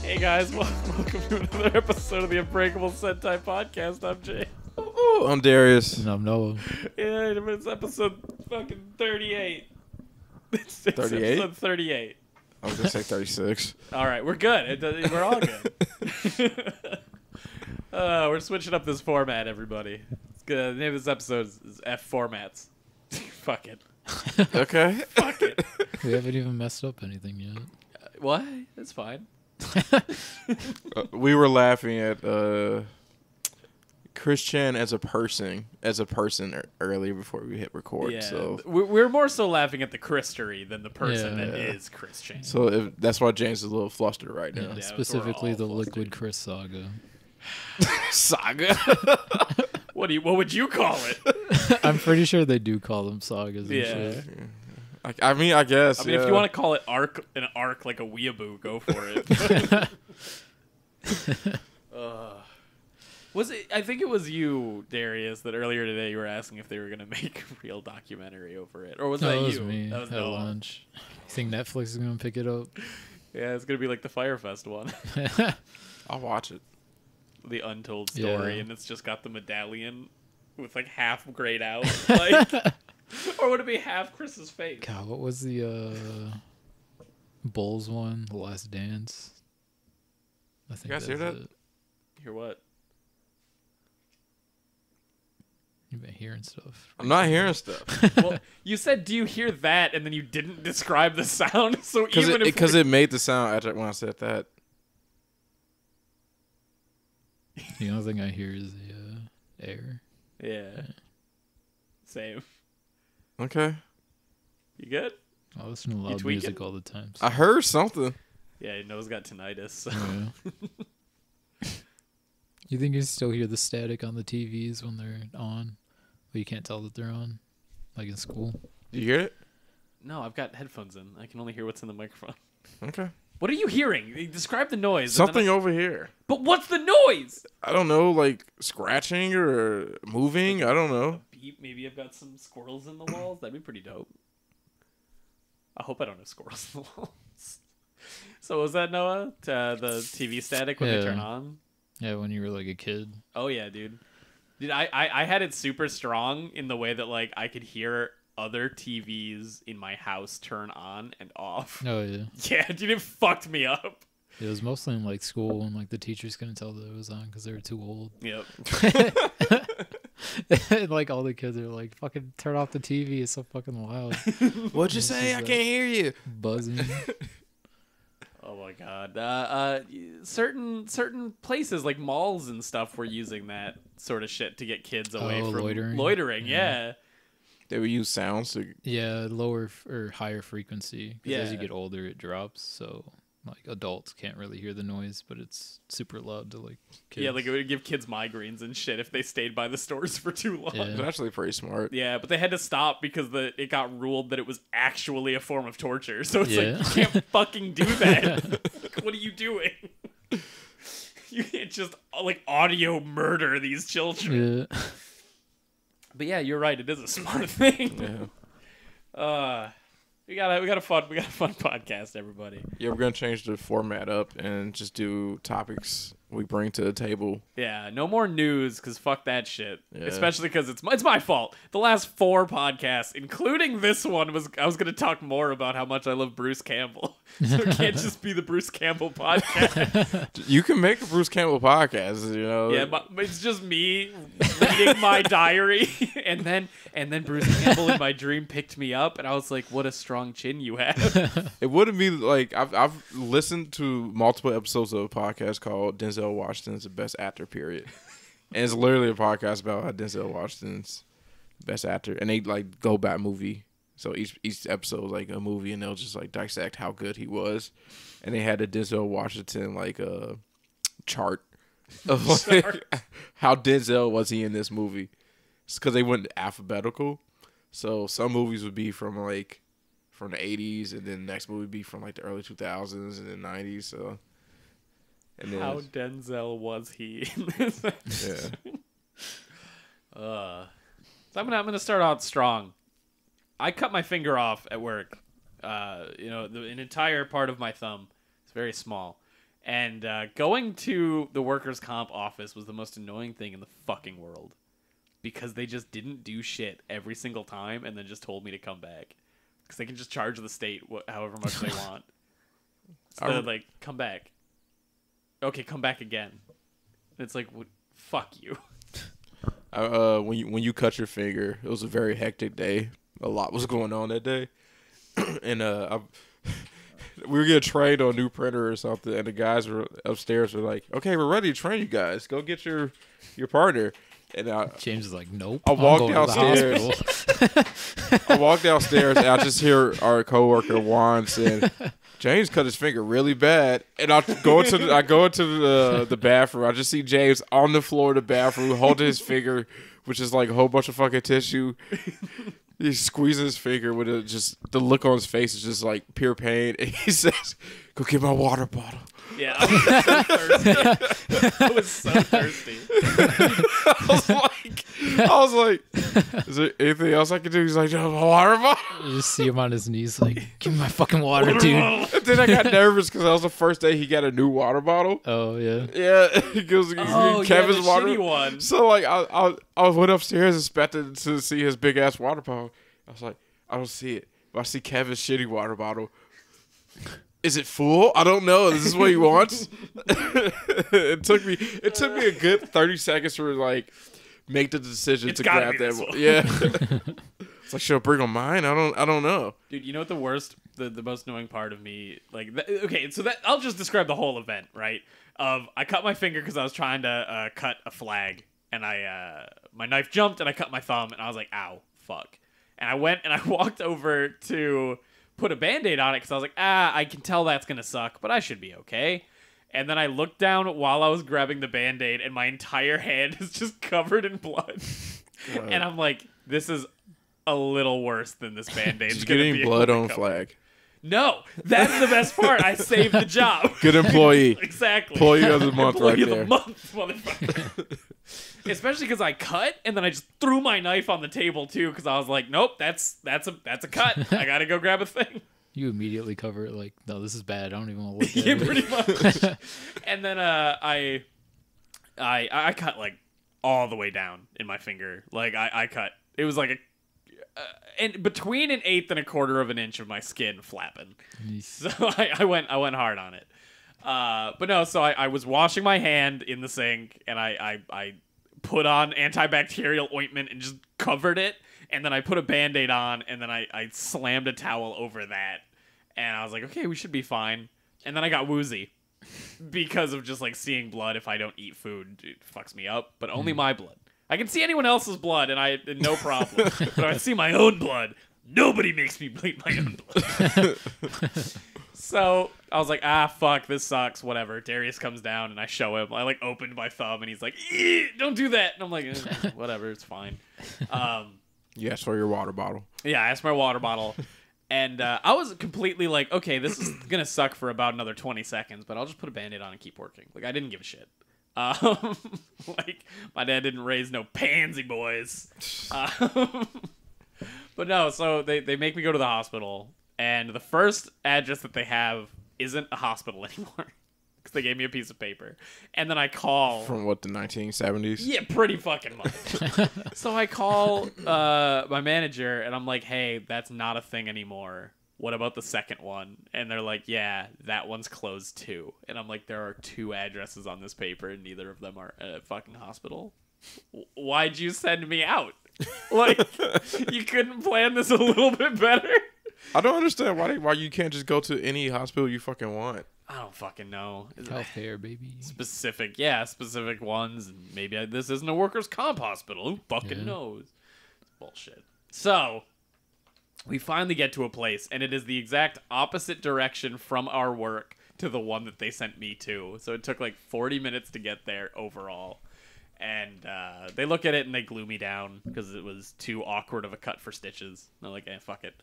Hey guys, welcome to another episode of the Unbreakable Sentai podcast. I'm Jay. Oh, I'm Darius. And I'm Noah. Yeah, it's episode fucking 38. It's 38? episode 38. I was gonna say 36. All right, we're good. We're all good. We're switching up this format, everybody. It's good. The name of this episode is F Formats. Fuck it. Okay. Fuck it. We haven't even messed up anything yet. What? That's fine. We were laughing at Christian as a person earlier before we hit record. Yeah, So we're more so laughing at the Christery than the person that Yeah. is Christian. so that's why James is a little flustered right now. Yeah, specifically we're the all Liquid Chris saga. Saga. What would you call it? I'm pretty sure they do call them sagas and Yeah. shit. I mean, I guess. I mean, if you want to call it an arc like a weeaboo, go for it. Was it? I think it was you, Darius, that earlier today you were asking if they were gonna make a real documentary over it, or was No, that that was you? me That was at Noah. lunch. You think Netflix is going to pick it up? Yeah, it's gonna be like the Firefest one, I'll watch it. the untold story, Yeah. and it's just got the medallion with like half grayed out, like, or would it be half Chris's face? God, what was the Bulls one? The Last Dance? I think You guys hear that's that? it. Hear what? You've been hearing stuff. I'm not hearing stuff Well, you said, "Do you hear that?" and then you didn't describe the sound. So even if because it made the sound after when I said that. The only thing I hear is the air. yeah, same. Okay. You good? I listen to loud tweaking? music all the time. So. I heard something. Yeah, Noah's got tinnitus. So. Yeah. You think you still hear the static on the TVs when they're on, but you can't tell that they're on, like in school? Do you hear it? No, I've got headphones in. I can only hear what's in the microphone. Okay. What are you hearing? Describe the noise. Something over here. But what's the noise? I don't know, like scratching or moving. I don't know. Beep. Maybe I've got some squirrels in the walls. That'd be pretty dope. I hope I don't have squirrels in the walls. So was that, Noah? The TV static when they Yeah. turn on? Yeah, when you were like a kid. Oh yeah, dude. Dude, I had it super strong in the way that like I could hear other TVs in my house turn on and off. Oh yeah, Yeah, dude, it fucked me up. it was mostly in like school, and like the teachers couldn't tell that it was on because they were too old. Yep. And like all the kids are like, "Fucking turn off the TV! It's so fucking loud, What'd you This say? is I a- can't hear you. buzzing." Oh my god. Certain places like malls and stuff were using that sort of shit to get kids away Oh, from loitering? yeah. They would use sounds to. Yeah, lower or higher frequency. Because as you Yeah. get older, it drops. So like adults can't really hear the noise, but it's super loud to like kids. Yeah, like it would give kids migraines and shit if they stayed by the stores for too long. Yeah. It's actually pretty smart. Yeah, but they had to stop because it got ruled that it was actually a form of torture. So it's Yeah. like, you can't fucking do that. Like, what are you doing? You can't just like audio murder these children. Yeah. But yeah, you're right. It is a smart thing. Yeah. We got a fun podcast, everybody. Yeah, we're gonna change the format up and just do topics we bring to the table. Yeah, no more news because fuck that shit. Yeah. Especially because it's my fault. The last 4 podcasts, including this one, I was gonna talk more about how much I love Bruce Campbell. So it can't just be the Bruce Campbell podcast. You can make a Bruce Campbell podcast, you know. Yeah, but it's just me reading my diary, and then Bruce Campbell in my dream picked me up, and I was like, "What a strong chin you have." It wouldn't be like I've listened to multiple episodes of a podcast called Denzel Washington's the best actor, period. And it's literally a podcast about how Denzel Washington's the best actor, and they like go by movie. So each episode is like a movie, and they'll just like dissect how good he was. And they had a Denzel Washington like chart of like how Denzel was he in this movie. It's because they went alphabetical. So some movies would be from the 80s, and then the next movie would be from like the early 2000s and then 90s. So, and then How Denzel was he in this? yeah, So I'm gonna start out strong. I cut my finger off at work. An entire part of my thumb. It's very small, And going to the workers' comp office was the most annoying thing in the fucking world. Because they just didn't do shit every single time and then just told me to come back. Because they can just charge the state however much they want. So they're like, come back. Okay, come back again. And it's like, fuck you. When you cut your finger, it was a very hectic day. A lot was going on that day. And we were getting trained on a new printer or something, and the guys were upstairs were like, okay, we're ready to train you guys. Go get your partner. And James is like, nope. I walked downstairs. I walked downstairs, and I just hear our coworker Juan saying, James cut his finger really bad. And I go into the bathroom. I just see James on the floor of the bathroom holding his finger, which is like a whole bunch of fucking tissue. He's squeezing his finger with just the look on his face is just like pure pain. And he says, go get my water bottle. Yeah, I was so thirsty. I was like, is there anything else I can do? He's like, my water bottle. You just see him on his knees like, give me my fucking water, dude. And then I got nervous because that was the first day he got a new water bottle. Oh, yeah. Yeah, he goes, Kevin's the water shitty one. So like, I went upstairs expecting to see his big ass water bottle. I was like, I don't see it, but I see Kevin's shitty water bottle. Is it full? I don't know. Is this what he wants? It took me a good 30 seconds to like make the decision to grab that one. Yeah. It's like, should I bring on mine? I don't know. Dude, you know what the most annoying part of me, like, okay, so that I'll just describe the whole event, right? I cut my finger because I was trying to cut a flag, and my knife jumped and I cut my thumb, and I was like, ow, fuck. And I went and I walked over to put a Band-Aid on it because I was like, I can tell that's going to suck, but I should be okay. And then I looked down while I was grabbing the Band-Aid, and my entire hand is just covered in blood. Right. And I'm like, this is a little worse than this Band-Aid. Did you get any blood on flag? No, that's the best part. I saved the job. Good employee. Exactly. Employee of the month right there. Employee of the month, motherfucker. Especially because I cut, and then I just threw my knife on the table, too, because I was like, nope, that's a cut. I got to go grab a thing. You immediately cover it like, no, this is bad. I don't even want to look at Yeah, it. pretty much. And then I cut, like, all the way down in my finger. Like, I cut. It was like and between an eighth and a quarter of an inch of my skin flapping. So I went hard on it. But no, so I was washing my hand in the sink, and I put on antibacterial ointment and just covered it, and then I put a Band-Aid on, and then I slammed a towel over that, and I was like, okay, we should be fine. And then I got woozy because of just like seeing blood. If I don't eat food, it fucks me up, but only my blood. I can see anyone else's blood, and no problem. But I see my own blood. Nobody makes me bleed my own blood. So I was like, fuck, this sucks. Whatever. Darius comes down, and I show him. I like opened my thumb, and he's like, don't do that. And I'm like, whatever, it's fine. You asked for your water bottle. Yeah, I asked for my water bottle. And I was completely like, okay, this is going to suck for about another 20 seconds, but I'll just put a Band-Aid on and keep working. Like, I didn't give a shit. Like, my dad didn't raise no pansy boys. But no, so they make me go to the hospital, and the first address that they have isn't a hospital anymore because they gave me a piece of paper. And then I call... From what, the 1970s? Yeah, pretty fucking much. So I call my manager, and I'm like, hey, that's not a thing anymore. What about the second one? And they're like, yeah, that one's closed too. And I'm like, there are 2 addresses on this paper, and neither of them are a fucking hospital. Why'd you send me out? Like, you couldn't plan this a little bit better? I don't understand why you can't just go to any hospital you fucking want. I don't fucking know. Healthcare, baby. Specific ones. And maybe this isn't a workers' comp hospital. Who fucking knows? It's bullshit. So... we finally get to a place, and it is the exact opposite direction from our work to the one that they sent me to. So it took like 40 minutes to get there overall. And they look at it, and they glue me down because it was too awkward of a cut for stitches. They're like, fuck it.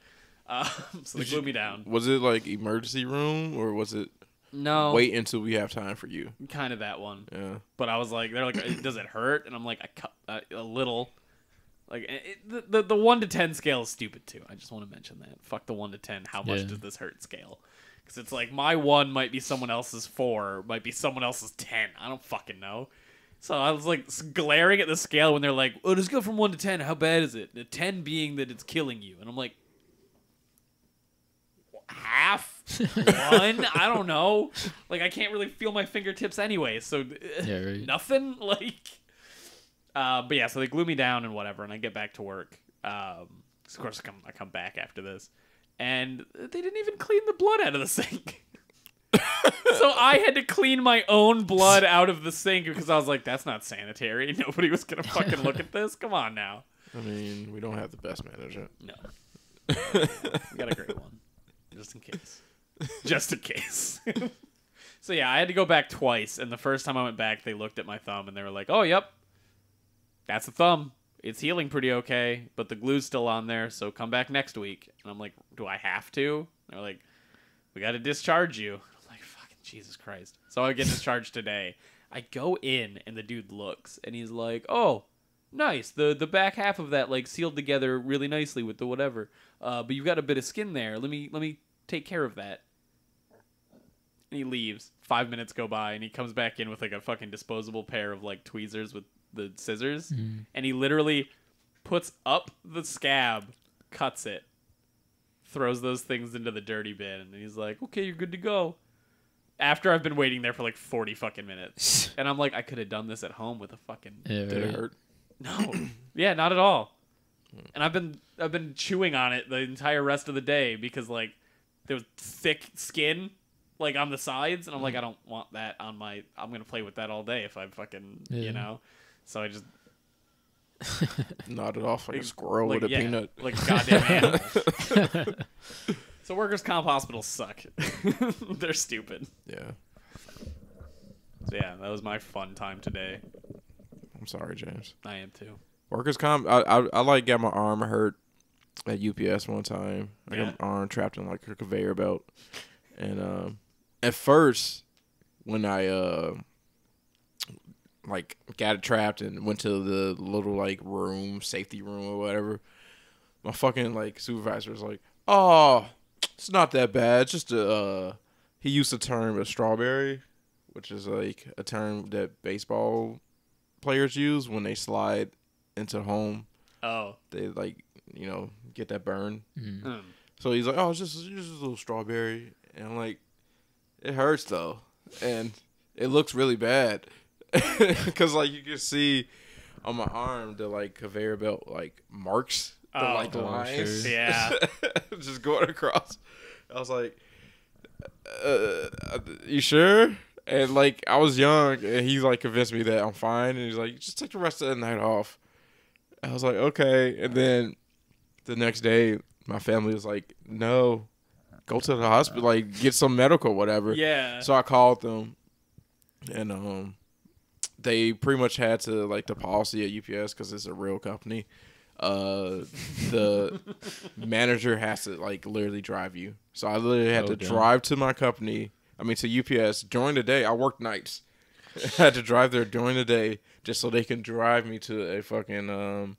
So they glue me down. Was it like emergency room, or was it... No. Wait until we have time for you? Kind of that one. Yeah. But I was like, they're like, does it hurt? And I'm like, I cut a little... Like, the 1 to 10 scale is stupid, too. I just want to mention that. Fuck the 1 to 10, how much does this hurt scale? Because it's like my 1 might be someone else's 4, might be someone else's 10. I don't fucking know. So I was like glaring at the scale when they're like, "Oh, let's go from 1 to 10. How bad is it?" The 10 being that it's killing you, and I'm like, half 1. I don't know. Like I can't really feel my fingertips anyway, so Yeah, right. nothing. Like, but yeah, so they glue me down and whatever, and I get back to work. Of course, I come back after this, and they didn't even clean the blood out of the sink. So I had to clean my own blood out of the sink because I was like, that's not sanitary. Nobody was going to fucking look at this. Come on now. I mean, we don't have the best manager. No. We got a great one. Just in case. Just in case. So yeah, I had to go back twice. And the first time I went back, they looked at my thumb and they were like, oh, yep. That's the thumb. It's healing pretty okay, but the glue's still on there. So come back next week. And I'm like, do I have to? And they're like, we got to discharge you. Jesus Christ. So I get discharged today. I go in and the dude looks and he's like, oh, nice. The back half of that like sealed together really nicely with the whatever. But you've got a bit of skin there. Let me take care of that. And he leaves. 5 minutes go by and he comes back in with like a fucking disposable pair of like tweezers with the scissors. And he literally puts up the scab, cuts it, throws those things into the dirty bin, and he's like, okay, you're good to go. After I've been waiting there for like 40 fucking minutes. And I'm like, I could have done this at home with a fucking... Yeah, Did it hurt? No. Yeah, not at all. And I've been chewing on it the entire rest of the day because like there was thick skin like on the sides, and I'm like, I don't want that on my... I'm going to play with that all day if I fucking, you know? So I just... Nodded off like a squirrel like, with a yeah, peanut. like a goddamn animal. So workers' comp hospitals suck. They're stupid. Yeah. So yeah, that was my fun time today. I'm sorry, James. I am too. Workers' comp. I like got my arm hurt at UPS one time. I got my arm trapped in like a conveyor belt, and at first when I like got it trapped and went to the little like room, safety room or whatever, my fucking like supervisor was like, "Oh, it's not that bad. It's just he used the term a strawberry, which is like a term that baseball players use when they slide into home. Oh, they like, you know, get that burn. Mm. So he's like, "Oh, it's just a little strawberry," and I'm like, "It hurts though, and it looks really bad." Because like you can see on my arm the like conveyor belt like marks, the like lines, sure. Yeah, just going across. I was like, "You sure?" And like I was young, and he like convinced me that I'm fine, and he's like, "Just take the rest of the night off." I was like, "Okay," and then the next day, my family was like, "No, go to the hospital, like get some medical, whatever." Yeah. So I called them, and they pretty much had to like the policy at UPS because it's a real company. The manager has to like literally drive you. So I literally had to drive to my company. I mean to UPS during the day. I worked nights. I had to drive there during the day just so they can drive me to a fucking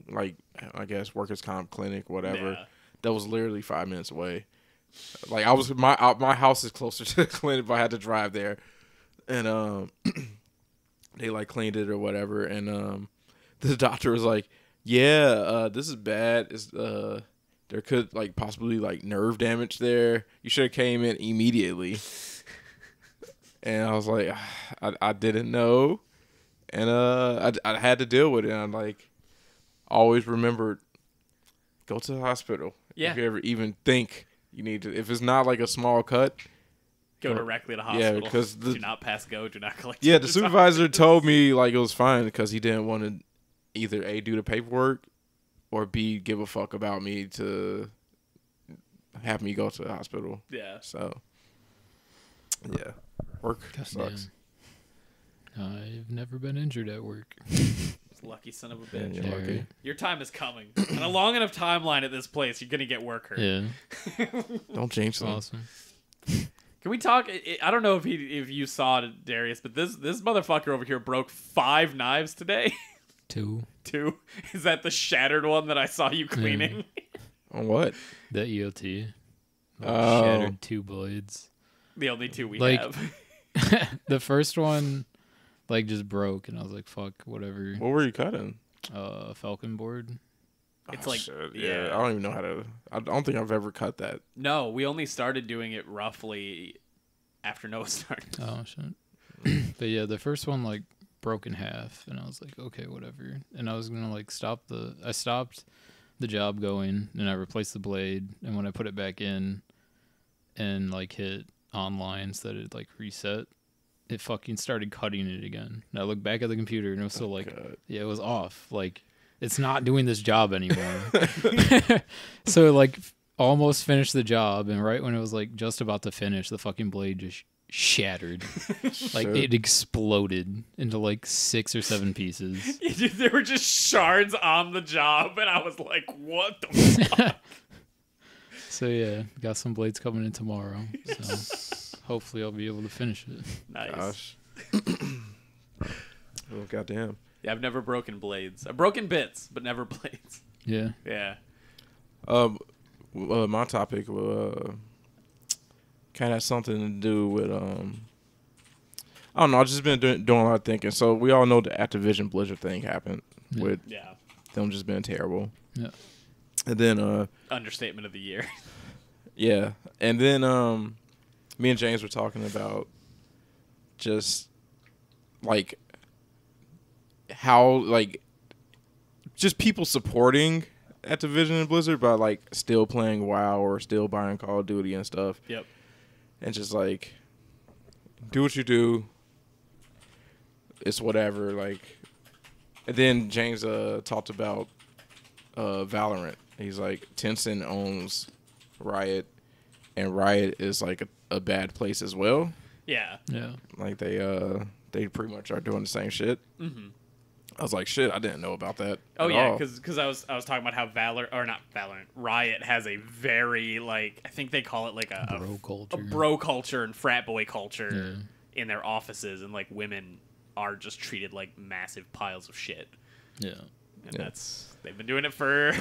like I guess workers' comp clinic, whatever. Yeah. That was literally 5 minutes away. Like I was my house is closer to the clinic, but I had to drive there, and they like cleaned it or whatever, and the doctor was like, "Yeah, this is bad. It's there could like possibly like nerve damage there. You should have came in immediately." And I was like, I didn't know, and I had to deal with it. And I like always remembered, go to the hospital. Yeah. If you ever even think you need to, if it's not like a small cut, Go directly to hospital. Yeah, because do not pass go. Do not collect. yeah, the supervisor told me like it was fine because he didn't want to either A, do the paperwork, or B, give a fuck about me to have me go to the hospital. Yeah. So yeah, work sucks. I've never been injured at work. Lucky son of a Yeah, bitch. you're Yeah, lucky. right. Your time is coming. On a long enough timeline at this place, you're gonna get work hurt. Yeah, Don't jinx them. awesome. Can we talk? I don't know if you saw it, Darius, but this motherfucker over here broke 5 knives today. 2. 2. Is that the shattered one that I saw you cleaning? On what? The EOT. Shattered 2 blades. The only 2 we Like- have. The first one, like, just broke, and I was like, "Fuck, whatever." What were you cutting? Falcon board. It's Oh, like, shit. yeah. I don't even know how to. I don't think I've ever cut that. No, we only started doing it roughly after Noah started. Oh shit. But yeah, the first one like broke in half, and I was like, okay, whatever. And I was gonna like I stopped the job going, and I replaced the blade. And when I put it back in, and like hit online so that it like reset, it fucking started cutting it again. And I looked back at the computer, and it was still like, God. yeah, it was off. Like it's not doing this job anymore. So like almost finished the job, and right when it was like just about to finish, the fucking blade just shattered. Like Shit. it exploded into like 6 or 7 pieces. There were just shards on the job, and I was like, what the fuck? So yeah, got some blades coming in tomorrow. So hopefully I'll be able to finish it. Nice. Gosh. Oh goddamn. Yeah, I've never broken blades. I've broken bits, but never blades. Yeah. Yeah. My topic kind of has something to do with I don't know. I've just been doing a lot of thinking. So we all know the Activision Blizzard thing happened Yeah. with Yeah. them just being terrible. Yeah. And then Understatement of the year. yeah, and then me and James were talking about just like how like just people supporting Activision and Blizzard by like still playing WoW or still buying Call of Duty and stuff. Yep. And just like do what you do. It's whatever. Like, and then James talked about Valorant. He's like Tencent owns Riot, and Riot is like a bad place as well. Yeah. Yeah. Like they pretty much are doing the same shit. Mm-hmm. I was like, shit, I didn't know about that. Oh at yeah, all. because I was talking about how Riot has a very like I think they call it like a Bro culture. bro culture and frat boy culture Yeah. in their offices, and like women are just treated like massive piles of shit. Yeah. And Yeah. they've been doing it for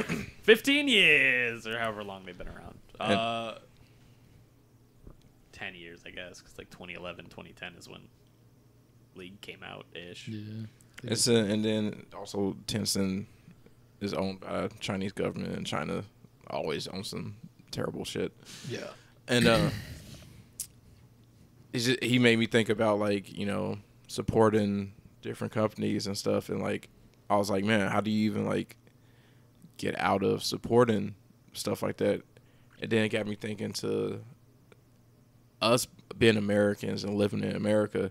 15 years or however long they've been around. 10 years, I guess, because like 2011, 2010 is when League came out ish. Yeah. And then also Tencent is owned by Chinese government, and China always owns some terrible shit. Yeah. And he made me think about like, you know, supporting different companies and stuff, and like I was like, man, how do you even like get out of supporting stuff like that? And then it got me thinking to us being Americans and living in America.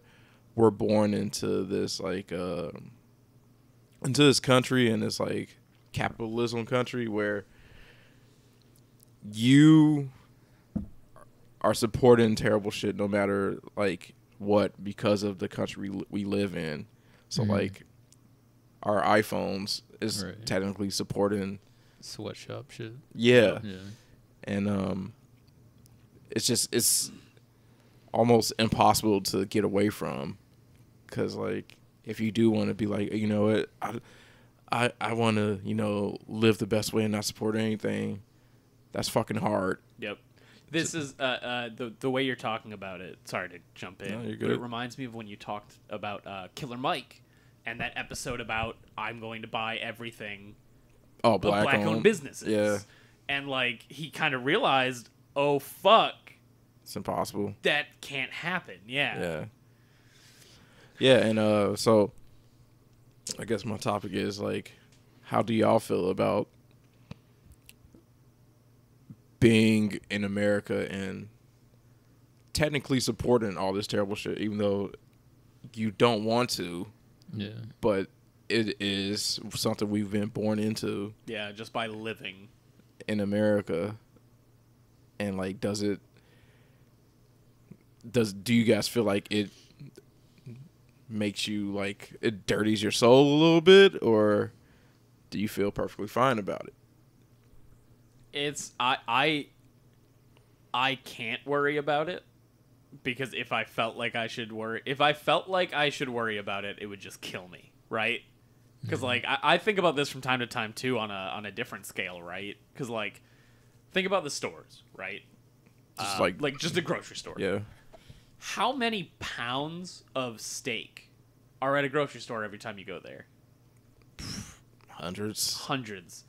We're born into this like into this country, and this like capitalism country where you are supporting terrible shit no matter like what, because of the country we live in. So like our iPhones is Right. technically supporting Sweatshop shit. yeah. Yeah. And it's almost impossible to get away from, because like if you do want to be like, you know what, I want to, you know, live the best way and not support anything, that's fucking hard. Yep. This is the way you're talking about it. Sorry to jump in, No, you're but good. it reminds me of when you talked about Killer Mike and that episode about I'm going to buy everything Oh, of black black-owned businesses. Yeah, And like he kind of realized, oh fuck, it's impossible. that can't happen. Yeah. Yeah, and so I guess my topic is like, how do y'all feel about being in America and technically supporting all this terrible shit, even though you don't want to, Yeah. but it is something we've been born into Yeah, just by living. in America. And like, do you guys feel like it makes you like, it dirties your soul a little bit, or do you feel perfectly fine about it? It's I can't worry about it, because if I felt like I should worry about it, it would just kill me, right? Because like I think about this from time to time too on a different scale, right? Because like think about the stores, right? Just like just a grocery store. Yeah. How many pounds of steak are at a grocery store every time you go there? Hundreds.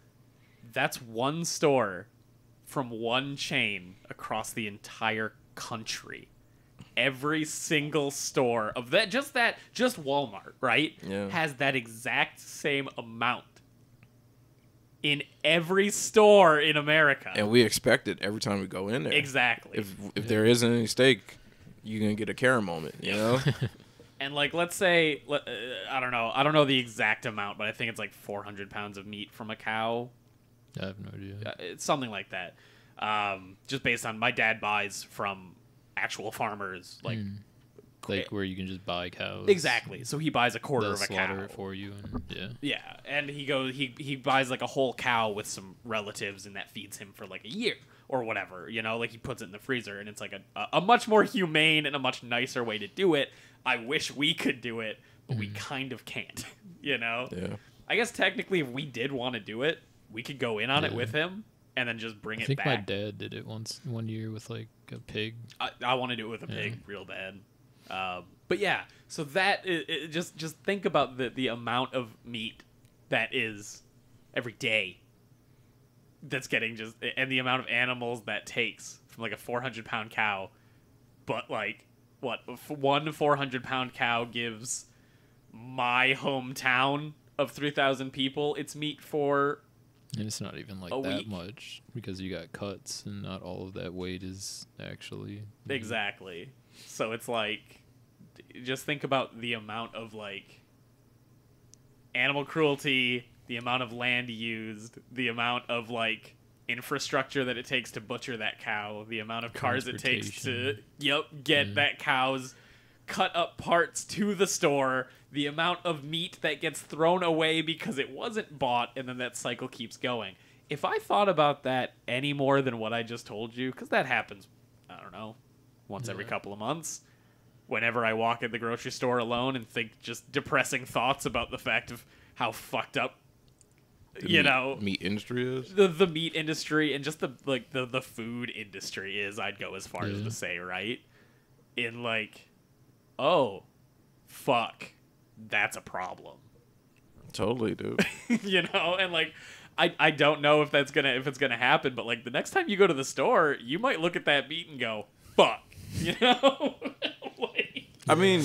That's one store from one chain across the entire country. Every single store of that, just Walmart, right? Yeah. Has that exact same amount in every store in America. And we expect it every time we go in there. Exactly. If there isn't any steak, you're gonna get a Karen moment, you know? And like, let's say, I don't know the exact amount, but I think it's like 400 pounds of meat from a cow. I have no idea. It's something like that. Just based on my dad buys from actual farmers, like where you can just buy cows. Exactly. So he buys a quarter They'll of a slaughter cow it for you, and Yeah, and he buys like a whole cow with some relatives, and that feeds him for like a year or whatever. You know, like he puts it in the freezer, and it's like a much more humane and a much nicer way to do it. I wish we could do it, but we kind of can't. You know. Yeah. I guess technically, if we did want to do it, we could go in on it with him and then just bring it back. I think my dad did it one year with like a pig. I want to do it with a pig real bad. But yeah, so that just think about the amount of meat that is every day that's getting and the amount of animals that takes from like a 400-pound cow. But like, what, one 400-pound cow gives my hometown of 3,000 people its meat for. And it's not even like that much because you got cuts and not all of that weight is actually. Exactly. So it's like, just think about the amount of like animal cruelty, the amount of land used, the amount of like infrastructure that it takes to butcher that cow, the amount of cars it takes to get that cow's cut up parts to the store, the amount of meat that gets thrown away because it wasn't bought, and then that cycle keeps going. If I thought about that any more than what I just told you, because that happens, I don't know, once every couple of months, whenever I walk at the grocery store alone and think just depressing thoughts about the fact of how fucked up meat industry is, the meat industry and just the food industry is, I'd go as far as to say, right? In like, oh, fuck, that's a problem. Totally, dude. You know, and like, I don't know if it's gonna happen, but like the next time you go to the store, you might look at that meat and go, fuck, you know. Like, I mean,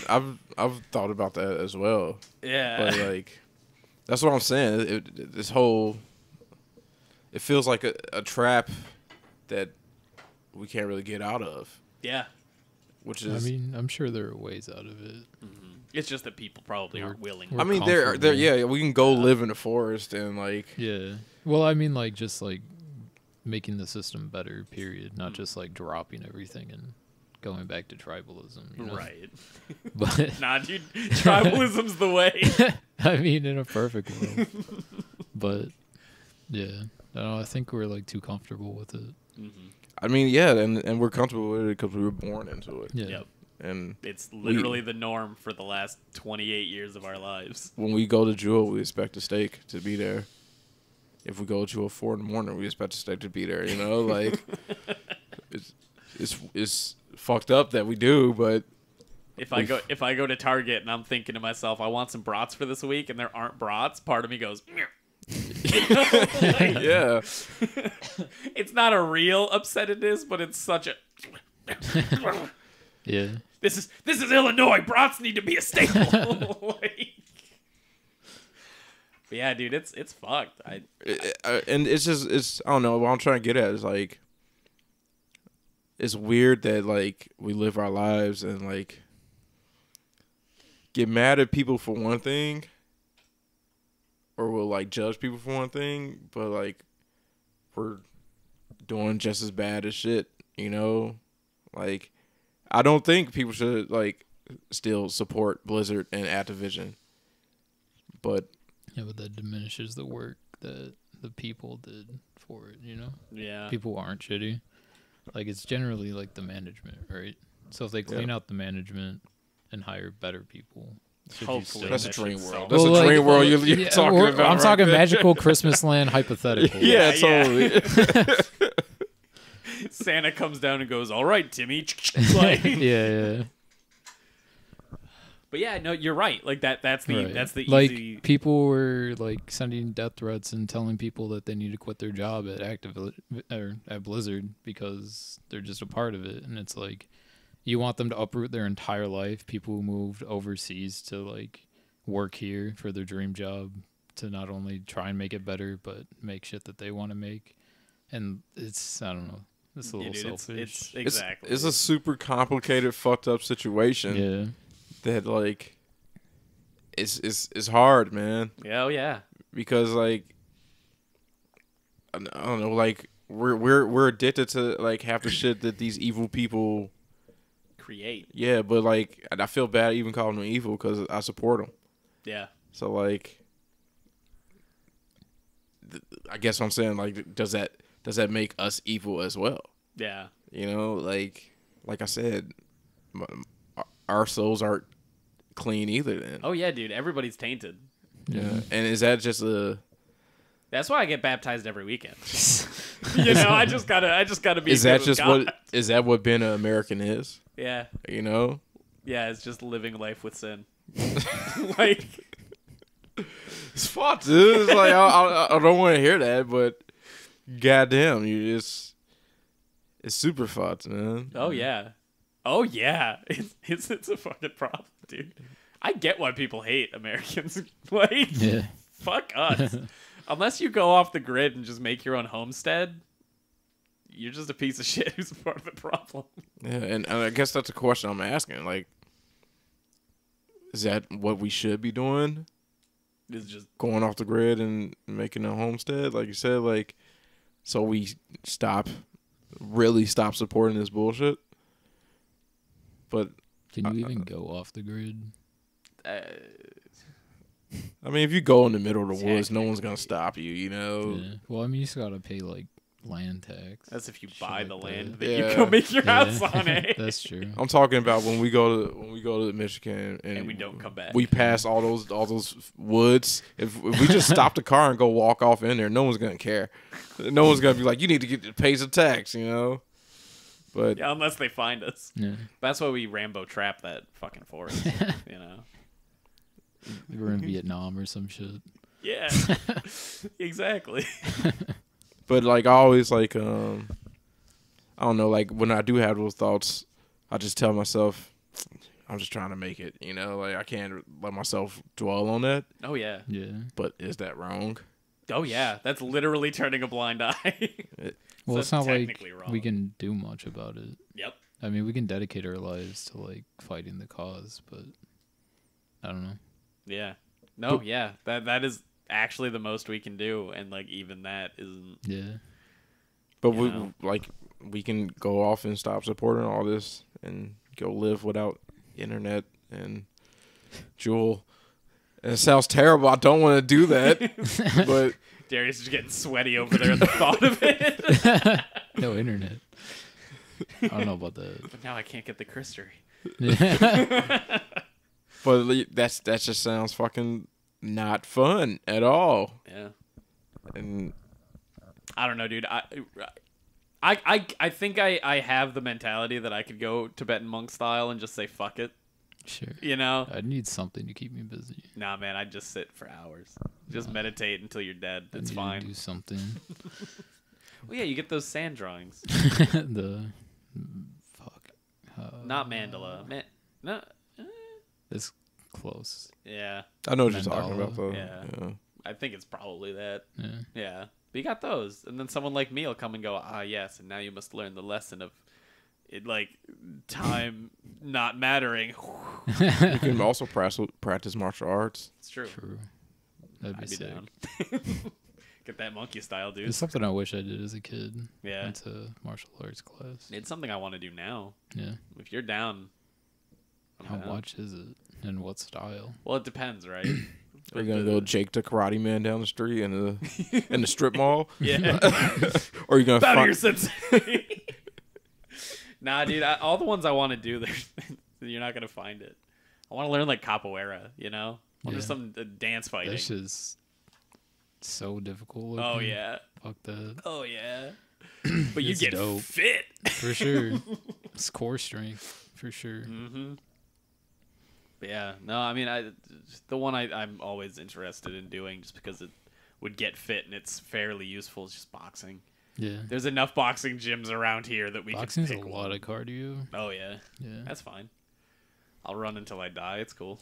I've thought about that as well. Yeah, but like, that's what I'm saying. It feels like a trap that we can't really get out of. Yeah. Which is, I mean, I'm sure there are ways out of it. Mm-hmm. It's just that people probably aren't willing. I mean, there, yeah, we can go live in the forest and like. Yeah. Well, I mean, like just like making the system better. Period. Not just like dropping everything and going back to tribalism. You know? Right. But nah, dude, tribalism's the way. I mean, in a perfect world. But yeah, I think we're like too comfortable with it. Mm-hmm. I mean, yeah, and we're comfortable with it because we were born into it. Yeah. Yep. And it's literally the norm for the last 28 years of our lives. When we go to Jewel, we expect a steak to be there. If we go to Jewel 4 in the morning, we expect a steak to be there. You know, like it's fucked up that we do, but if I go to Target and I'm thinking to myself, I want some brats for this week, and there aren't brats, part of me goes. Like, yeah. It's not a real upsetness, but it's such a. Yeah. This is Illinois. Brats need to be a staple. Like, but yeah, dude, it's fucked. And it's I don't know. What I'm trying to get at is like, it's weird that like we live our lives and like get mad at people for one thing, or we'll like judge people for one thing, but like we're doing just as bad as shit. You know, like. I don't think people should like still support Blizzard and Activision, but that diminishes the work that the people did for it. You know, yeah, people aren't shitty. Like it's generally like the management, right? So if they clean out the management and hire better people, hopefully that's a dream world. That's a dream world you're talking about. I'm talking magical Christmas land hypothetical. Yeah, totally. Santa comes down and goes, "All right, Timmy." Like, yeah. but yeah, no, you're right. Like that's the Right. that's the like easy. people were like sending death threats and telling people that they need to quit their job at at Blizzard because they're just a part of it, and it's like you want them to uproot their entire life. People who moved overseas to like work here for their dream job to not only try and make it better but make shit that they want to make, and it's I don't know. It's a little selfish. It's exactly. It's a super complicated, fucked up situation. Yeah. That like it's hard, man, Yeah, oh yeah. because like I don't know, like we're addicted to like half the shit that these evil people create. Yeah, but like I feel bad even calling them evil because I support them. Yeah. So like, I guess what I'm saying, like, does that make us evil as well? Yeah. You know, like I said, our souls aren't clean either. Then. Oh yeah, dude. Everybody's tainted. Yeah. And is that just a? That's why I get baptized every weekend. You know, I just gotta be. Is that good just with God. what? Is that what being an American is? Yeah. You know. Yeah, it's just living life with sin. Like. It's fucked, dude. It's like I don't want to hear that, but goddamn, it's super fucked, man. Oh yeah. Oh yeah. It's a fucking problem, dude. I get why people hate Americans. Like, Yeah. fuck us. Unless you go off the grid and just make your own homestead, you're just a piece of shit who's a part of the problem. Yeah, and I guess that's a question I'm asking. Like, is that what we should be doing? It's just Going off the grid and making a homestead, like you said, like, so we really stop supporting this bullshit. But Can you even go off the grid? I mean, if you go in the middle of the woods, no one's gonna stop you. You know. Yeah. Well, I mean, you just gotta pay like land tax. that's if you Shit buy like the that. land that Yeah. you go make your Yeah. house on it. That's true. I'm talking about when we go to Michigan And we don't come back. We pass all those woods. If we just stop the car and go walk off in there, no one's gonna care. No one's gonna be like, you need to pay some tax, you know. But Yeah, unless they find us. Yeah. That's why we Rambo trap that fucking forest. You know. We were in Vietnam or some shit. Yeah. Exactly. But like I always like I don't know, like when I do have those thoughts, I just tell myself I'm just trying to make it, you know, like I can't let myself dwell on that. Oh yeah. Yeah. But is that wrong? Oh yeah. That's literally turning a blind eye. Well, So it's not like technically wrong. we can do much about it. Yep. I mean, we can dedicate our lives to like fighting the cause, but I don't know. Yeah. No, yeah. That is actually the most we can do, and like even that isn't. Yeah. But You we know? like we can go off and stop supporting all this and go live without internet and Jewel. And it sounds terrible. I don't want to do that, but Darius is getting sweaty over there at the thought of it. No internet. I don't know about that. But now I can't get the Christery. Yeah. that just sounds fucking not fun at all. Yeah. And I don't know, dude. I think I have the mentality that I could go Tibetan monk style and just say fuck it. Sure. You know? I need something to keep me busy. Nah, man. I'd just sit for hours. Just meditate until you're dead. I It's need fine. to do something. Well, yeah, you get those sand drawings. The fuck. Not mandala. No. It's close. Yeah. I know what you're talking Mandala. about, though. Yeah. I think it's probably that. Yeah. Yeah. But you got those. And then someone like me will come and go, yes, and now you must learn the lesson of it, like, time not mattering. You can also practice martial arts. It's true. True. That'd be I'd be sick. down. Get that monkey style, dude. It's something I wish I did as a kid. Yeah. Went to martial arts class. It's something I want to do now. Yeah. If you're down. I'm How down. much is it? And what style? Well, it depends, right? We're gonna go Jake the Karate Man down the street in the strip mall. Yeah. Or are you gonna Bow to find your sensei. Nah, dude. All the ones I want to do, you're not gonna find it. I want to learn like capoeira. You know, I want to do Yeah. some dance fighting. That's just so difficult. Oh looking. yeah. Fuck that. Oh yeah. but you It's get dope. fit. For sure. It's core strength. For sure. Mm-hmm. But yeah, no, I mean, the one I'm always interested in doing just because it would get fit and it's fairly useful is just boxing. Yeah. There's enough boxing gyms around here that we Boxing's can pick a lot of cardio. Oh, yeah. Yeah. That's fine. I'll run until I die. It's cool.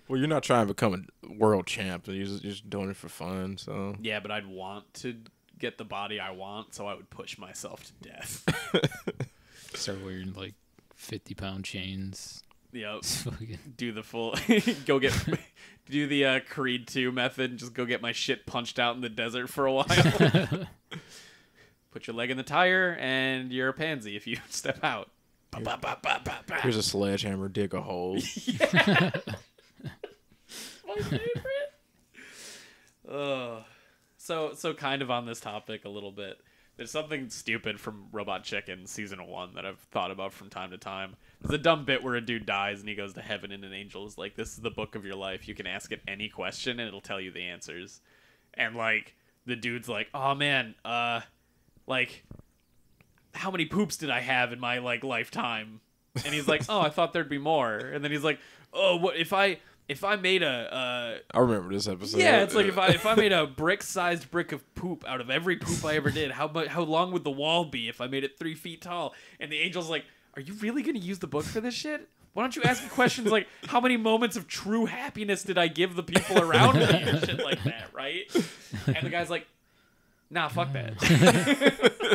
Well, you're not trying to become a world champ. You're just doing it for fun. So Yeah, but I'd want to get the body I want, so I would push myself to death. Start wearing like 50-pound chains. Yep. Fucking- Do the full do the Creed 2 method and just go get my shit punched out in the desert for a while. Put your leg in the tire and you're a pansy if you step out. here's a sledgehammer, dig a hole. My favorite. So kind of on this topic a little bit. There's something stupid from Robot Chicken season 1 that I've thought about from time to time. There's a dumb bit where a dude dies and he goes to heaven and an angel is like, "This is the book of your life. You can ask it any question and it'll tell you the answers." And like the dude's like, "Oh man, like how many poops did I have in my like lifetime?" And he's like, "Oh, I thought there'd be more." And then he's like, "Oh, what if I made a I remember this episode. yeah, it's like if I made a brick-sized brick of poop out of every poop I ever did, how long would the wall be if I made it 3 feet tall?" And the angel's like, "Are you really gonna use the book for this shit? Why don't you ask me questions like, how many moments of true happiness did I give the people around me and shit like that, right?" And the guy's like, "Nah, fuck that."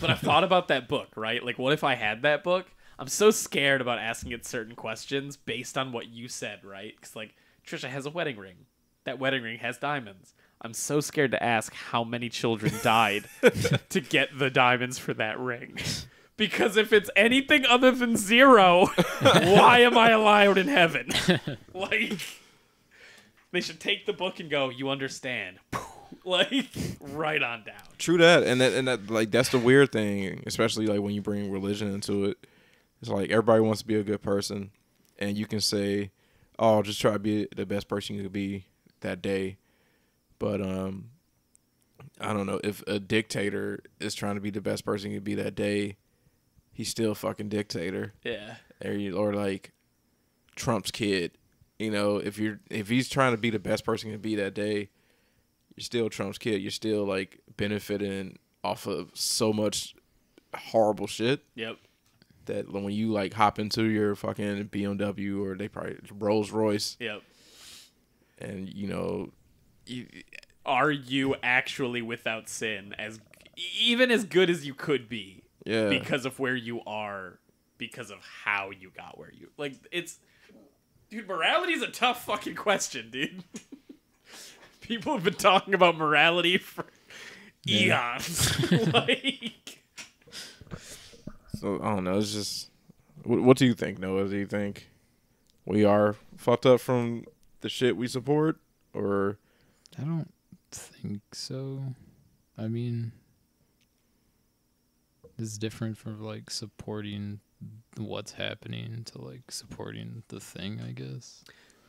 But I've thought about that book, right? Like, what if I had that book? I'm so scared about asking it certain questions based on what you said, right? Because, like, Trisha has a wedding ring. That wedding ring has diamonds. I'm so scared to ask how many children died to get the diamonds for that ring. Because if it's anything other than 0, why am I allowed in heaven? Like, they should take the book and go, "You understand." Like, right on down. True that, and that like that's the weird thing, especially like when you bring religion into it. It's like everybody wants to be a good person, and you can say, "Oh, just try to be the best person you could be that day." But I don't know, if a dictator is trying to be the best person he could be that day, he's still a fucking dictator. Yeah. Or like Trump's kid, you know, if he's trying to be the best person he can be that day, you're still Trump's kid. You're still like benefiting off of so much horrible shit. Yep. That when you like hop into your fucking BMW or they probably Rolls Royce. Yep. And you know, are you actually without sin, even as good as you could be? Yeah. Because of where you are, because of how you got where you like. Dude, morality is a tough fucking question, dude. People have been talking about morality for eons. Like, so I don't know. It's just, what do you think, Noah? Do you think we are fucked up from the shit we support, or? I don't think so. I mean, it's different from like supporting what's happening to like supporting the thing, I guess.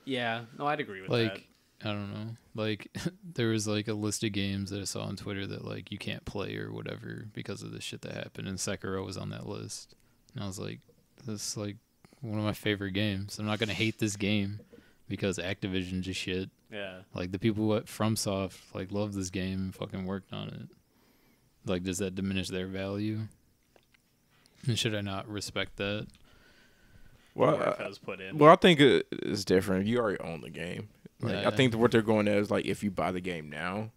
yeah, no, I'd agree with Like, that. I don't know. Like, there was like a list of games that I saw on Twitter that like you can't play or whatever because of the shit that happened, and Sekiro was on that list. And I was like, this is like one of my favorite games. I'm not gonna hate this game because Activision just shit. Yeah. Like the people at FromSoft like love this game and fucking worked on it. Like, does that diminish their value? And should I not respect that? Well, Work was put in. I think it's different. You already own the game. Like, Yeah. I think what they're going at is like, if you buy the game now,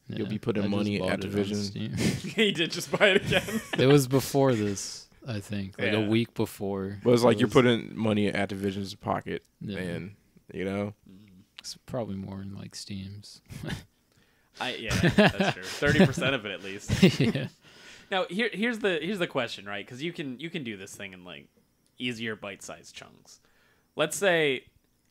you'll be putting I just money bought at it on Activision. Steam. He did just buy it again. It was before this, I think, like Yeah. a week before. But it's like It you're was- putting money at Activision's pocket, Yeah. and you know, It's probably more in like Steam's. Yeah, that's true. 30% of it at least. Yeah. Now here's the question, right? Because you can do this thing in like easier bite-sized chunks. Let's say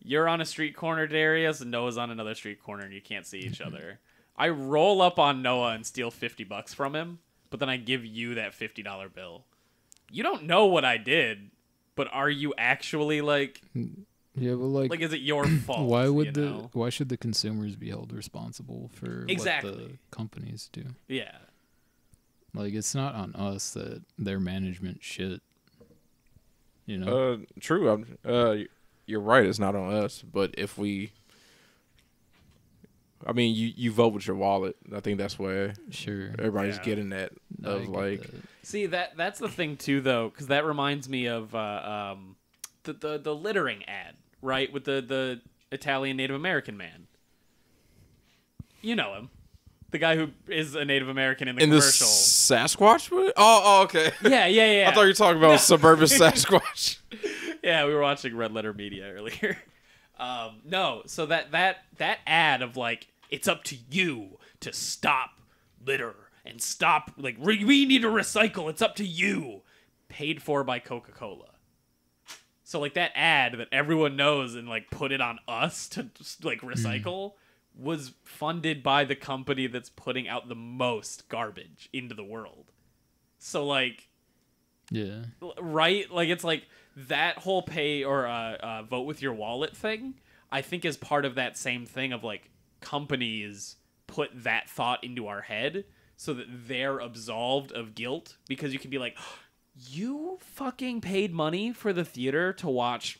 you're on a street corner, Darius, and Noah's on another street corner, and you can't see each other. I roll up on Noah and steal $50 from him, but then I give you that $50 bill. You don't know what I did, but are you actually like Yeah, but like Like, is it your fault? why you would know? why should the consumers be held responsible for what Exactly. the companies do? Yeah. Like, it's not on us that their management shit. You know? True. You're right. It's not on us, but if we, I mean, you vote with your wallet. I think that's where Sure. everybody's Yeah. getting that. I Of get like, that. See, that's the thing too, though, because that reminds me of the littering ad, right? With the Italian Native American man. You know him, the guy who is a Native American in the in the commercial. Sasquatch movie? Oh, okay. Yeah. I thought you were talking about suburban Sasquatch. Yeah, we were watching Red Letter Media earlier. No, so that ad of like, it's up to you to stop litter and stop, like, we need to recycle, it's up to you, paid for by Coca-Cola. So like that ad that everyone knows and like put it on us to like recycle was funded by the company that's putting out the most garbage into the world. So like, Yeah. right? Like, it's like that whole pay or vote with your wallet thing, I think is part of that same thing of like companies put that thought into our head so that they're absolved of guilt, because you can be like, you fucking paid money for the theater to watch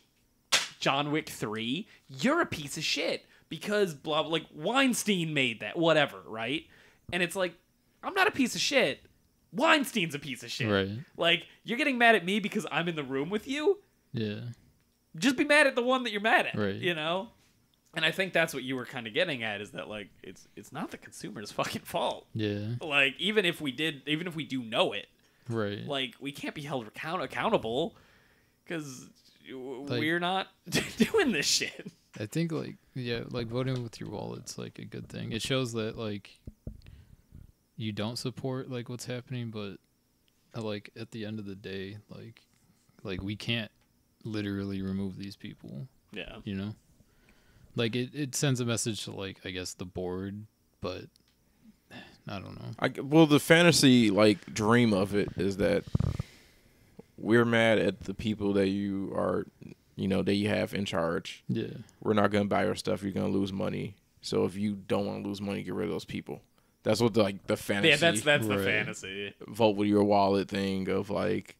John Wick 3. You're a piece of shit because blah, blah, like Weinstein made that, whatever, right? And it's like, I'm not a piece of shit. Weinstein's a piece of shit. Right. Like, you're getting mad at me because I'm in the room with you. Yeah. Just be mad at the one that you're mad at, Right. you know? And I think that's what you were kind of getting at, is that like it's not the consumer's fucking fault. Yeah. Like, even if we do know it, Right. like, we can't be held accountable because Like- we're not doing this shit. I think like like voting with your wallet's like a good thing. It shows that like you don't support like what's happening, but like at the end of the day, like we can't literally remove these people, Yeah. you know? Like it sends a message to like, I guess, the board, but I don't know. Well, the fantasy like dream of it is that we're mad at the people that you are, that you have in charge. Yeah. We're not gonna buy your stuff. You're gonna lose money. So if you don't want to lose money, get rid of those people. That's what the fantasy. Yeah, that's the Right. fantasy. Vote with your wallet thing of like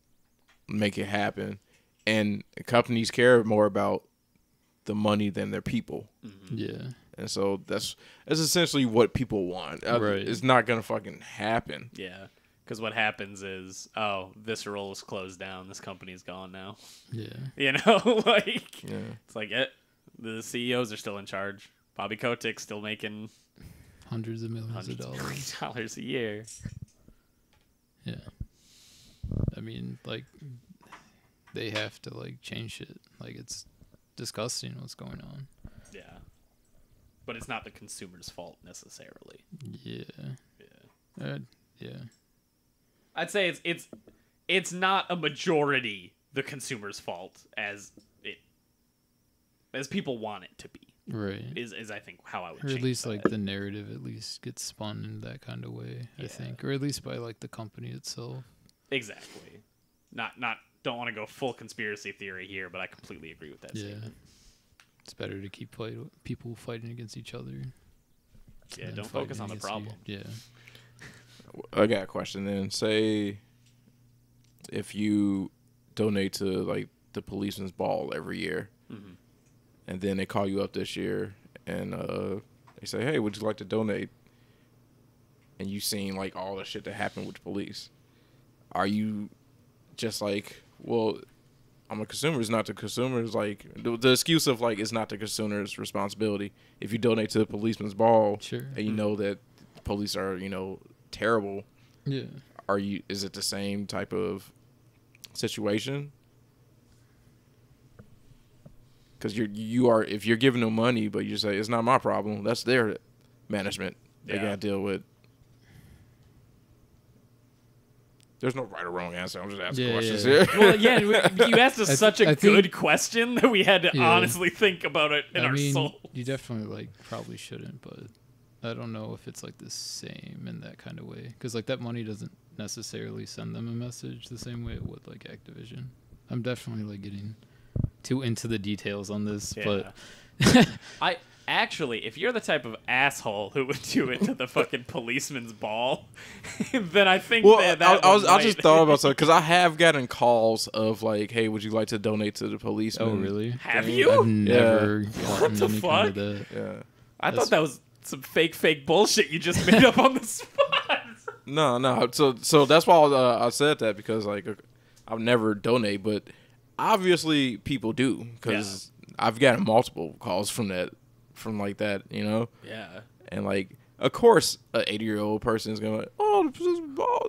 make it happen, and companies care more about the money than their people. Yeah. And so that's essentially what people want. Right. It's not gonna fucking happen. Yeah. Because what happens is, oh, Visceral is closed down. This company's gone now. Yeah. You know, like, Yeah. it's like the CEOs are still in charge. Bobby Kotick's still making Hundreds of millions hundreds of of dollars. millions of dollars a year. Yeah. I mean, like, they have to, like, change shit. Like, it's disgusting what's going on. Yeah. But it's not the consumer's fault necessarily. Yeah. Yeah. Yeah. I'd say it's not a majority the consumer's fault as people want it to be. Right. Is I think how I would Or change at least, that. like, the narrative at least gets spun in that kind of way, I Yeah. think. Or at least by, like, the company itself. Exactly. Not don't want to go full conspiracy theory here, but I completely agree with that Yeah. statement. It's better to keep people fighting against each other. Yeah, than don't focus fighting on the against you. problem. Yeah. I got a question then. Say if you donate to like the policeman's ball every year, Mm-hmm. and then they call you up this year and they say, "Hey, would you like to donate?" And you seen like all the shit that happened with the police. Are you just like, well, I'm a consumer. It's not the consumer's like the excuse of like it's not the consumer's responsibility. If you donate to the policeman's ball, Sure. and you know that the police are terrible, Yeah. is it the same type of situation? Because you are if you're giving them money, but you say it's not my problem, that's their management. They Yeah. gotta deal with. There's no right or wrong answer. I'm just asking Yeah, questions yeah. here. Well, yeah, you asked us such a I good think- question that we had to Yeah. honestly think about it in I our mean, soul. you definitely, like, probably shouldn't, but I don't know if it's, like, the same in that kind of way. Because, like, that money doesn't necessarily send them a message the same way it would, like, Activision. I'm definitely, like, getting too into the details on this, Yeah. but I actually, if you're the type of asshole who would do it to the fucking policeman's ball, then I think Well, that I just thought about something because I have gotten calls of like, "Hey, would you like to donate to the policeman?" oh really? Have I've you? never What gotten the any fuck? kind of that. Yeah. I thought that was some fake bullshit you just made up on the spot. No. So that's why I said that because like I've never donate, but obviously people do because I've gotten multiple calls from like that, you know. Yeah. And like, of course, an 80-year-old person is gonna, oh,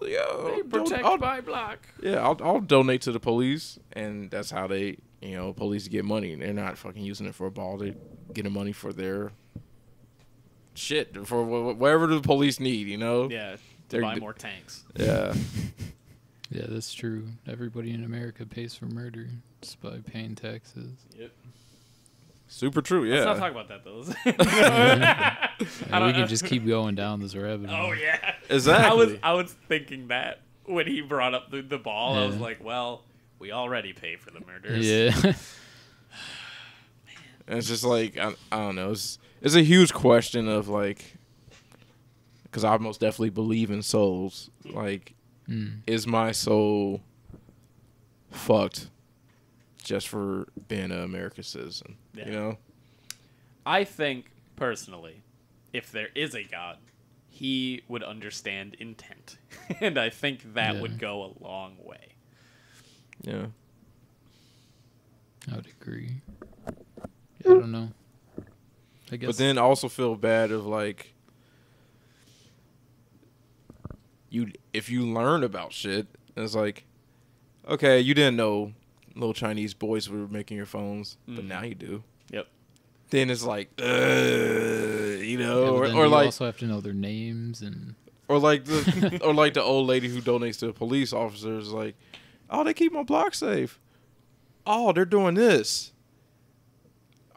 yeah, Protect my block. yeah, I'll donate to the police, and that's how they, police get money. They're not fucking using it for a ball. They getting money for their shit for whatever the police need, you know. Yeah. To buy more tanks. Yeah. Yeah, that's true. Everybody in America pays for murder just by paying taxes. Yep. Super true. Yeah. Let's not talk about that though. And we can just keep going down this rabbit hole. Oh yeah. Exactly. I was thinking that when he brought up the ball, I was Yeah. like, well, we already pay for the murders. Yeah. And it's just like I don't know. It's a huge question of like, because I most definitely believe in souls. Like, is my soul fucked just for being an American citizen? Yeah. You know. I think personally, if there is a God, he would understand intent, and I think that would go a long way. Yeah. I would agree. Yeah, I don't know. I guess. But then I also feel bad of like if you learn about shit, it's like, okay, you didn't know little Chinese boys were making your phones, but now you do. Yep. Then it's like, you Yeah, know, but then or you like, also have to know their names and. or like the old lady who donates to police officers, like, oh, they keep my block safe. Oh, they're doing this.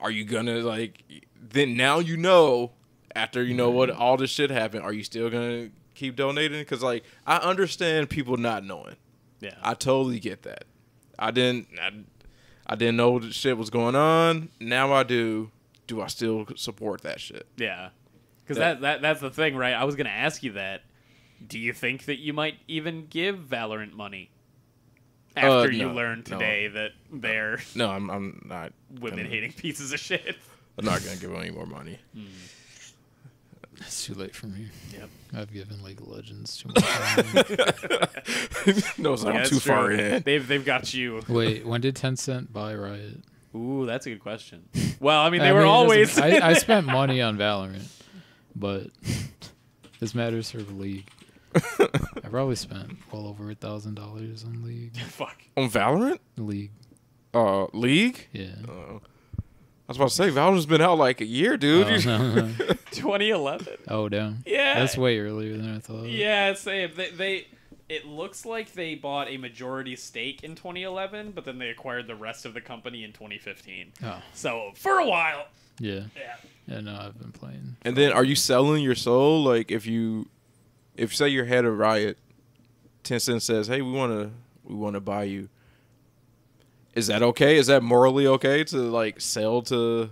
Are you gonna like? Then now you know. After you know what all this shit happened, are you still gonna keep donating? Because like I understand people not knowing. Yeah. I totally get that. I didn't know that shit was going on. Now I do. Do I still support that shit? Yeah. Because that's the thing, right? I was gonna ask you that. Do you think that you might even give Valorant money after you No, learn today that they're No, I'm not. women-hating pieces of shit? I'm not gonna give them any more money. It's too late for me. Yep. I've given League of Legends too much time. No, it's like I'm that's too far true. in. They've got you. Wait, when did Tencent buy Riot? Ooh, that's a good question. Well, I mean, they I were mean, it always. doesn't- I spent money on Valorant, but this matters for the League. I probably spent well over $1,000 on League. Fuck. On Valorant? League, League? yeah. I was about to say Valorant's been out like a year, dude. Oh, no. 2011. Oh, damn. Yeah. That's way earlier than I thought. Yeah, same. They it looks like they bought a majority stake in 2011, but then they acquired the rest of the company in 2015. Oh, So for a while. yeah. Yeah. Yeah, no, I've been playing. And then, are you selling your soul? Like, if say you're head of Riot, Tencent says, "Hey, we want to buy you." Is that okay? Is that morally okay to like sell to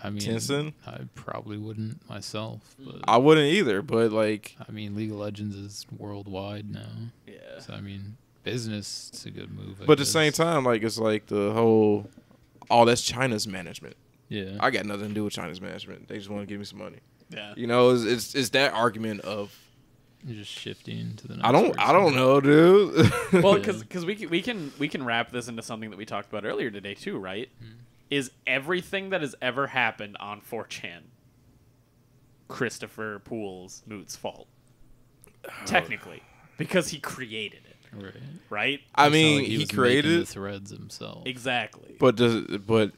I mean, Tencent? I probably wouldn't myself, but I wouldn't either. But like, I mean, League of Legends is worldwide now. Yeah. So I mean, business, it's a good move. I but at the guess. same time, like it's like the whole, oh, that's China's management. yeah. I got nothing to do with China's management. They just want to give me some money. Yeah. You know, it's that argument of You're just shifting to the next I don't know, dude. Well, Yeah. because we can wrap this into something that we talked about earlier today too, right? Is everything that has ever happened on 4chan Christopher Poole's Moot's fault? Technically, because he created it, Right. right? I It's not mean, like he was making created the it, threads himself. Exactly. but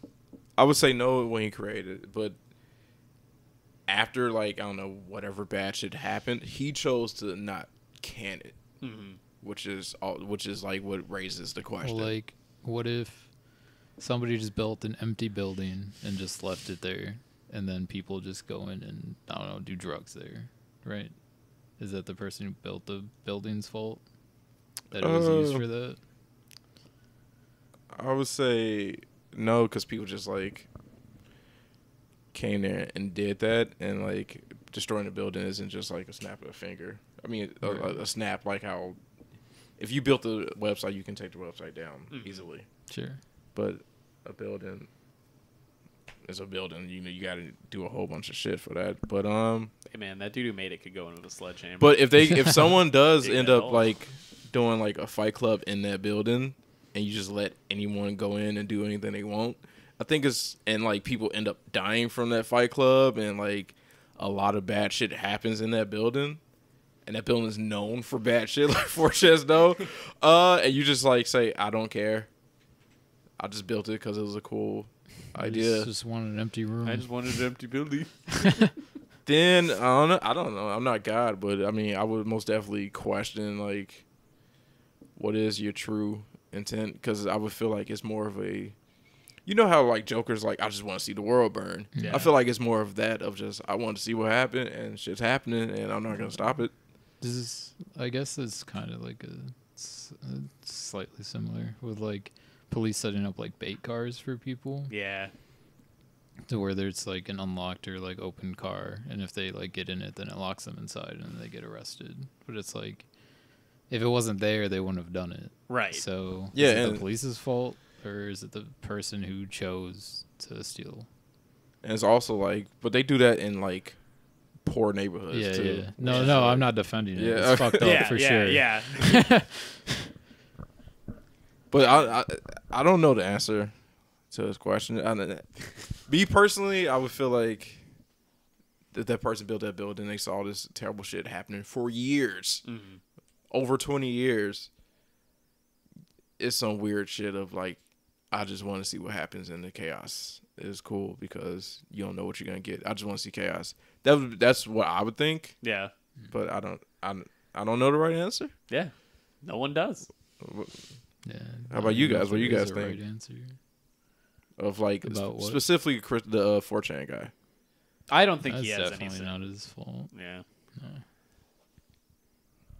I would say no when he created it, but after like I don't know whatever bad shit happened, he chose to not can it, which is like what raises the question. Well, like, what if somebody just built an empty building and just left it there, and then people just go in and I don't know, do drugs there, right? Is that the person who built the building's fault? That it was used for that? I would say no, because people just like came there and did that, and like destroying the building isn't just like a snap of a finger. I mean, a snap like how if you built the website, you can take the website down easily. Sure. But a building is a building. You know, you got to do a whole bunch of shit for that. But Hey man, that dude who made it could go into a sledgehammer. but if someone does Dig end that up hole. like doing like a fight club in that building, and you just let anyone go in and do anything they want, I think and like people end up dying from that fight club, and like a lot of bad shit happens in that building, and that building is known for bad shit, like 4chans though. And you just like say, I don't care. I just built it because it was a cool idea. Just wanted an empty room. I just wanted an empty building. Then I don't know. I'm not God, but I mean, I would most definitely question like, what is your true intent? Because I would feel like it's more of a, you know how like Joker's like, I just want to see the world burn. Yeah. I feel like it's more of that of just I want to see what happened and shit's happening and I'm not gonna stop it. This is, I guess, it's kind of like slightly similar with like police setting up like bait cars for people. Yeah. To where there's like an unlocked or like open car, and if they like get in it, then it locks them inside and they get arrested. But it's like, if it wasn't there, they wouldn't have done it. Right. So Yeah, is it and- the police's fault, or is it the person who chose to steal? And it's also like, but they do that in like poor neighborhoods Yeah, too. yeah. No, I'm not defending it. Yeah, It's fucked up Yeah, for yeah, sure. yeah. But I don't know the answer to this question. Me personally, I would feel like that person built that building. They saw this terrible shit happening for years, over 20 years. It's some weird shit of like, I just want to see what happens in the chaos. It's cool because you don't know what you're gonna get. I just want to see chaos. That's what I would think, Yeah. but I don't know the right answer. Yeah. No one does. Yeah. How about you guys? What do you guys There is a think? Right answer. Of like About what? specifically the 4chan guy. I don't think That's he has definitely any sin. not his fault. Yeah. No.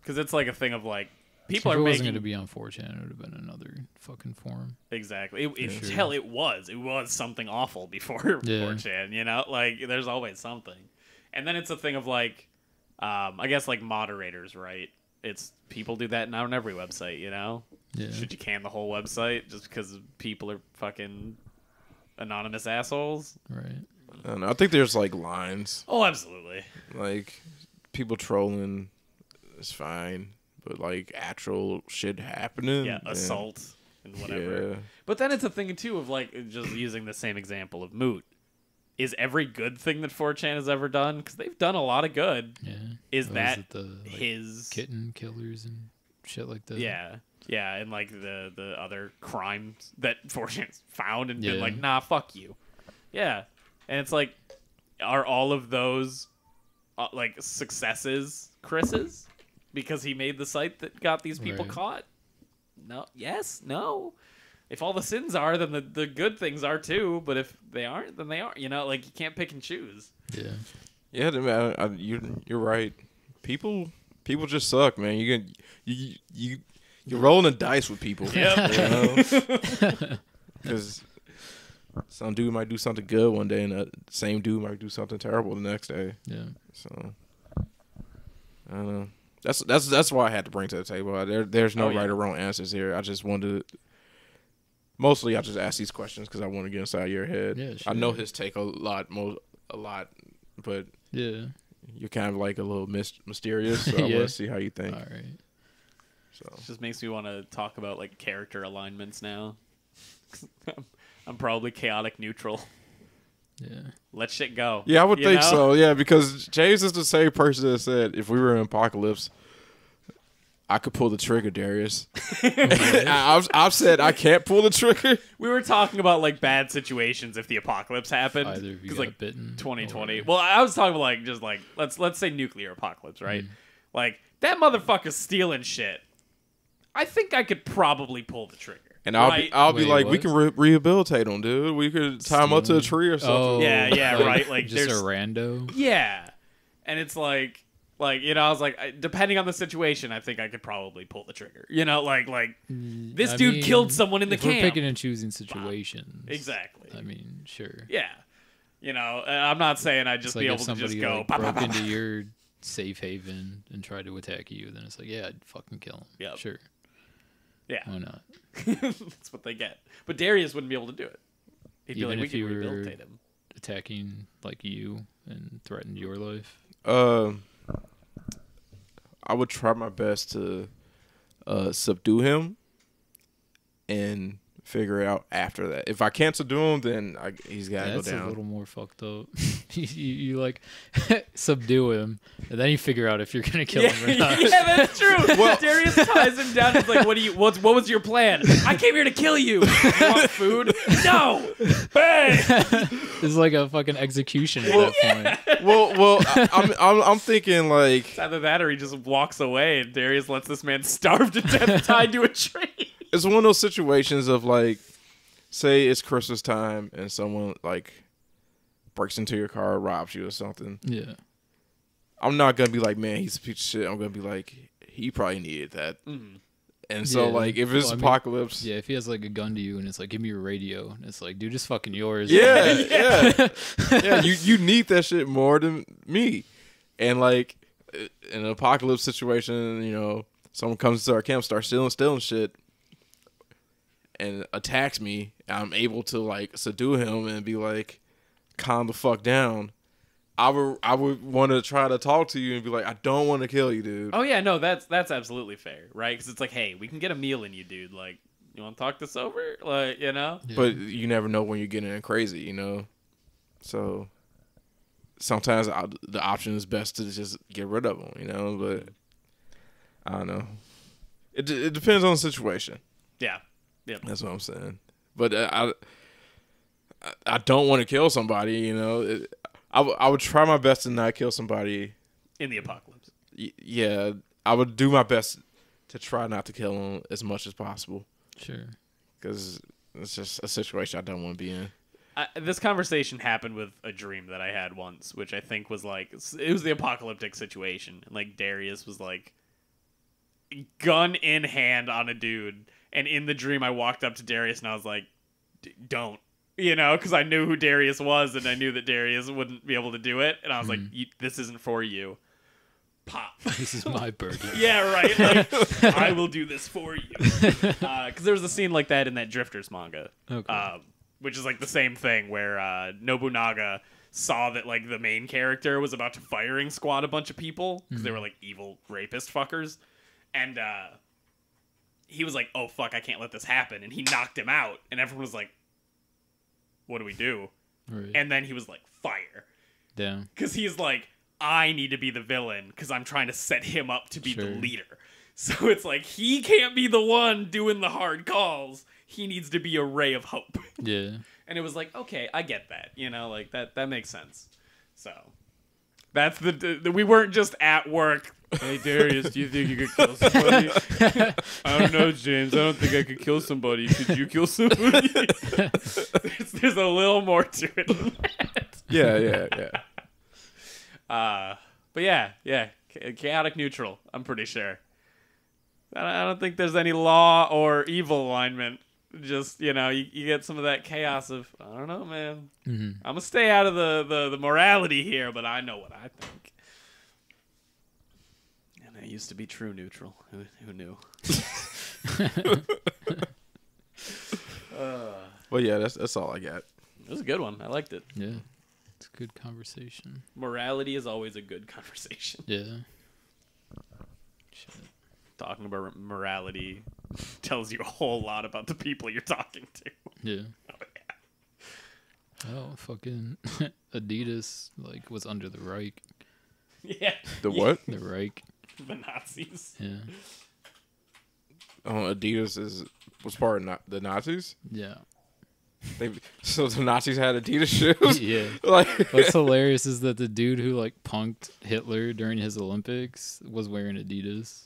Because it's like a thing of like, people If are it wasn't making going to be on 4chan, it would have been another fucking forum. exactly. Sure. Hell, it was something awful before Yeah. 4chan. You know, like there's always something. And then it's a thing of like, I guess like moderators, right? It's people do that now on every website. You know, Yeah. should you can the whole website just because people are fucking anonymous assholes? Right. I don't know. I think there's like lines. Oh, absolutely. Like people trolling is fine, but like actual shit happening. Yeah, assault and whatever. Yeah. But then it's a thing too of like just using the same example of Moot. Is every good thing that 4chan has ever done, because they've done a lot of good, Yeah. is What that it, the like, his kitten killers and shit like that? Yeah. Yeah, and like the other crimes that 4chan's found and been Yeah. like, nah, fuck you. Yeah. And it's like, are all of those like successes Chris's? Because he made the site that got these people Right. caught? No. Yes. No. If all the sins are, then the good things are too. But if they aren't, then they aren't. You know, like you can't pick and choose. Yeah. Yeah, man, you're right. People just suck, man. You're rolling the dice with people. Yep. Because some dude might do something good one day, and the same dude might do something terrible the next day. Yeah. So I don't know. That's why I had to bring to the table. There's no Oh, yeah. right or wrong answers here. I just wanted to. Mostly, I just ask these questions because I want to get inside your head. Yeah, I know sure. his take a lot, but Yeah. you're kind of like a little mysterious. So I Yeah. want to see how you think. All right. So It just makes me want to talk about like character alignments now. I'm probably chaotic neutral. Yeah. Let shit go. yeah, I would You think know? so. Yeah, because James is the same person that said if we were in apocalypse, I could pull the trigger, Darius. I've said I can't pull the trigger. We were talking about like bad situations if the apocalypse happened. Either of you got like bitten. 2020. or- Well, I was talking about like just like let's say nuclear apocalypse, right? Like that motherfucker's stealing shit. I think I could probably pull the trigger. And right? I'll be Wait, like, we what? can rehabilitate him, dude. We could tie him up to a tree or something. Oh, Yeah, right, like, just a there's- rando. Yeah. And it's like Like, you know, I was like, depending on the situation, I think I could probably pull the trigger. You know, like this dude killed someone in the camp. We're picking and choosing situations. Exactly. I mean, sure. Yeah. You know, I'm not saying I'd just be able to just go. Like, broke into your safe haven and tried to attack you, then it's like, yeah, I'd fucking kill him. Yeah. Sure. Yeah. Why not? That's what they get. But Darius wouldn't be able to do it. He'd Even be like, we if can you rehabilitate were him. attacking like you and threatened your life. I would try my best to subdue him and figure it out after that. If I can't subdue him, then he's got to go down. That's a little more fucked up. you like subdue him, and then you figure out if you're gonna kill him or not. Yeah, that's true. Well, Darius ties him down. He's like, what was your plan? I came here to kill you. You want food? No. Bang. It's like a fucking execution at that point. Well, I'm thinking like it's either that or he just walks away and Darius lets this man starve to death tied to a tree. It's one of those situations of like, say it's Christmas time and someone like breaks into your car, robs you or something. Yeah. I'm not gonna be like, man, he's a piece of shit. I'm gonna be like, he probably needed that. And so like, if it's apocalypse, if he has like a gun to you and it's like, give me your radio, and it's like, dude, just fucking yours. Yeah. You need that shit more than me. And like, in an apocalypse situation, you know, someone comes to our camp, starts stealing shit, and attacks me, I'm able to like subdue him and be like, calm the fuck down. I would want to try to talk to you and be like, I don't want to kill you, dude. Oh yeah, no, that's absolutely fair, right? Because it's like, hey, we can get a meal in you, dude. Like, you want to talk this over? Like, you know. Yeah. But you never know when you're getting in crazy, you know. So sometimes the option is best to just get rid of them, you know. But I don't know. It depends on the situation. Yeah. Yep. That's what I'm saying. But I don't want to kill somebody, you know. I would try my best to not kill somebody. In the apocalypse. Yeah, I would do my best to try not to kill them as much as possible. Sure. Because it's just a situation I don't want to be in. This conversation happened with a dream that I had once, which I think was like, it was the apocalyptic situation. And like Darius was like, gun in hand on a dude. And in the dream, I walked up to Darius and I was like, don't. You know, because I knew who Darius was and I knew that Darius wouldn't be able to do it. And I was like, this isn't for you. Pop. This is my birdie. Yeah, right. Like, I will do this for you. Because there was a scene like that in that Drifters manga. Okay. Which is like the same thing where Nobunaga saw that like the main character was about to firing squad a bunch of people because they were like evil rapist fuckers. And he was like, oh, fuck, I can't let this happen. And he knocked him out. And everyone was like, what do we do? Right. And then he was like, fire. Damn. Because he's like, I need to be the villain because I'm trying to set him up to be the leader. So it's like, he can't be the one doing the hard calls. He needs to be a ray of hope. Yeah. And it was like, okay, I get that. You know, like that makes sense. So that's we weren't just at work. Hey, Darius, do you think you could kill somebody? I don't know, James. I don't think I could kill somebody. Could you kill somebody? there's a little more to it than that. Yeah. But yeah. Chaotic neutral, I'm pretty sure. I don't think there's any law or evil alignment. Just, you know, you get some of that chaos of, I don't know, man. Mm-hmm. I'm going to stay out of the morality here, but I know what I think. And I used to be true neutral. Who knew? Well, yeah, that's all I got. It was a good one. I liked it. Yeah. It's a good conversation. Morality is always a good conversation. Yeah. Shit. Talking about morality tells you a whole lot about the people you're talking to. Yeah. Oh, yeah. Oh, fucking Adidas like was under the Reich. Yeah. The what? The Reich. The Nazis. Yeah. Adidas was part of the Nazis. Yeah. So the Nazis had Adidas shoes. Yeah. Like, what's hilarious is that the dude who like punked Hitler during his Olympics was wearing Adidas.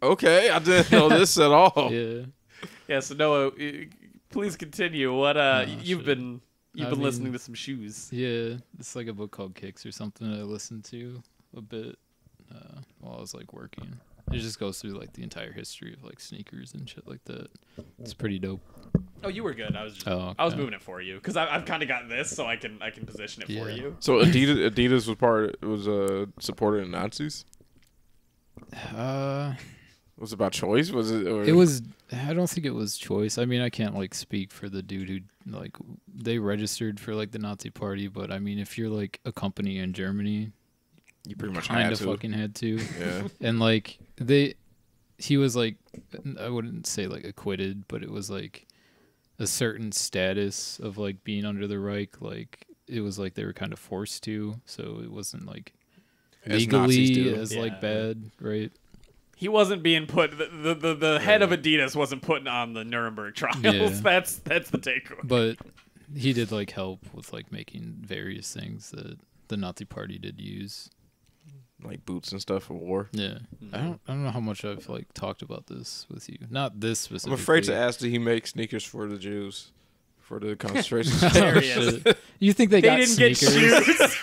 okay, I didn't know this at all. Yeah. Yeah. So Noah, please continue. What you've been You've been listening to some shoes. Yeah, it's like a book called Kicks or something that I listened to a bit while I was like working. It just goes through like the entire history of like sneakers and shit like that. It's pretty dope. Oh, you were good. I was just, okay. I was moving it for you because I've kind of got this, so I can position it for you. So Adidas was supported the Nazis. Was it about choice? Was it? Or? It was. I don't think it was choice. I mean, I can't like speak for the dude who like they registered for like the Nazi Party, but I mean, if you're like a company in Germany, You pretty much kind had of to. fucking had to. Yeah. And like he was like, I wouldn't say like acquitted, but it was like a certain status of like being under the Reich. Like it was like they were kind of forced to, so it wasn't like As Nazis legally do. as like bad, right? He wasn't being put. The head of Adidas wasn't put on the Nuremberg trials. Yeah. That's the takeaway. But he did like help with like making various things that the Nazi Party did use. Like boots and stuff for war. Yeah, I don't know how much I've like talked about this with you. Not this I'm specifically. afraid to ask, did he make sneakers for the Jews? For the concentration Oh, There he camps? is. You think they got didn't get sneakers? shoes.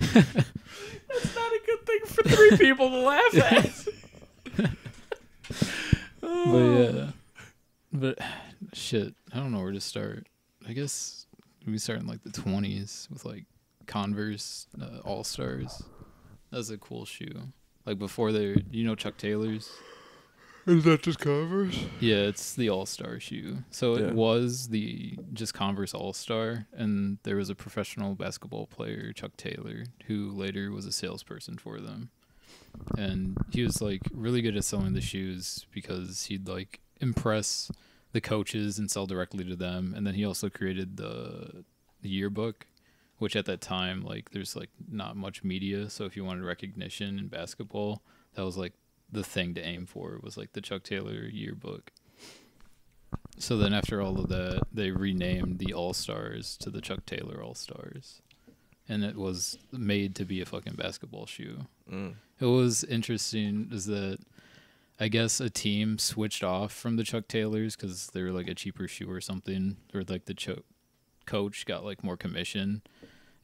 That's not a good thing for three people to laugh at. But yeah, but shit, I don't know where to start. I guess we start in like the 20s with like Converse All Stars. That's a cool shoe. Like before Chuck Taylor's. Is that just Converse? Yeah, it's the All-Star shoe. So Yeah. it was the just Converse All-Star, and there was a professional basketball player, Chuck Taylor, who later was a salesperson for them. And he was like really good at selling the shoes because he'd like impress the coaches and sell directly to them. And then he also created the yearbook, which at that time, like there's like not much media. So if you wanted recognition in basketball, that was like the thing to aim for, was like the Chuck Taylor yearbook. So then after all of that, they renamed the All-Stars to the Chuck Taylor All-Stars. And it was made to be a fucking basketball shoe. Mm. It was interesting is that I guess a team switched off from the Chuck Taylors because they were like a cheaper shoe or something, or like the coach got like more commission.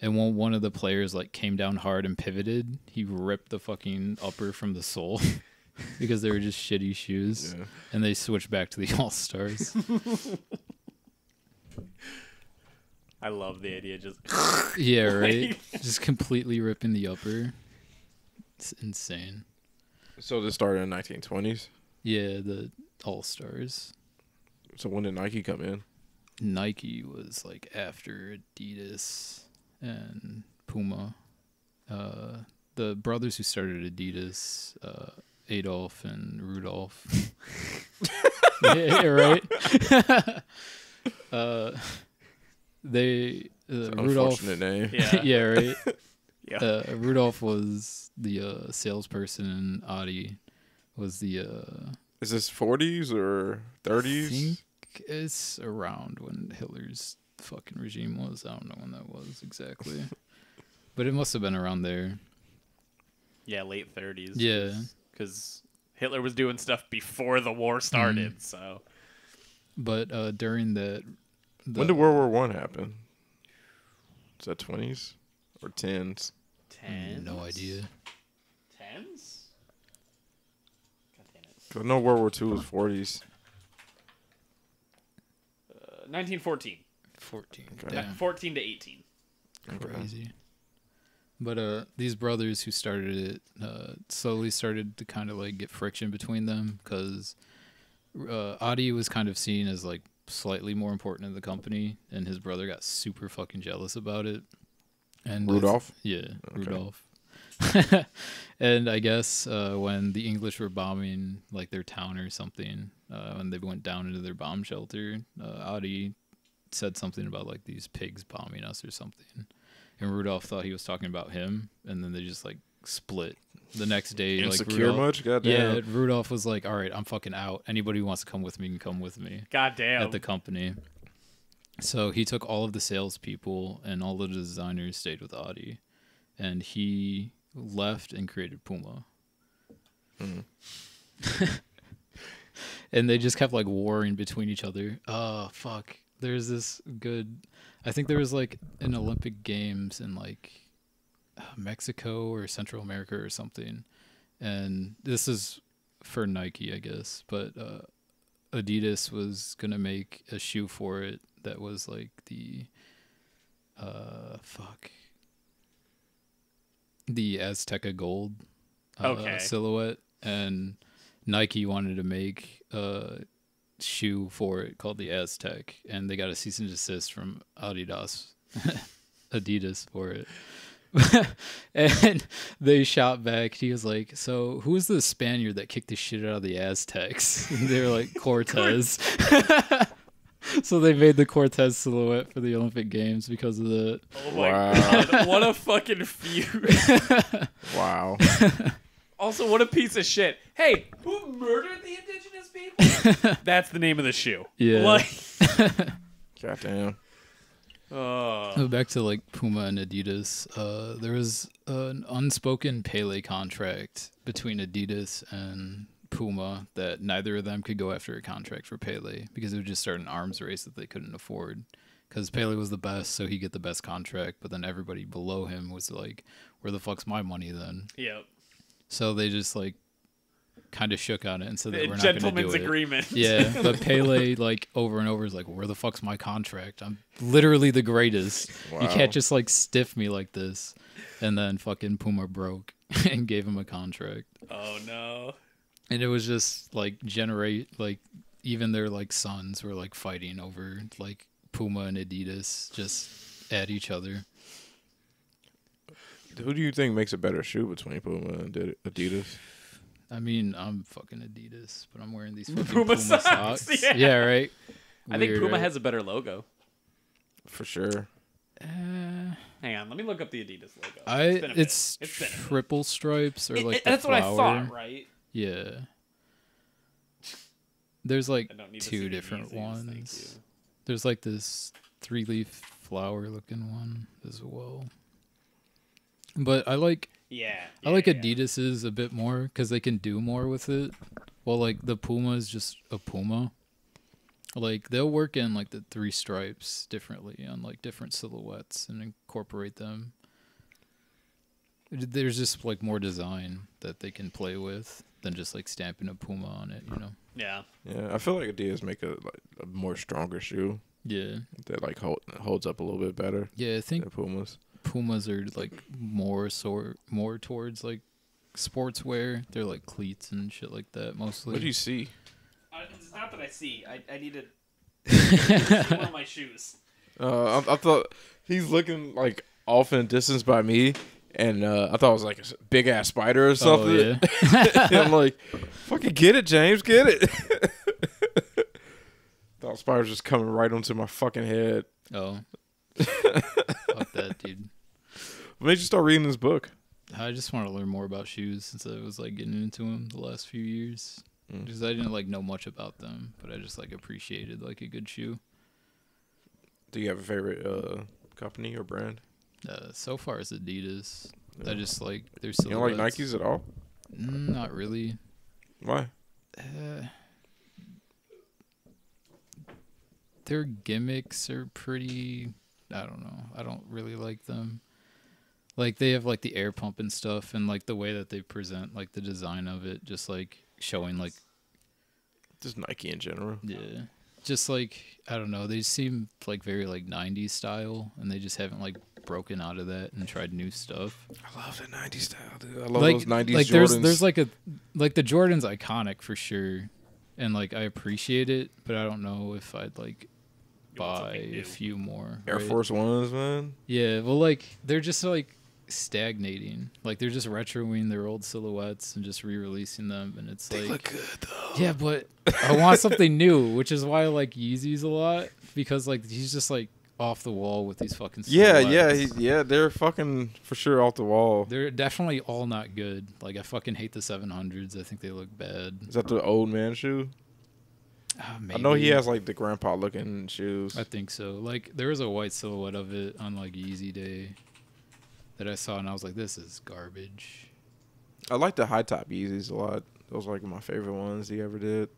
And when one of the players like came down hard and pivoted, he ripped the fucking upper from the sole because they were just shitty shoes. Yeah. And they switched back to the All-Stars. I love the idea. Just Yeah, right? Just completely ripping the upper. It's insane. So this started in 1920s. Yeah, the All-Stars. So when did Nike come in? Nike was like after Adidas and Puma. The brothers who started Adidas, Adolf and Rudolph. Yeah, right. Rudolph. Unfortunate name. yeah. Yeah, right. Yeah. Rudolph was the salesperson, and Adi was the. Is this 40s or 30s? I think it's around when Hitler's fucking regime was. I don't know when that was exactly, but it must have been around there. Yeah, late 30s. Yeah. Because Hitler was doing stuff before the war started, so. But during that, When did World War One happen? Is that 20s or 10s? No idea. 10s? God damn it. 'Cause I know World War Two was 40s. 1914. 14. Okay. Damn. 14 to 18. Crazy. But these brothers who started it slowly started to kind of like get friction between them because Adi was kind of seen as like slightly more important in the company, and his brother got super fucking jealous about it. And Rudolph? Yeah, Okay. Rudolph. And I guess when the English were bombing like their town or something, when they went down into their bomb shelter, Adi said something about like these pigs bombing us or something. And Rudolph thought he was talking about him, and then they just like split the next day. Insecure like Rudolph, much? Goddamn. yeah, Rudolph was like, "All right, I'm fucking out. Anybody who wants to come with me can come with me." God damn. At the company. So he took all of the salespeople, and all of the designers stayed with Adi, and he left and created Puma. Mhm. and they just kept like warring between each other. Oh fuck! There's this good. I think there was like an Olympic Games in like Mexico or Central America or something, and this is for Nike, I guess, but Adidas was gonna make a shoe for it that was like the the Azteca gold silhouette, and Nike wanted to make a shoe for it called the Aztec, and they got a cease and desist from Adidas for it. And they shot back. He was like, so who's the Spaniard that kicked the shit out of the Aztecs? And they were like, Cortez. So they made the Cortez silhouette for the Olympic Games because of that. Oh my god, what a fucking feud. Wow. Also, what a piece of shit. Hey, who murdered the indigenous people? That's the name of the shoe. Yeah. Like, Goddamn. So back to like Puma and Adidas. There was an unspoken Pele contract between Adidas and Puma that neither of them could go after a contract for Pele because it would just start an arms race that they couldn't afford. Because Pele was the best, so he'd get the best contract, but then everybody below him was like, where the fuck's my money then? Yep. So they just like kind of shook on it and said that we're not going to do it. Gentleman's agreement. Yeah, but Pele like over and over is like, where the fuck's my contract? I'm literally the greatest. Wow. You can't just like stiff me like this. And then fucking Puma broke and gave him a contract. Oh no. And it was just like even their like sons were like fighting over like Puma and Adidas just at each other. Who do you think makes a better shoe between Puma and Adidas? I mean, I'm fucking Adidas, but I'm wearing these fucking Puma socks. Yeah. Right? I think Weird, Puma right? has a better logo. For sure. Hang on, let me look up the Adidas logo. It's been a bit. triple stripes or like the That's flower. what I thought, right? Yeah. There's like I don't need to see two the different Yeezys, thank ones. you. There's like this 3-leaf flower looking one as well. But I like Adidas's a bit more because they can do more with it. Well, like the Puma is just a Puma. Like they'll work in like the 3 stripes differently on like different silhouettes and incorporate them. There's just like more design that they can play with than just like stamping a Puma on it, you know? Yeah. Yeah, I feel like Adidas make a more stronger shoe Yeah. that like holds up a little bit better Yeah, I think than Pumas. Pumas are like more towards like sportswear. They're like cleats and shit like that mostly. What do you see? It's not that I see. I need to see one of my shoes. I thought he's looking like off in the distance by me, and I thought it was like a big ass spider or something. Oh, yeah. And I'm like, fucking get it, James, get it. Thought the spider was just coming right onto my fucking head. Oh. Fuck that, dude. What made you start reading this book? I just want to learn more about shoes since I was like getting into them the last few years. Because I didn't like know much about them, but I just like appreciated like a good shoe. Do you have a favorite company or brand? So far it's Adidas. Yeah. I just like their You don't like silhouettes. Nikes at all? Not really. Why? Their gimmicks are pretty, I don't know. I don't really like them. Like they have like the air pump and stuff, and like the way that they present like the design of it, just like showing like Just Nike in general. yeah. Just like I don't know, they seem like very like 90s style, and they just haven't like broken out of that and tried new stuff. I love the 90s style, dude. I love Like those 90s like Jordans. there's like a like the Jordan's iconic for sure, and like I appreciate it, but I don't know if I'd like You want buy something new. a few more. Air right? Force Ones, man. Yeah, well, like they're just like stagnating. Like they're just retroing their old silhouettes and just re-releasing them, and it's They like look good, though. yeah, but I want something new, which is why I like Yeezys a lot because like he's just like off the wall with these fucking silhouettes. Yeah, they're fucking for sure off the wall. They're definitely all not good. Like I fucking hate the 700s. I think they look bad. Is that the old man shoe? Maybe. I know he has like the grandpa looking shoes. I think so. Like there was a white silhouette of it on like Yeezy Day that I saw, and I was like, "This is garbage." I like the high top Yeezys a lot. Those are like my favorite ones he ever did.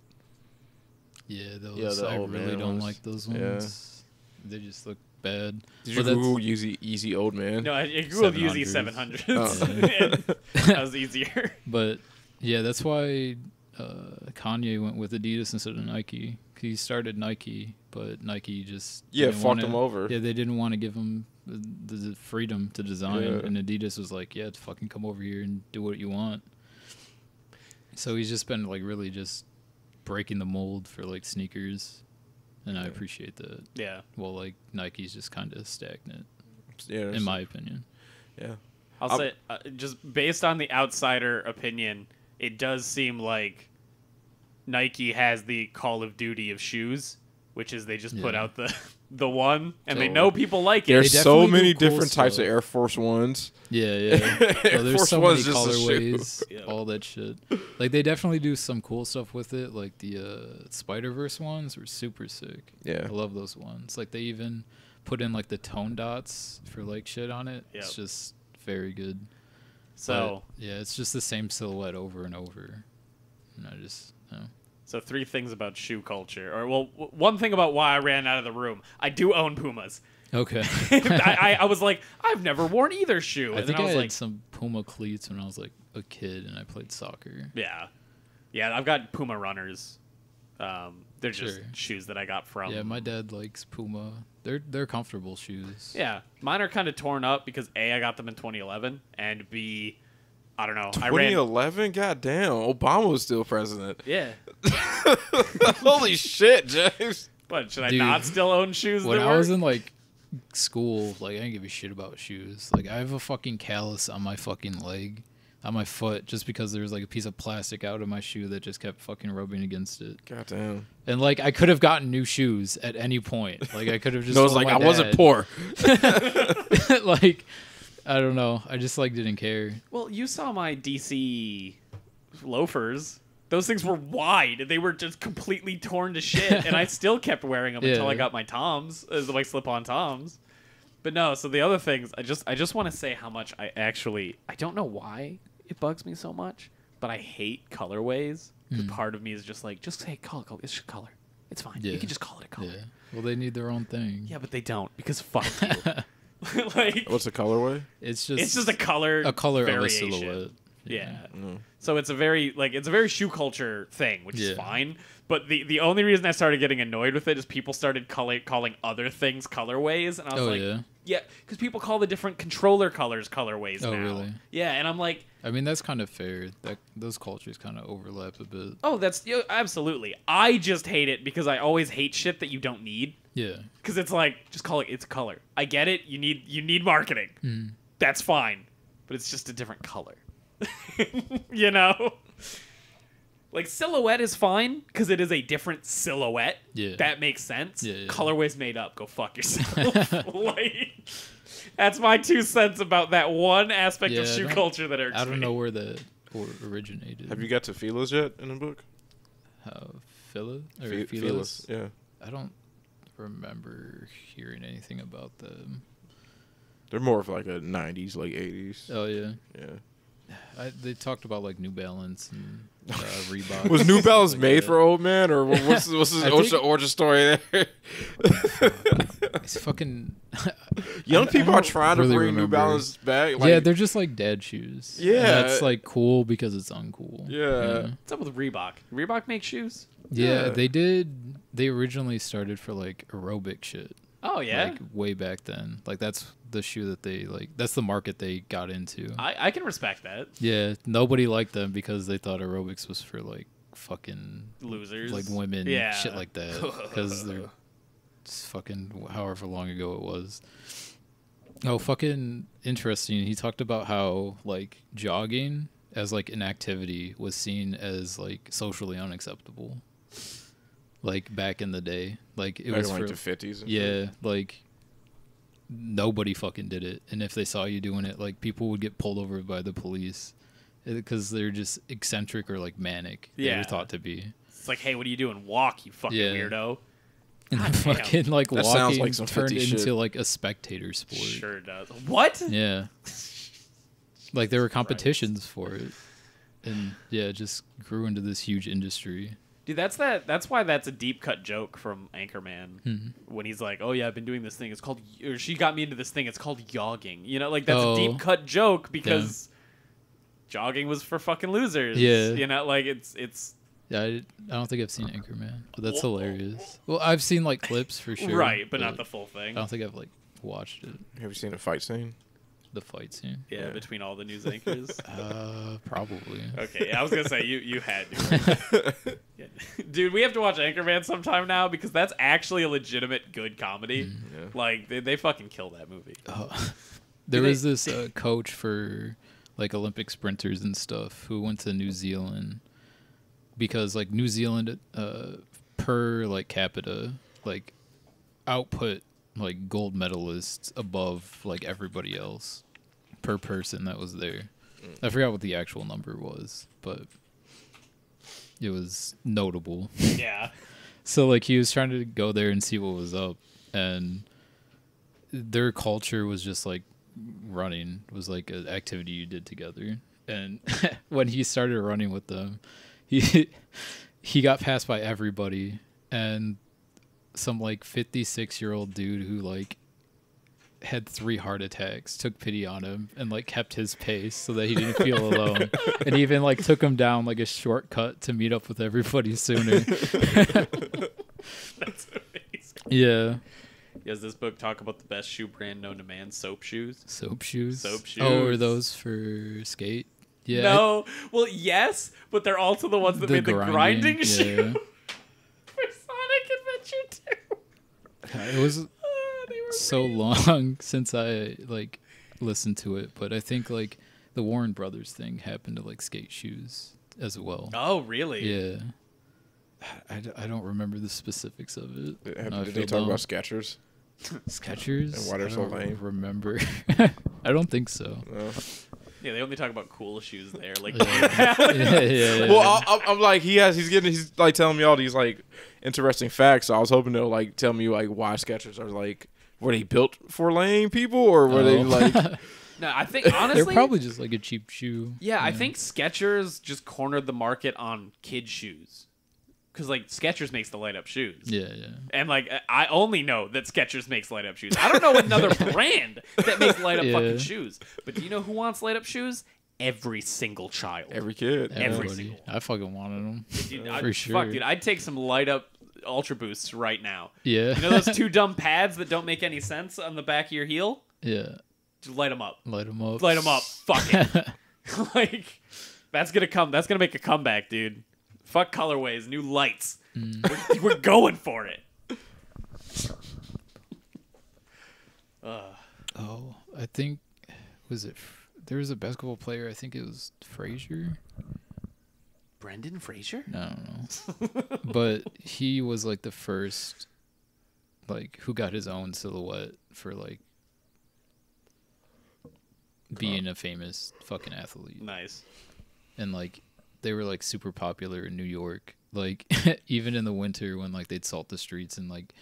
Yeah, those Yeah, the I old really man don't ones. like those Yeah. ones. They just look bad. Did But you that's- Google Easy Old Man? No, I Googled Yeezy 700s. 700s. Oh. That was easier. But yeah, that's why Kanye went with Adidas instead of Nike. He started Nike, but Nike just didn't fucked wanna- him over. Yeah, they didn't want to give him the freedom to design, Yeah. and Adidas was like, "Yeah, fucking come over here and do what you want." So he's just been like really just breaking the mold for like sneakers, and I appreciate that. Yeah. Well, like Nike's just kind of stagnant, Yeah, in my opinion. yeah. I'll say, just based on the outsider opinion, it does seem like Nike has the Call of Duty of shoes, which is they just put Yeah. out the one, and they So- know people like it. There's They so definitely many do cool different types of stuff. Air Force Ones. Yeah, yeah. Air There's Force so many One's just a shoe. colorways, Yeah. all that shit. Like they definitely do some cool stuff with it. Like the Spider-Verse ones were super sick. Yeah. I love those ones. Like they even put in like the tone dots for like shit on it. Yep. It's just very good. So, But, yeah, it's just the same silhouette over and over. And I just, so 3 things about shoe culture, or well, one thing about why I ran out of the room. I do own Pumas. Okay. I was like, I've never worn either shoe, I and think then I I was had like, some Puma cleats when I was like a kid and I played soccer. yeah, I've got Puma runners. They're just Sure. shoes that I got from. Yeah, my dad likes Puma. They're comfortable shoes. Yeah, mine are kind of torn up because A, I got them in 2011, and B, I don't know. 2011? God damn. Obama was still president. Yeah. Holy shit, James. But should I Dude, not still own shoes When that I work? was in like school, like I didn't give a shit about shoes. Like I have a fucking callus on my fucking leg, on my foot, just because there was like a piece of plastic out of my shoe that just kept fucking rubbing against it. God damn. And like I could have gotten new shoes at any point. Like I could have just. No, it's told like my I wasn't dad. poor. Like I don't know. I just like didn't care. Well, you saw my DC loafers. Those things were wide. They were just completely torn to shit, and I still kept wearing them until I Yeah. got my Toms, my slip-on Toms. But no, so the other things, I just want to say how much I don't know why it bugs me so much, but I hate colorways. Because part of me is just like, just say color. It's just color. It's fine. You Yeah. can just call it a color. Yeah. Well, they need their own thing. Yeah, but they don't because fuck you. Like What's the colorway? It's just a color variation. of a silhouette. Yeah. Mm. So it's a very shoe culture thing, which is Yeah. fine. But the only reason I started getting annoyed with it is people started calling other things colorways, and I was Oh, like, yeah? because people call the different controller colors colorways Oh, now. really? Yeah, and I'm like, I mean, that's kind of fair. That those cultures kind of overlap a bit. oh, that's absolutely. I just hate it because I always hate shit that you don't need. Yeah. Because it's like, just call it. It's a color. I get it. You need marketing. Mm. That's fine, but it's just a different color. You know. Like silhouette is fine because it is a different silhouette. Yeah. That makes sense. Yeah, yeah. Colorway's made up. Go fuck yourself. Like, that's my 2 cents about that one aspect of Yeah, I shoe don't- culture that irks I don't me. know where that originated. Have you got to Feelers yet in the book? Phila or Fe- Felis? Yeah. I don't remember hearing anything about them. They're more of like a 90s, like 80s. Oh yeah, Yeah. they talked about like New Balance and Reebok. Was New Balance like made that. for old man, or what's the origin story there? It's fucking. Young I people don't are trying to really bring New remember. Balance back. Like, Yeah, they're just like dad shoes. And Yeah. that's like cool because it's uncool. Yeah. What's up with Reebok? Reebok makes shoes? Yeah, Yeah. they did. They originally started for like aerobic shit. Oh yeah. Like way back then. Like that's the shoe that they like. That's the market they got into. I can respect that. Yeah, nobody liked them because they thought aerobics was for like fucking Losers. like women, Yeah. shit like that. Because they're just fucking however long ago it was. Oh, fucking interesting. He talked about how like jogging as like an activity was seen as like socially unacceptable. Like back in the day, like it back was in like for the 50s. And yeah, like nobody fucking did it, and if they saw you doing it, like people would get pulled over by the police because they're just eccentric or like manic. They Yeah. were thought to be. It's like, hey, what are you doing? Walk, you fucking Yeah. weirdo. And God then damn. fucking like That sounds walking like some turned 50 into shit. like a spectator sport. Sure does. What? Yeah. Like there were competitions for it, and yeah, it just grew into this huge industry. Dude, that's why that's a deep cut joke from Anchorman when he's like, "Oh yeah, I've been doing this thing. It's called, or she got me into this thing. It's called yogging." You know, like that's a deep cut joke because jogging was for fucking losers. Yeah. You know, like it's. Yeah, I don't think I've seen Anchorman, but that's hilarious. Well, I've seen like clips for sure. Right, but not the full thing. I don't think I've like watched it. Have you seen a fight scene? The fight scene. Yeah, between all the news anchors. Probably. Okay, yeah, I was gonna say you had to. Yeah. Dude, we have to watch Anchorman sometime now because that's actually a legitimate good comedy. Yeah. Like they fucking kill that movie. There was this coach for like Olympic sprinters and stuff who went to New Zealand because like New Zealand per like capita like output like gold medalists above like everybody else per person that was there. I forgot what the actual number was, but it was notable. Yeah. So like he was trying to go there and see what was up, and their culture was just like running was like an activity you did together. And when he started running with them, he got passed by everybody, and some like 56-year-old dude who like had 3 heart attacks took pity on him and like kept his pace so that he didn't feel alone, and even like took him down like a shortcut to meet up with everybody sooner. That's amazing. Yeah. Does this book talk about the best shoe brand known to man? Soap shoes. Soap shoes. Soap shoes. Oh, are those for skate? Yeah. No. Well, yes, but they're also the ones that made the grinding shoe for Sonic Adventure 2. It was so long since I like listened to it, but I think like the Warren Brothers thing happened to like skate shoes as well. Oh, really? Yeah. I don't remember the specifics of it. Did they talk about Skechers? Skechers? And why they're so lame? Remember. I don't think so. Yeah, they only talk about cool shoes there. Like, Yeah. Well, I'm like he's like telling me all these like interesting facts. So I was hoping they'll like tell me like why Skechers are like were they built for lame people or were they like? No, I think honestly they're probably just like a cheap shoe. Yeah, I think Skechers just cornered the market on kid shoes. Because, like, Skechers makes the light-up shoes. Yeah. And, like, I only know that Skechers makes light-up shoes. I don't know another brand that makes light-up fucking shoes. But do you know who wants light-up shoes? Every single child. Every kid. Every single one. I fucking wanted them. Dude, for sure. Fuck, dude, I'd take some light-up Ultra Boosts right now. Yeah. You know those 2 dumb pads that don't make any sense on the back of your heel? Yeah. Just light them up. Light them up. Light them up. Fuck it. Like, that's gonna make a comeback, dude. Fuck colorways, new lights. We're going for it. Oh, I think there was a basketball player. I think it was Frazier. Brendan Fraser? I don't know, but he was like the first, like who got his own silhouette for like being a famous fucking athlete. Nice. And like they were like super popular in New York. Like even in the winter when like they'd salt the streets and like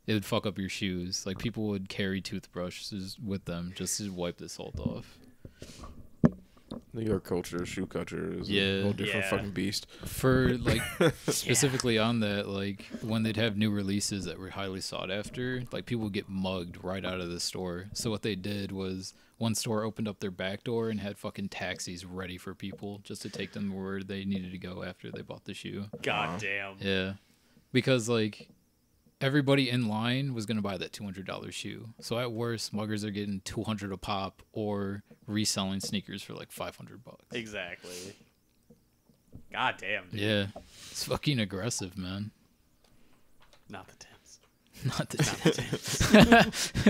it would fuck up your shoes. Like people would carry toothbrushes with them just to wipe the salt off. New York culture, shoe culture is Yeah. a whole different Yeah. fucking beast. For like specifically on that, like when they'd have new releases that were highly sought after, like people would get mugged right out of the store. So what they did was one store opened up their back door and had fucking taxis ready for people just to take them where they needed to go after they bought the shoe. God damn. Yeah. Because like everybody in line was going to buy that $200 shoe. So at worst, muggers are getting $200 a pop or reselling sneakers for like $500. Exactly. God damn, dude. Yeah. It's fucking aggressive, man. Not the Timbs. Not the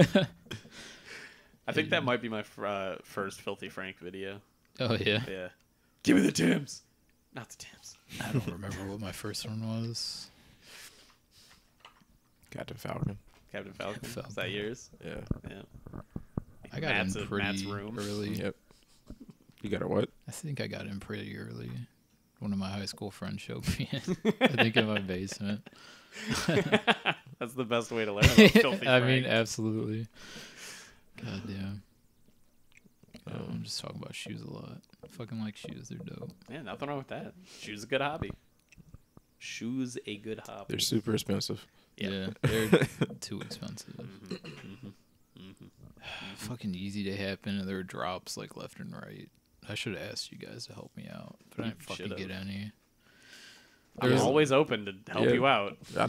Timbs. I think that might be my first Filthy Frank video. Oh, yeah. Yeah. Give me the Timbs. Not the Timbs. I don't remember what my first one was. Captain Falcon. Captain Falcon. Falcon. Is that yours? Yeah. Yeah. I got Matt's in Matt's pretty room. early. Yep. You got a what? I think I got in pretty early. One of my high school friends showed me it. I think in my basement. That's the best way to learn about Filthy I Frank. mean, absolutely. God damn. I'm just talking about shoes a lot. I fucking like shoes. They're dope. Yeah, nothing wrong with that. Shoes is a good hobby. shoes a good hobby. They're super expensive. Yeah, they're too expensive. Fucking easy to happen, and there were drops like left and right. I should have asked you guys to help me out, but I didn't fucking get any. I'm always open to help you out. I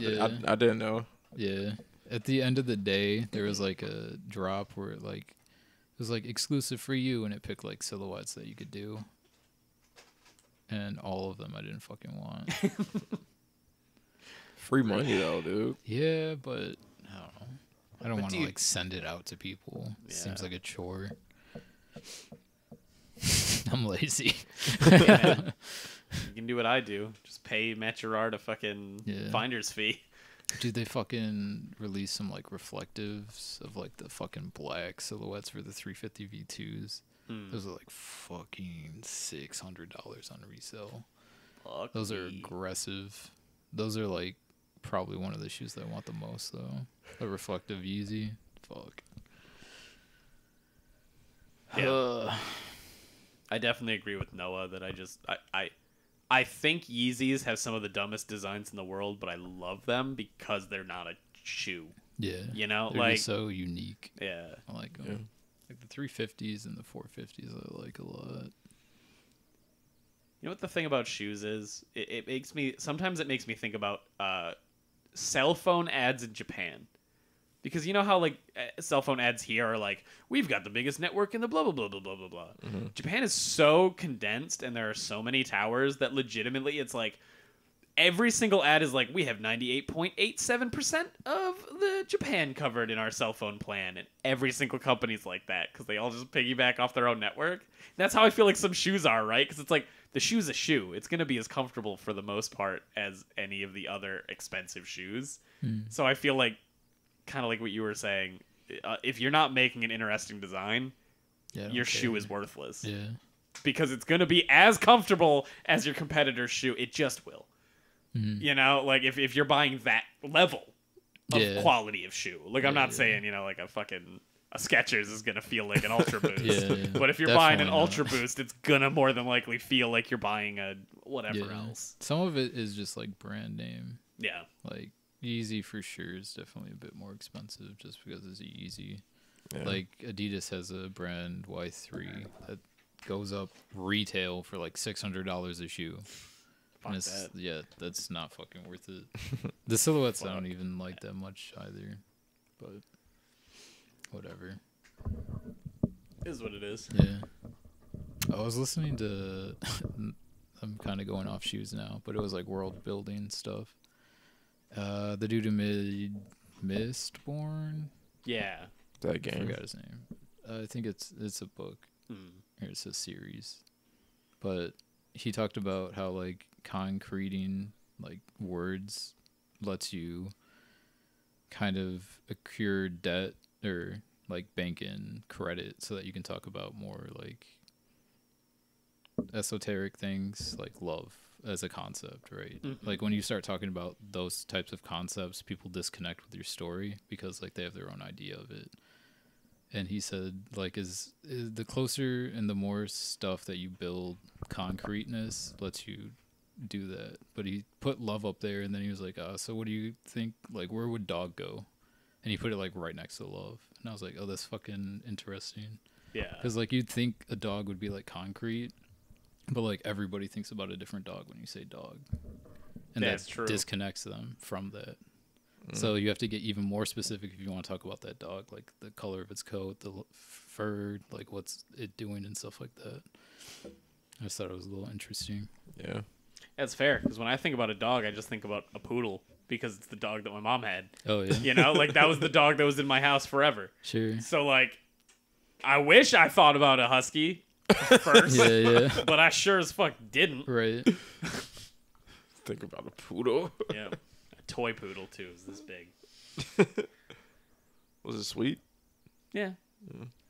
didn't know. Yeah. At the end of the day, there was like a drop where it was like exclusive for you, and it picked like silhouettes that you could do. And all of them I didn't fucking want. Free money though, dude. Yeah, but I don't know. I don't want to like send it out to people. It seems like a chore. I'm lazy. You can do what I do. Just pay Matt Gerard a fucking finder's fee. Dude, they fucking released some like reflectives of like the fucking black silhouettes for the 350 V2s. Those are like fucking $600 on resale. Fuck Those are me. aggressive. Those are like probably one of the shoes that I want the most though. The reflective Yeezy. Fuck. Yeah. I definitely agree with Noah that I think Yeezys have some of the dumbest designs in the world, but I love them because they're not a shoe. Yeah. You know, they're like just so unique. Yeah. I like them. Yeah. Like the 350s and the 450s I like a lot. You know what the thing about shoes is? It makes me think about cell phone ads in Japan. Because you know how like cell phone ads here are like, we've got the biggest network in the blah blah blah blah blah blah blah. Mm-hmm. Japan is so condensed and there are so many towers that legitimately it's like every single ad is like, we have 98.87% of the Japan covered in our cell phone plan, and every single company's like that because they all just piggyback off their own network. That's how I feel like some shoes are, right? Because it's like the shoe's a shoe. It's gonna be as comfortable for the most part as any of the other expensive shoes. So I feel like, kind of like what you were saying, if you're not making an interesting design, your shoe is worthless. Yeah. Because it's going to be as comfortable as your competitor's shoe. It just will. You know, like if you're buying that level of quality of shoe. Like I'm not saying, you know, like a Skechers is going to feel like an Ultra Boost. But if you're buying an Ultra Boost, it's going to more than likely feel like you're buying a whatever else. Some of it is just like brand name. Yeah. Like Yeezy for sure is definitely a bit more expensive just because it's Yeezy. Yeah. Like Adidas has a brand Y3 that goes up retail for like $600 a shoe. And it's, that's not fucking worth it. The silhouettes I don't even like that much either. But whatever. It is what it is. Yeah. I was listening to I'm kind of going off shoes now, but it was like world building stuff. The dude who made Mistborn. Yeah. That game. I forgot his name. I think it's a book. Or it's a series. But he talked about how like concreting like words lets you kind of accrue debt or like bank in credit so that you can talk about more like esoteric things like love as a concept, right? Like when you start talking about those types of concepts, people disconnect with your story because like they have their own idea of it. And he said like is the closer and the more stuff that you build, concreteness lets you do that. But he put love up there, and then he was like, so what do you think, like where would dog go? And he put it like right next to love. And I was like, oh, that's fucking interesting. Yeah. Because like you'd think a dog would be like concrete, but like everybody thinks about a different dog when you say dog, and that disconnects them from that. So you have to get even more specific if you want to talk about that dog, like the color of its coat, the fur, like what's it doing and stuff like that. I just thought it was a little interesting. Yeah, that's fair, because when I think about a dog, I just think about a poodle because it's the dog that my mom had. Oh yeah, you know, like that was the dog that was in my house forever. Sure. So like, I wish I thought about a husky first. yeah. But I sure as fuck didn't. Right. Think about a poodle. Yeah. A toy poodle too. Is this big. Was it sweet? Yeah.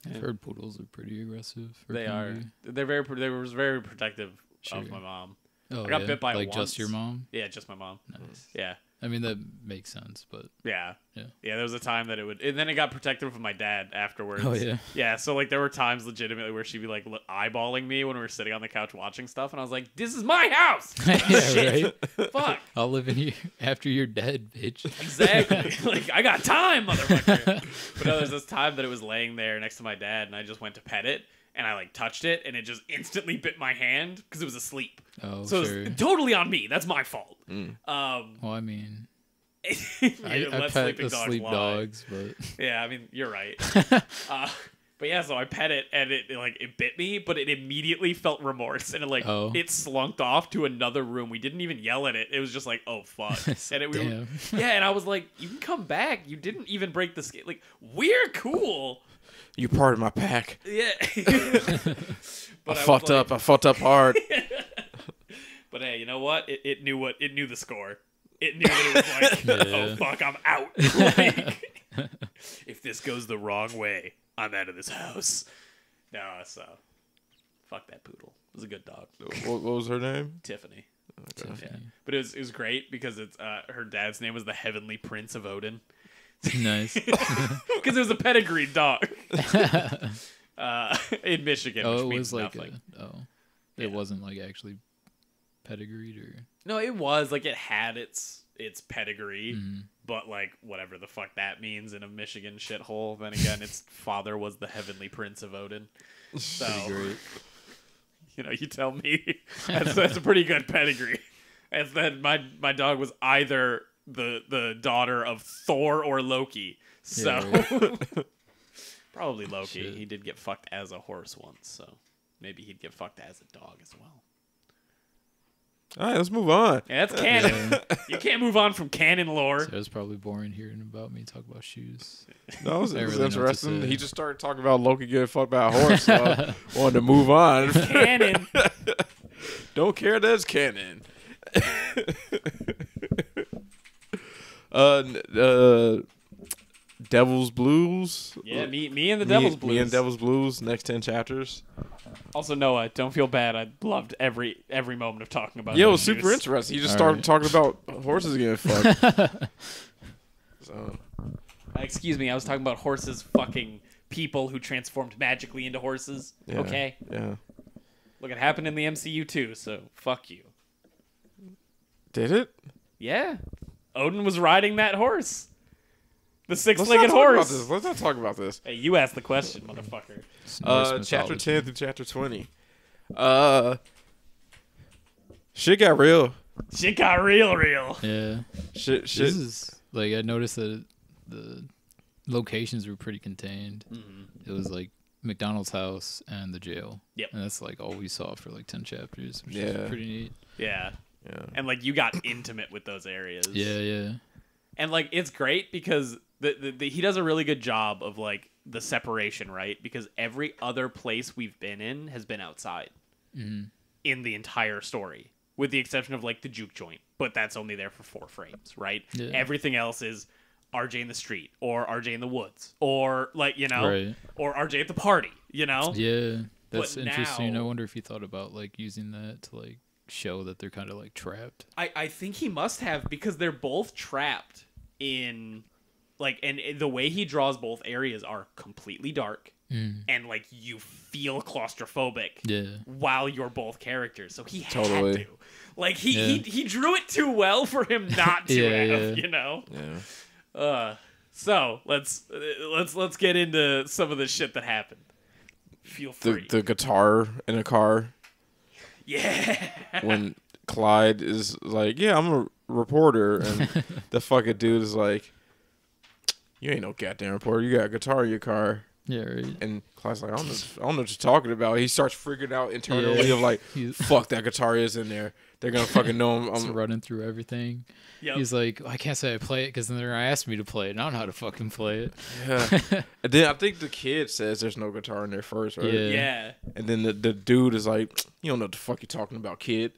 I've heard poodles are pretty aggressive. They are. They were very protective of my mom. Oh, I got bit by like it once. Just your mom? Yeah, just my mom. Nice. Yeah. I mean, that makes sense, but Yeah. Yeah. Yeah, there was a time that it would, and then it got protective with my dad afterwards. Oh, yeah. Yeah, so like there were times legitimately where she'd be like eyeballing me when we were sitting on the couch watching stuff, and I was like, "This is my house." yeah, Shit. right. Fuck. I'll live in here after you're dead, bitch. Exactly. Like I got time, motherfucker. But no, there's this time that it was laying there next to my dad, and I just went to pet it, and I like touched it, and it just instantly bit my hand because it was asleep. Oh, So sure. it's totally on me. That's my fault. Mm. Well, I mean, I I pet the sleep dogs, but Yeah, I mean, you're right. But yeah, so I pet it, and it bit me, but it immediately felt remorse, and it slunked off to another room. We didn't even yell at it. It was just like, oh fuck. And Damn. yeah, and I was like, you can come back. You didn't even break the skin. Like, we're cool. You part of my pack. Yeah. I fucked up. I fucked up hard. But hey, you know what? It knew the score. It knew that it was like, oh fuck, I'm out. Like, if this goes the wrong way, I'm out of this house. No, so fuck that poodle. It was a good dog. What was her name? Tiffany. Okay. Yeah. But it was great because it's her dad's name was the Heavenly Prince of Odin. nice. Because it was a pedigreed dog. In Michigan, which Oh, it means was like nothing. it wasn't like actually pedigreed or. No, it was like it had its pedigree, Mm-hmm. but like whatever the fuck that means in a Michigan shithole. Then again, its father was the Heavenly Prince of Odin. So Great. you tell me. That's a pretty good pedigree. And then my dog was either the daughter of Thor or Loki. So Yeah, right. probably Loki. Shit. He did get fucked as a horse once, so maybe he'd get fucked as a dog as well. All right, let's move on. Yeah, that's canon. You can't move on from canon lore. So it was probably boring hearing about me talk about shoes. No, it was I really know what to interesting. say. He just started talking about Loki getting fucked by a horse. So I wanted to move on. Canon. Don't care that's canon. Devil's Blues. Yeah, me and the Devil's Blues. Me and Devil's Blues. Next 10 chapters. Also, Noah, don't feel bad. I loved every moment of talking about. Yeah, it those was super shoes. interesting. He just All started right. talking about horses getting fucked. So Excuse me, I was talking about horses fucking people who transformed magically into horses. yeah, Okay, Yeah. look, it happened in the MCU too. So fuck you. Did it? Yeah, Odin was riding that horse, the Let's not six-legged talk about horse. this. Let's not talk about this. Hey, you asked the question, motherfucker. It's Norse Chapter mythology. 10 through chapter 20. Shit got real. Shit got real. Yeah. Shit. This is like I noticed that the locations were pretty contained. Mm-hmm. It was like McDonald's house and the jail. Yep. And that's like all we saw for like 10 chapters, which Yeah. is pretty neat. Yeah, Yeah. and like you got intimate with those areas. Yeah, yeah. And like it's great because he does a really good job of like the separation, right? Because every other place we've been in has been outside in the entire story, with the exception of like the juke joint, but that's only there for 4 frames, right? Yeah. Everything else is RJ in the street or RJ in the woods or like Right. or RJ at the party, Yeah. That's But interesting. now- I wonder if he thought about like using that to like show that they're kind of like trapped. I think he must have because they're both trapped in like and the way he draws both areas are completely dark and like you feel claustrophobic Yeah. while you're both characters. So he had Totally. to. Like Yeah. he drew it too well for him not to Yeah, have, yeah. Yeah. So let's get into some of the shit that happened. Feel free. The guitar in a car Yeah. when Clyde is like, yeah, I'm a reporter. And the fucking dude is like, you ain't no goddamn reporter. You got a guitar in your car. Yeah, right. And Clyde's like, I don't know what you're talking about. He starts freaking out internally Yeah. of like, He's- fuck, that guitar is in there. They're going to fucking know Just I'm running through everything. Yep. He's like, I can't say I play it because then they're gonna ask me to play it, and I don't know how to fucking play it. Yeah. And then I think the kid says there's no guitar in there first, right? Yeah. Yeah. And then the dude is like, you don't know what the fuck you're talking about, kid.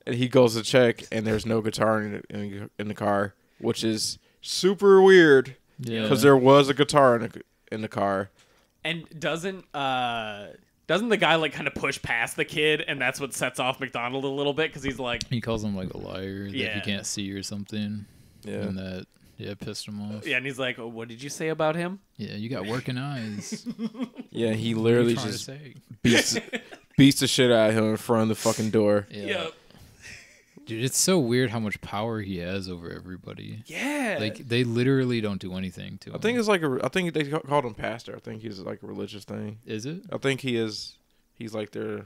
And he goes to check, and there's no guitar in the car, which is super weird Yeah. because there was a guitar in the car. And doesn't the guy like kind of push past the kid, and that's what sets off McDonald a little bit because he's like, He calls him like a liar that Yeah. he can't see or something. Yeah. And that pissed him off. Yeah, and he's like, oh, "What did you say about him?" Yeah, you got working eyes. Yeah, he What are you literally trying to just say? beats the shit out of him in front of the fucking door. Yeah. Yep. Dude, it's so weird how much power he has over everybody. Yeah. Like they literally don't do anything to him. I think it's like I think they called him pastor. I think he's like a religious thing. Is it? I think he's like their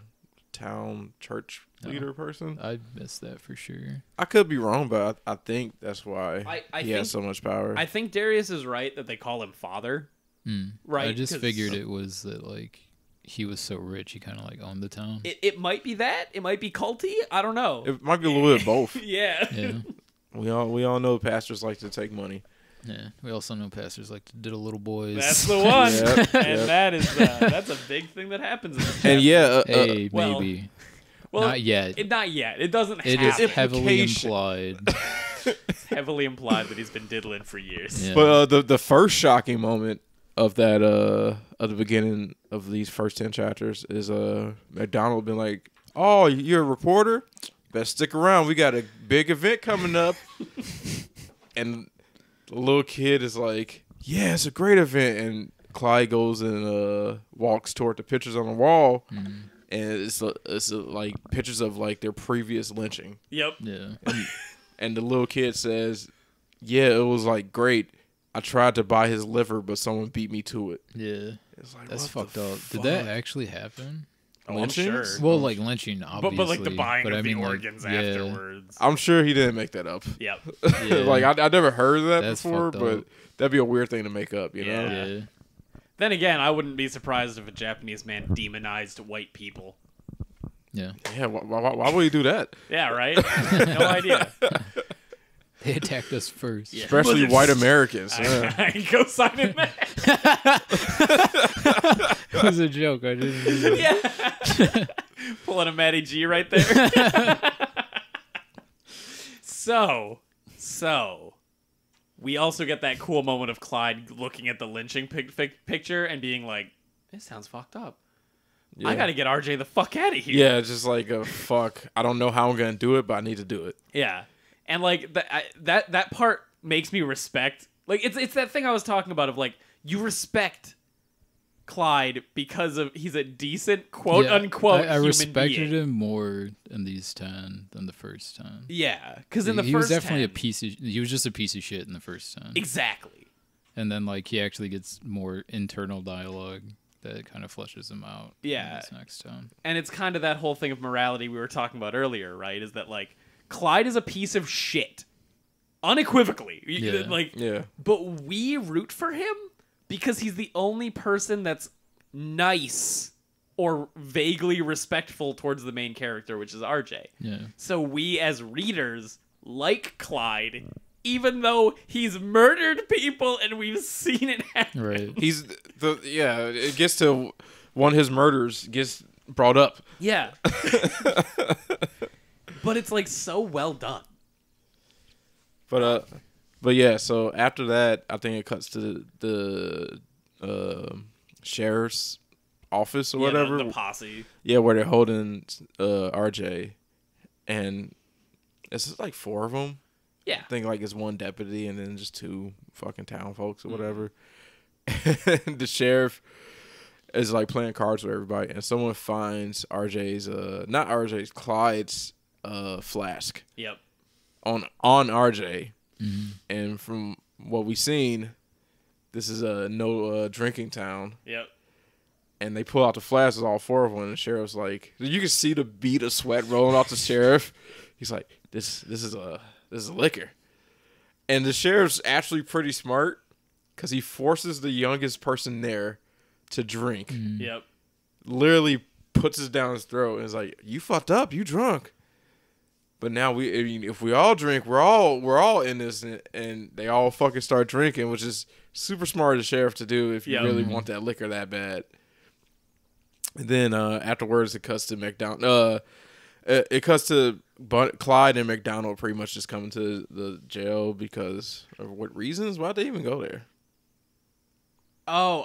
town church leader person. I missed that for sure. I could be wrong, but I think that's why I he think, has so much power. I think Darius is right that they call him father. Right. I just 'cause figured it was that like he was so rich he kind of like owned the town. it might be that. It might be culty. I don't know. It might be a little bit of both. Yeah. Yeah. We all know pastors like to take money. Yeah. We also know pastors like to diddle little boys. That's the one. Yep, And yep. that is that's a big thing that happens in this And yeah, Hey, well- maybe. well, Not yet. Not yet. It doesn't It happen. is heavily implication. implied. It's heavily implied that he's been diddling for years. Yeah. but the first shocking moment of that at the beginning of these first 10 chapters is McDonald been like, "Oh, you're a reporter? Best stick around. We got a big event coming up." And the little kid is like, "Yeah, it's a great event." And Clyde goes and walks toward the pictures on the wall, and it's like pictures of like their previous lynching. Yep. Yeah. And the little kid says, "Yeah, it was like great. I tried to buy his liver, but someone beat me to it." Yeah. It's like, That's what fucked the up. fuck? Did that actually happen? Oh, I'm sure. Lynchings? Well, like lynching, obviously. But like the buying but of I mean, the like, organs yeah. afterwards. I'm sure he didn't make that up. Yep. Yeah. Like I never heard of that That's before, fucked but up. that'd be a weird thing to make up, you know? Yeah. Yeah. Then again, I wouldn't be surprised if a Japanese man demonized white people. Yeah. Yeah. Why would he do that? Yeah, right? No idea. They attacked us first. Yeah. Especially white Americans. Yeah. I go signing that. It was a joke. I didn't do that. Yeah. Pulling a Matty G right there. So, we also get that cool moment of Clyde looking at the lynching picture and being like, "This sounds fucked up. Yeah. I gotta get RJ the fuck out of here." Yeah, it's just like fuck. I don't know how I'm gonna do it, but I need to do it. Yeah, and like that part makes me respect. Like it's that thing I was talking about of like you respect Clyde because of he's a decent quote Yeah, unquote. I human respected being. him more in these 10 than the first time. Yeah, because in the he first was definitely 10, a piece of. He was just a piece of shit in the first 10. Exactly. And then like he actually gets more internal dialogue that kind of fleshes him out. in Yeah. this next time. And it's kind of that whole thing of morality we were talking about earlier, right? Is that like Clyde is a piece of shit, unequivocally. Yeah. Like, Yeah. but we root for him because he's the only person that's nice or vaguely respectful towards the main character, which is RJ. Yeah. So we as readers like Clyde, even though he's murdered people and we've seen it happen. Right. He's it gets to one of his murders gets brought up. Yeah. But it's like so well done. But yeah, so after that, I think it cuts to the sheriff's office or Yeah, whatever. the posse. Yeah, where they're holding RJ, and it's just like 4 of them. Yeah. I think like it's 1 deputy and then just 2 fucking town folks or whatever. And the sheriff is like playing cards with everybody, and someone finds Clyde's flask Yep. on RJ, and from what we've seen, this is a no drinking town. Yep. And they pull out the flasks, all 4 of them, and the sheriff's like, you can see the bead of sweat rolling off the sheriff. He's like, this is liquor. And the sheriff's actually pretty smart because he forces the youngest person there to drink. Yep. Literally puts it down his throat and is like, you fucked up, you drunk. But now if we all drink, we're all in this, and they all fucking start drinking, which is super smart of the sheriff to do if you really want that liquor that bad. And then afterwards, it cuts to McDonald. It cuts to Clyde and McDonald pretty much just coming to the jail because of what reasons? Why'd they even go there? Oh,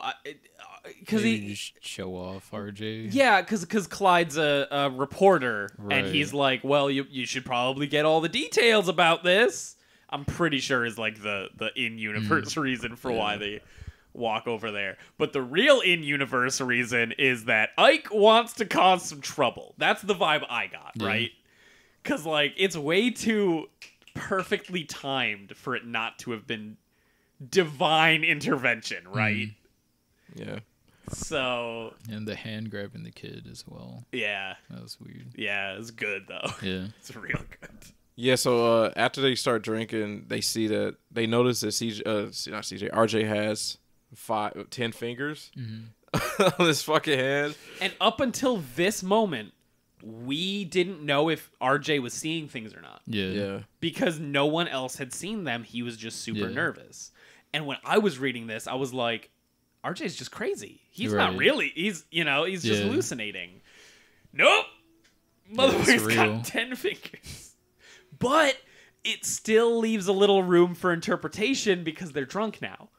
because Maybe he. just show off RJ. Yeah, because Clyde's a reporter, and Right. he's like, well, you should probably get all the details about this. I'm pretty sure is like the in-universe reason for why they walk over there. But the real in-universe reason is that Ike wants to cause some trouble. That's the vibe I got, right? Because, like, it's way too perfectly timed for it not to have been divine intervention, right? Yeah. So... And the hand grabbing the kid as well. Yeah. That was weird. Yeah, it's good, though. Yeah. It's real good. Yeah, so after they start drinking, they notice that RJ has 10 fingers on his fucking hand. And up until this moment, we didn't know if RJ was seeing things or not. Yeah. Because no one else had seen them. He was just super nervous. And when I was reading this, I was like, RJ's just crazy. He's not really. He's just hallucinating. Nope. Motherfucker's got 10 fingers. But it still leaves a little room for interpretation because they're drunk now.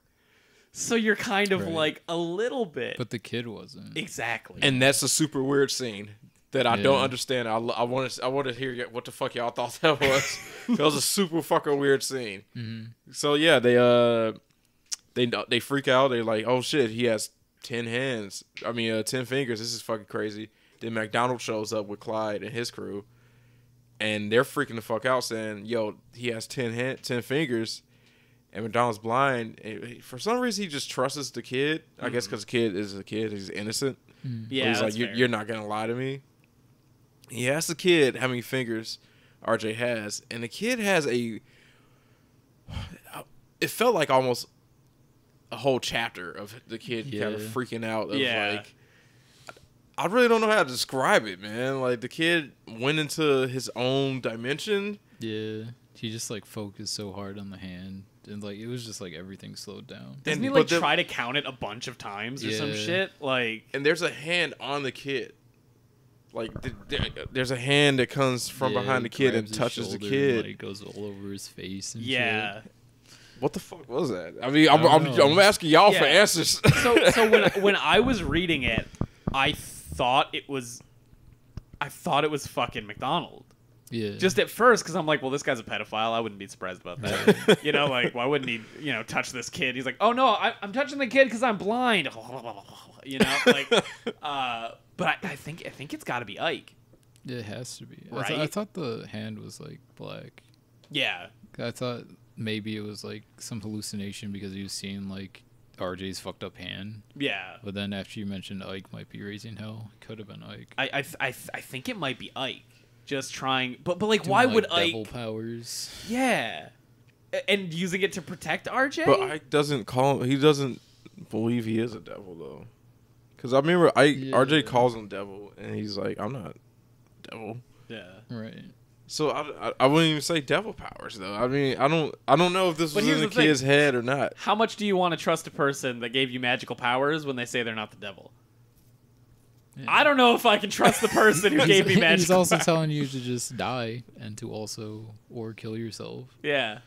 So you're kind of like a little bit. But the kid wasn't. Exactly. And that's a super weird scene that I don't understand. I want to hear what the fuck y'all thought that was. That was a super fucking weird scene. So yeah, they freak out. They're like, oh shit, he has 10 fingers. This is fucking crazy. Then McDonald shows up with Clyde and his crew. And they're freaking the fuck out saying, yo, he has 10 fingers. And McDonald's blind. And for some reason, he just trusts the kid. I guess because the kid is a kid. He's innocent. Yeah, he's like, you're not going to lie to me. He asks the kid how many fingers RJ has. And the kid has it felt like almost a whole chapter of the kid kind of freaking out. Like, I really don't know how to describe it, man. Like, the kid went into his own dimension. Yeah. He just, like, focused so hard on the hand. And, like, it was just, like, everything slowed down. Doesn't he, like, try to count it a bunch of times or some shit? Like, and there's a hand on the kid. Like, there's a hand that comes from behind the kid and touches the kid. And, like, goes all over his face and shit. What the fuck was that? I mean, I'm asking y'all for answers. So when I was reading it, I thought it was fucking McDonald. Yeah. Just at first, because I'm like, well, this guy's a pedophile. I wouldn't be surprised about that. Like, why wouldn't he, touch this kid? He's like, oh no, I'm touching the kid because I'm blind. But I think it's got to be Ike. It has to be. Right? I thought the hand was like black. Yeah. I thought maybe it was like some hallucination because he was seeing like RJ's fucked up hand. Yeah. But then after you mentioned Ike might be raising hell, it could have been Ike. I think it might be Ike. Just trying, but like, why would Ike? Devil powers. Yeah, and using it to protect RJ. But Ike doesn't call him. He doesn't believe he is a devil though. Because I remember RJ calls him devil, and he's like, "I'm not devil." Yeah. Right. So I wouldn't even say devil powers though. I mean, I don't know if this was in the kid's head or not. How much do you want to trust a person that gave you magical powers when they say they're not the devil? Yeah. I don't know if I can trust the person who gave me magical powers. He's also telling you to just die and to or kill yourself. Yeah.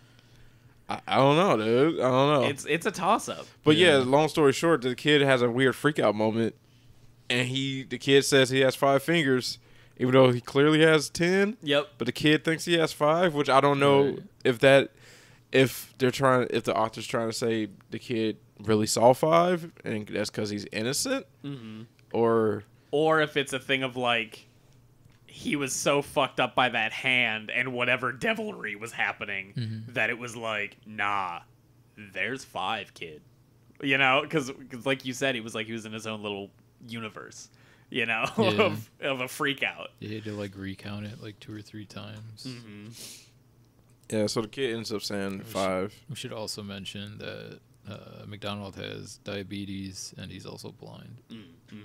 I don't know, dude. I don't know. It's a toss-up. But yeah, long story short, the kid has a weird freak-out moment, and the kid says he has 5 fingers, even though he clearly has 10. Yep. But the kid thinks he has 5, which I don't know if the author's trying to say the kid really saw 5, and that's because he's innocent, or if it's a thing of like, he was so fucked up by that hand and whatever devilry was happening that it was like, nah, there's 5, kid. Because like you said, he was in his own little universe, of a freak out. You had to like recount it like 2 or 3 times. Mm-hmm. Yeah, so the kid ends up saying 5. We should also mention that McDonald has diabetes and he's also blind.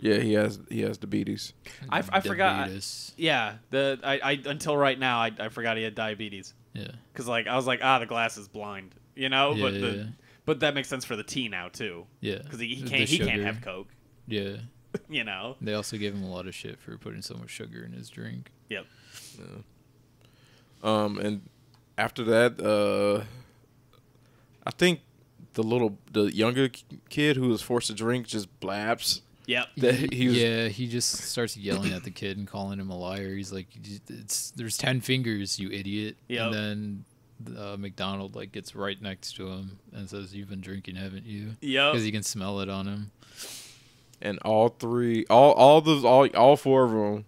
Yeah, he has diabetes. I forgot. Yeah, I until right now I forgot he had diabetes. Yeah, because like I was like, the glass is blind, but that makes sense for the tea now too. Yeah, because he can't have Coke. Yeah, They also gave him a lot of shit for putting so much sugar in his drink. Yep. Yeah. And after that, I think the younger kid who was forced to drink just blabs. Yep. He just starts yelling at the kid and calling him a liar. He's like, there's 10 fingers, you idiot. Yep. And then McDonald like gets right next to him and says, "You've been drinking, haven't you?" Yep. Because you can smell it on him. And all four of them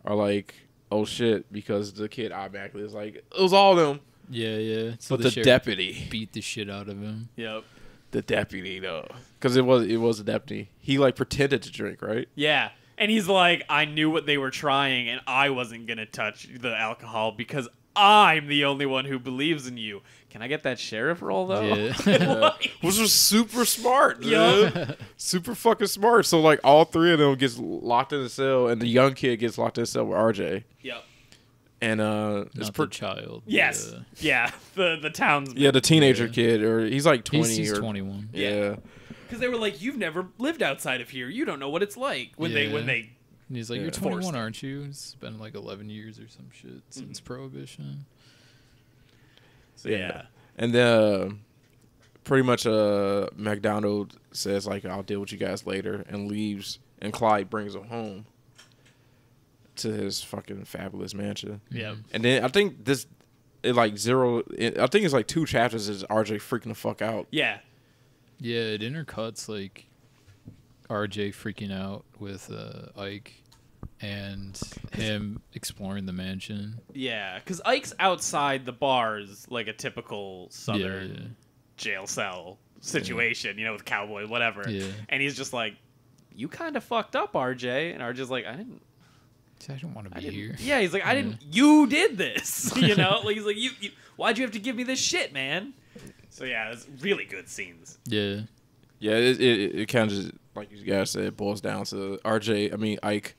are like, oh shit, because the kid automatically is like, it was all them. Yeah. So But the sheriff deputy, beat the shit out of him. Yep. the deputy though, because it was a deputy. He like pretended to drink, right? Yeah. And he's like, I knew what they were trying, and I wasn't going to touch the alcohol because I'm the only one who believes in you. Can I get that sheriff role, though? Yeah. Which was super smart, dude. Yup. Super fucking smart. So like all three of them gets locked in a cell, and the young kid gets locked in a cell with RJ. Yep. And it's Not the child. Yes. Yeah. The townsman. yeah, the teenager Yeah. kid, or he's like 20 He's or 21. yeah. Because they were like, you've never lived outside of here. You don't know what it's like. When Yeah. they And he's like, Yeah. "You're Forced 21, it. aren't you?" It's been like 11 years or some shit since Prohibition. So, yeah. And then pretty much McDonald says like, I'll deal with you guys later, and leaves, and Clyde brings him home to his fucking fabulous mansion. Yep. And then I think I think it's like 2 chapters is RJ freaking the fuck out. Yeah. Yeah, it intercuts like RJ freaking out with Ike and him exploring the mansion. Yeah. Because Ike's outside the bars like a typical southern Yeah. jail cell situation, with cowboy, whatever. Yeah. And he's just like, you kind of fucked up, RJ. And RJ's like, I didn't. See, I don't want to I be didn't. here. Yeah, he's like, I didn't. You did this. Like he's like, you. Why'd you have to give me this shit, man? So yeah, it's really good scenes. Yeah. Yeah, it kind of just, like you guys said, it boils down to Ike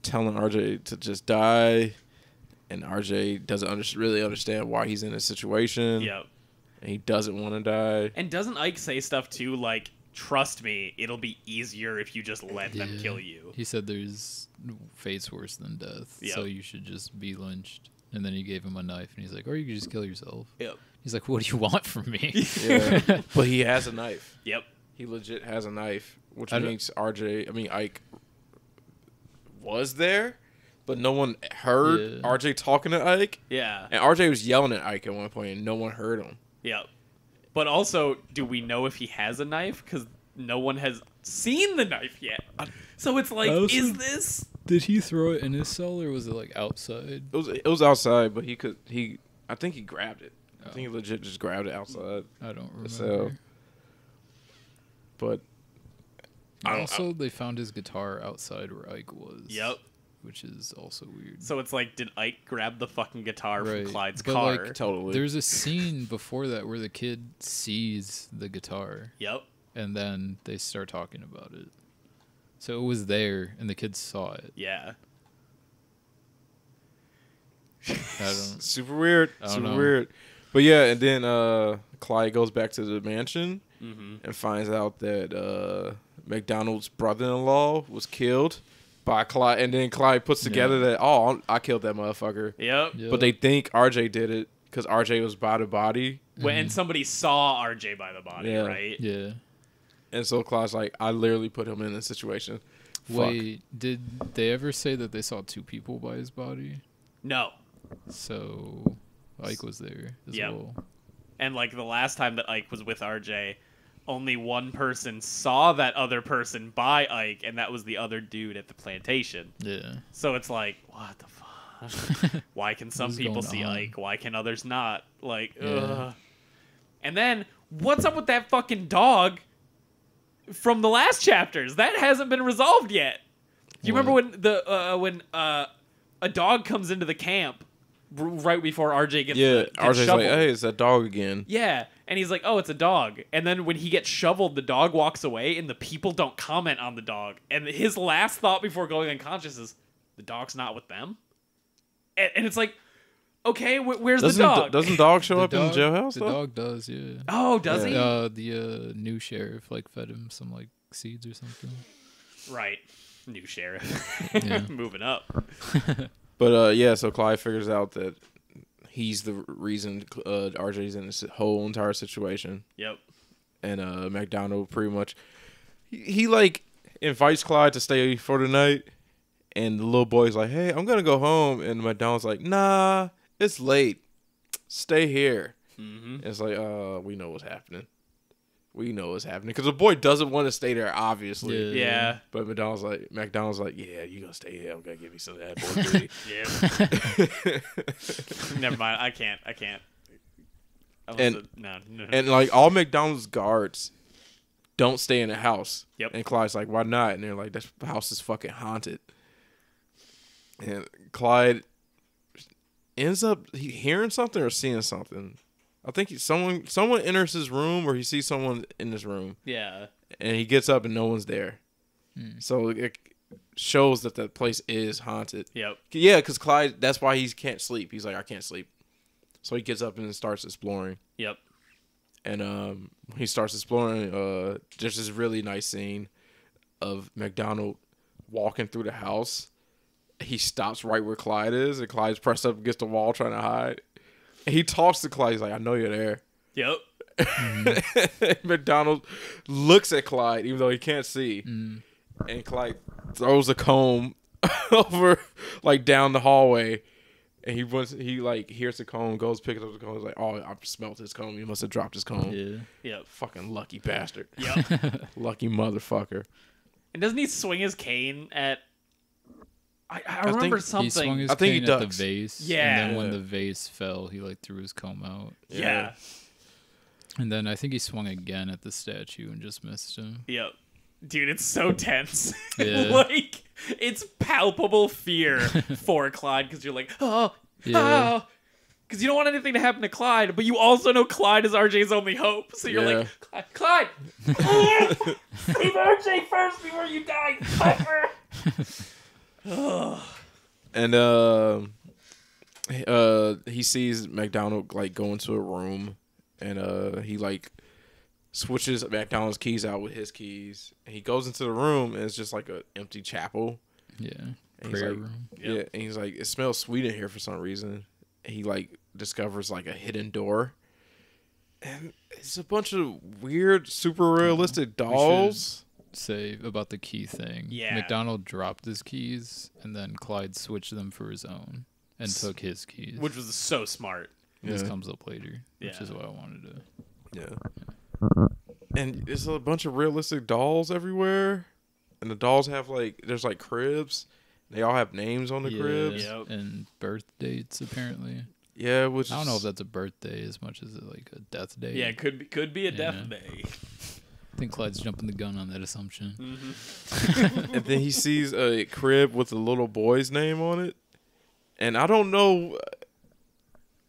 telling RJ to just die, and RJ doesn't really understand why he's in this situation. Yep. And he doesn't want to die. And doesn't Ike say stuff too like, trust me, it'll be easier if you just let them Yeah. kill you. He said there's fate's worse than death, Yep. so you should just be lynched. And then he gave him a knife, and he's like, or you could just kill yourself. Yep. He's like, what do you want from me? Yeah. But he has a knife. Yep. He legit has a knife, which I don't- means Ike was there, but no one heard Yeah. RJ talking to Ike. Yeah. And RJ was yelling at Ike at one point, and no one heard him. Yep. But also, do we know if he has a knife? Because no one has seen the knife yet. So it's like, I also- is this? Did he throw it in his cell, or was it like outside? It was outside, but I think he grabbed it. I think he legit just grabbed it outside. I don't remember. So, but Also, they found his guitar outside where Ike was. Yep. Which is also weird. So it's like, did Ike grab the fucking guitar Right. from Clyde's But, car? like, totally. There's a scene before that where the kid sees the guitar, Yep. and then they start talking about it. So it was there, and the kid saw it. Yeah. I don't. super weird. I don't Super know. weird. But yeah, and then Clyde goes back to the mansion Mm-hmm. and finds out that McDonald's brother-in-law was killed by Clyde, and then Clyde puts together that I killed that motherfucker. Yep. Yep. But they think RJ did it because RJ was by the body, When somebody saw RJ by the body, Yeah. right? Yeah. and so Clyde's like, I literally put him in this situation. Fuck. Wait, did they ever say that they saw 2 people by his body? No. So Ike was there as Yep. well. And like the last time that Ike was with RJ, only one person saw that other person by Ike, and that was the other dude at the plantation. Yeah. So it's like, what the fuck? Why can some What's people going see on? Ike? Why can others not? Like, Yeah. ugh. And then, what's up with that fucking dog from the last chapters? That hasn't been resolved yet. Do you remember when a dog comes into the camp right before RJ gets gets RJ's shoveled? like, hey, it's that dog again. Yeah, and he's like, oh, it's a dog. And then when he gets shoveled, the dog walks away, and the people don't comment on the dog. And his last thought before going unconscious is, the dog's not with them? And it's like, okay, where's the dog? Doesn't dog show up in dog- the jailhouse? The though? dog does, yeah. Oh, does he? The new sheriff like fed him some like seeds or something. Right. New sheriff. Yeah. Moving up. But yeah, so Clyde figures out that he's the reason RJ's in this whole entire situation, Yep. and McDonald pretty much he like invites Clyde to stay for the night, and the little boy's like, "Hey, I'm gonna go home," and McDonald's like, "Nah, it's late. stay here. Mm-hmm. It's like, we know what's happening. We know what's happening because the boy doesn't want to stay there, obviously. Yeah. But McDonald's like, yeah, you gonna stay here? I'm gonna give you some of that boy booty. Yeah. Never mind. I can't. And no. and like all McDonald's guards don't stay in the house. Yep. And Clyde's like, why not? And they're like, this house is fucking haunted. And Clyde ends up hearing something or seeing something. I think someone enters his room or he sees someone in his room. Yeah. And he gets up and no one's there. So it shows that the place is haunted. Yep. Yeah, because Clyde, that's why he can't sleep. He's like, I can't sleep. So he gets up and starts exploring. Yep. And he starts exploring. There's this really nice scene of McDonald walking through the house. He stops right where Clyde is, and Clyde's pressed up against the wall trying to hide. And he talks to Clyde. He's like, I know you're there. Yep. McDonald looks at Clyde, even though he can't see. And Clyde throws a comb over, like, down the hallway. And he hears the comb, goes picking up the comb. He's like, oh, I smelled his comb. He must have dropped his comb. Yeah. Yep. Fucking lucky bastard. Yep. Lucky motherfucker. And doesn't he swing his cane at? I remember think something. He swung his I think he cane at the ducks. vase. Yeah. And then when the vase fell, he like threw his comb out. Yeah. And then I think he swung again at the statue and just missed him. Yep. Dude, it's so tense. Yeah. Like, it's palpable fear for Clyde because you're like, oh, Yeah. because you don't want anything to happen to Clyde, but you also know Clyde is RJ's only hope. So you're Yeah. like, Clyde, save RJ first before you die, Piper. And he sees McDonald like go into a room, and he like switches McDonald's keys out with his keys, and he goes into the room, and it's just like an empty chapel. Yeah. And Prayer he's like, room. Yeah, and he's like, it smells sweet in here for some reason. And he like discovers like a hidden door, and it's a bunch of weird, super realistic dolls. Say about the key thing. Yeah. McDonald dropped his keys, and then Clyde switched them for his own and took his keys. Which was so smart. This Yeah. comes up later, which Yeah. is why I wanted to. Yeah. And there's a bunch of realistic dolls everywhere. And the dolls have like, there's like cribs. They all have names on the cribs. Yep. And birth dates apparently. Yeah, which I don't know if that's a birthday as much as like a death day. Yeah, it could be a death Yeah. day. I think Clyde's jumping the gun on that assumption. And then he sees a crib with a little boy's name on it. And I don't know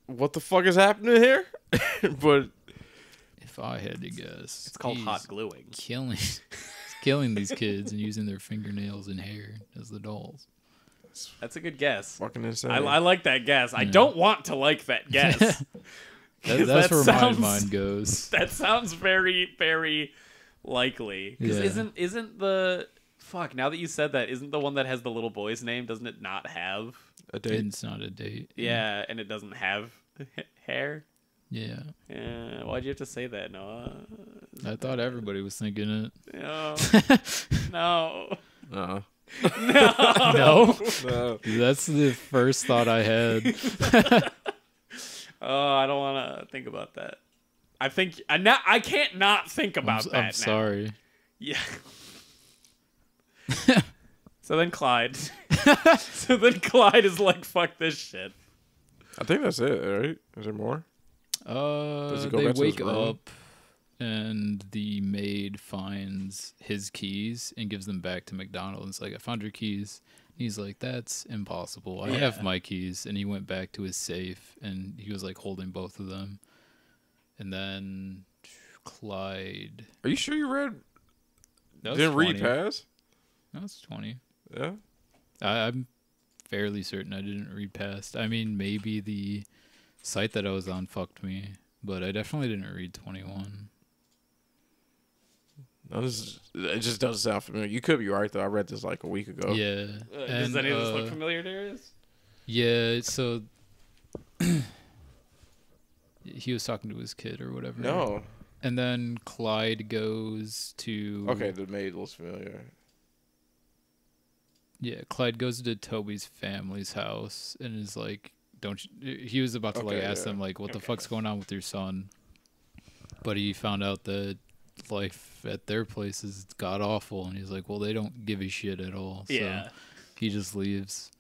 what the fuck is happening here. But If I had to guess, It's called he's hot gluing. killing these kids and using their fingernails and hair as the dolls. That's a good guess. fucking insane. I like that guess. I don't want to like that guess. 'Cause That's that where sounds- my mind goes. That sounds very, very likely. Because Yeah. isn't the fuck, now that you said that, isn't the one that has the little boy's name, doesn't it not have? a date. It's not a date. Yeah, and it doesn't have hair? Yeah. Yeah, why'd you have to say that, Noah? I thought everybody was thinking it. No. No. Uh-uh. No? No. That's the first thought I had. Oh, I don't want to think about that. I think I can't not think about that. I'm now. sorry. Yeah. So then Clyde. Is like, fuck this shit. I think that's it, right? Is there more? Does he go They back to his wake room? up and the maid finds his keys and gives them back to McDonald. And it's like, I found your keys. He's like, that's impossible. I have my keys. And he went back to his safe and he was like holding both of them. And then Clyde. Are you sure you read? That was Didn't 20. read past? That was 20. Yeah. I'm fairly certain I didn't read past. I mean, maybe the site that I was on fucked me, but I definitely didn't read 21. No, it just doesn't sound familiar. You could be right though. I read this like a week ago. Yeah. Does any of this look familiar to yours? Yeah, so he was talking to his kid or whatever. No. And then Clyde goes to Okay, the maid looks familiar. Yeah, Clyde goes to Toby's family's house and is like don't you, he was about to like Okay, ask yeah. them like, what the fuck's going on with your son? But he found out that life at their place is god awful, and he's like, well, they don't give a shit at all. Yeah. So he just leaves.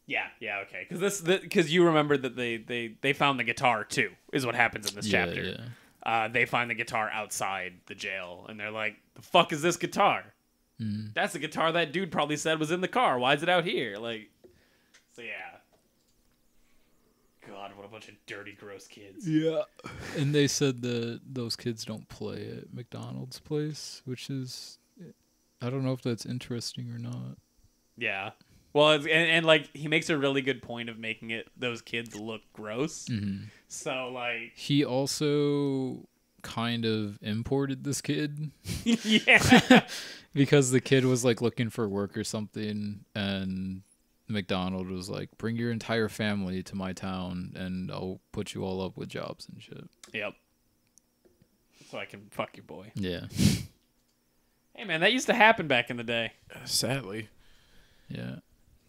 Yeah, okay. Because you remember that they found the guitar too, is what happens in this chapter. Yeah. They find the guitar outside the jail, and they're like, "The fuck is this guitar? That's the guitar that dude probably said was in the car. Why is it out here?" Like, so yeah. God, what a bunch of dirty, gross kids. Yeah. And they said that those kids don't play at McDonald's place, which is, I don't know if that's interesting or not. Yeah. Well, and like he makes a really good point of making it those kids look gross. Mm-hmm. So like He also kind of imported this kid yeah. because the kid was like looking for work or something, and McDonald was like, bring your entire family to my town and I'll put you all up with jobs and shit. Yep. So I can fuck your boy. Yeah. Hey man, that used to happen back in the day. Sadly. Yeah.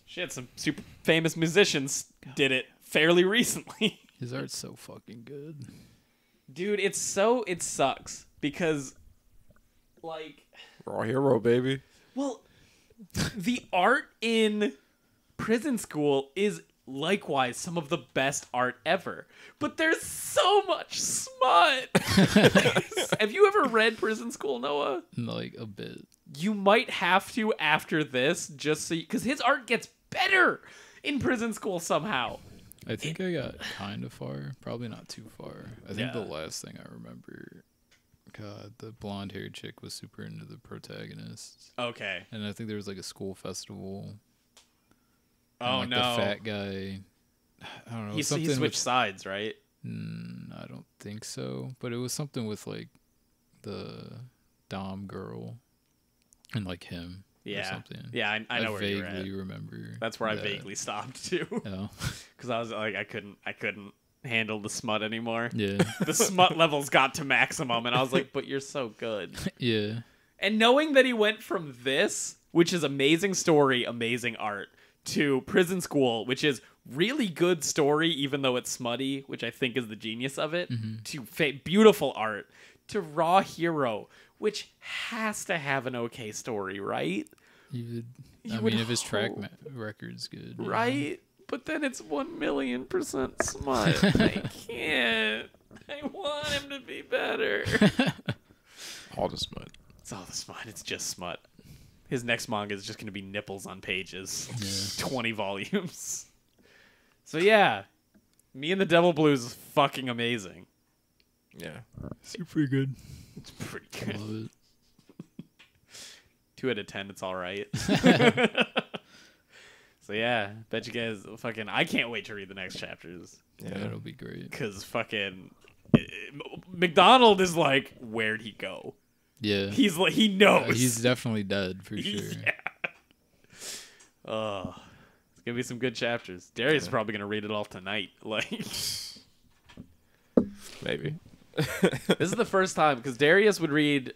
Shit, some super famous musicians did it fairly recently. His art's so fucking good. Dude, it sucks because like Raw hero, baby. well the art in Prison School is likewise some of the best art ever. But there's so much smut. Have you ever read Prison School, Noah? Like a bit. You might have to after this, just so because his art gets better in Prison School somehow. I think I got kind of far. Probably not too far. I think the Yeah. last thing I remember, God, the blonde-haired chick was super into the protagonist. Okay. And I think there was like a school festival. Oh and, like, no. The fat guy. I don't know. He something switched with, sides, right? I don't think so. But it was something with like the Dom girl and like him. Or Yeah. something. Yeah, I know where you're at. vaguely remember. That's where I that. vaguely stopped too, Oh. because I was like, I couldn't handle the smut anymore. Yeah. The smut levels got to maximum, and I was like, but you're so good. Yeah. And knowing that he went from this, which is amazing story, amazing art, to Prison School, which is really good story, even though it's smutty, which I think is the genius of it, to beautiful art, to Raw Hero, which has to have an okay story, right? I would mean, if his track hope. record's good. you know? Right? But then it's 1,000,000% smut. I can't. I want him to be better. All the smut. It's all the smut. It's just smut. His next manga is just going to be nipples on pages. Yeah. 20 volumes. So yeah, Me and the Devil Blues is fucking amazing. Yeah. Super good. It's pretty good. Love it. 2 out of 10, it's all right. So yeah, bet you guys fucking. I can't wait to read the next chapters Yeah, Yeah. it'll be great. because fucking McDonald is like, where'd he go? Yeah. He's like, he knows. He's definitely dead for sure. Yeah. Oh, it's gonna be some good chapters. Darius is probably gonna read it all tonight. Like, this Maybe. is the first time because Darius would read.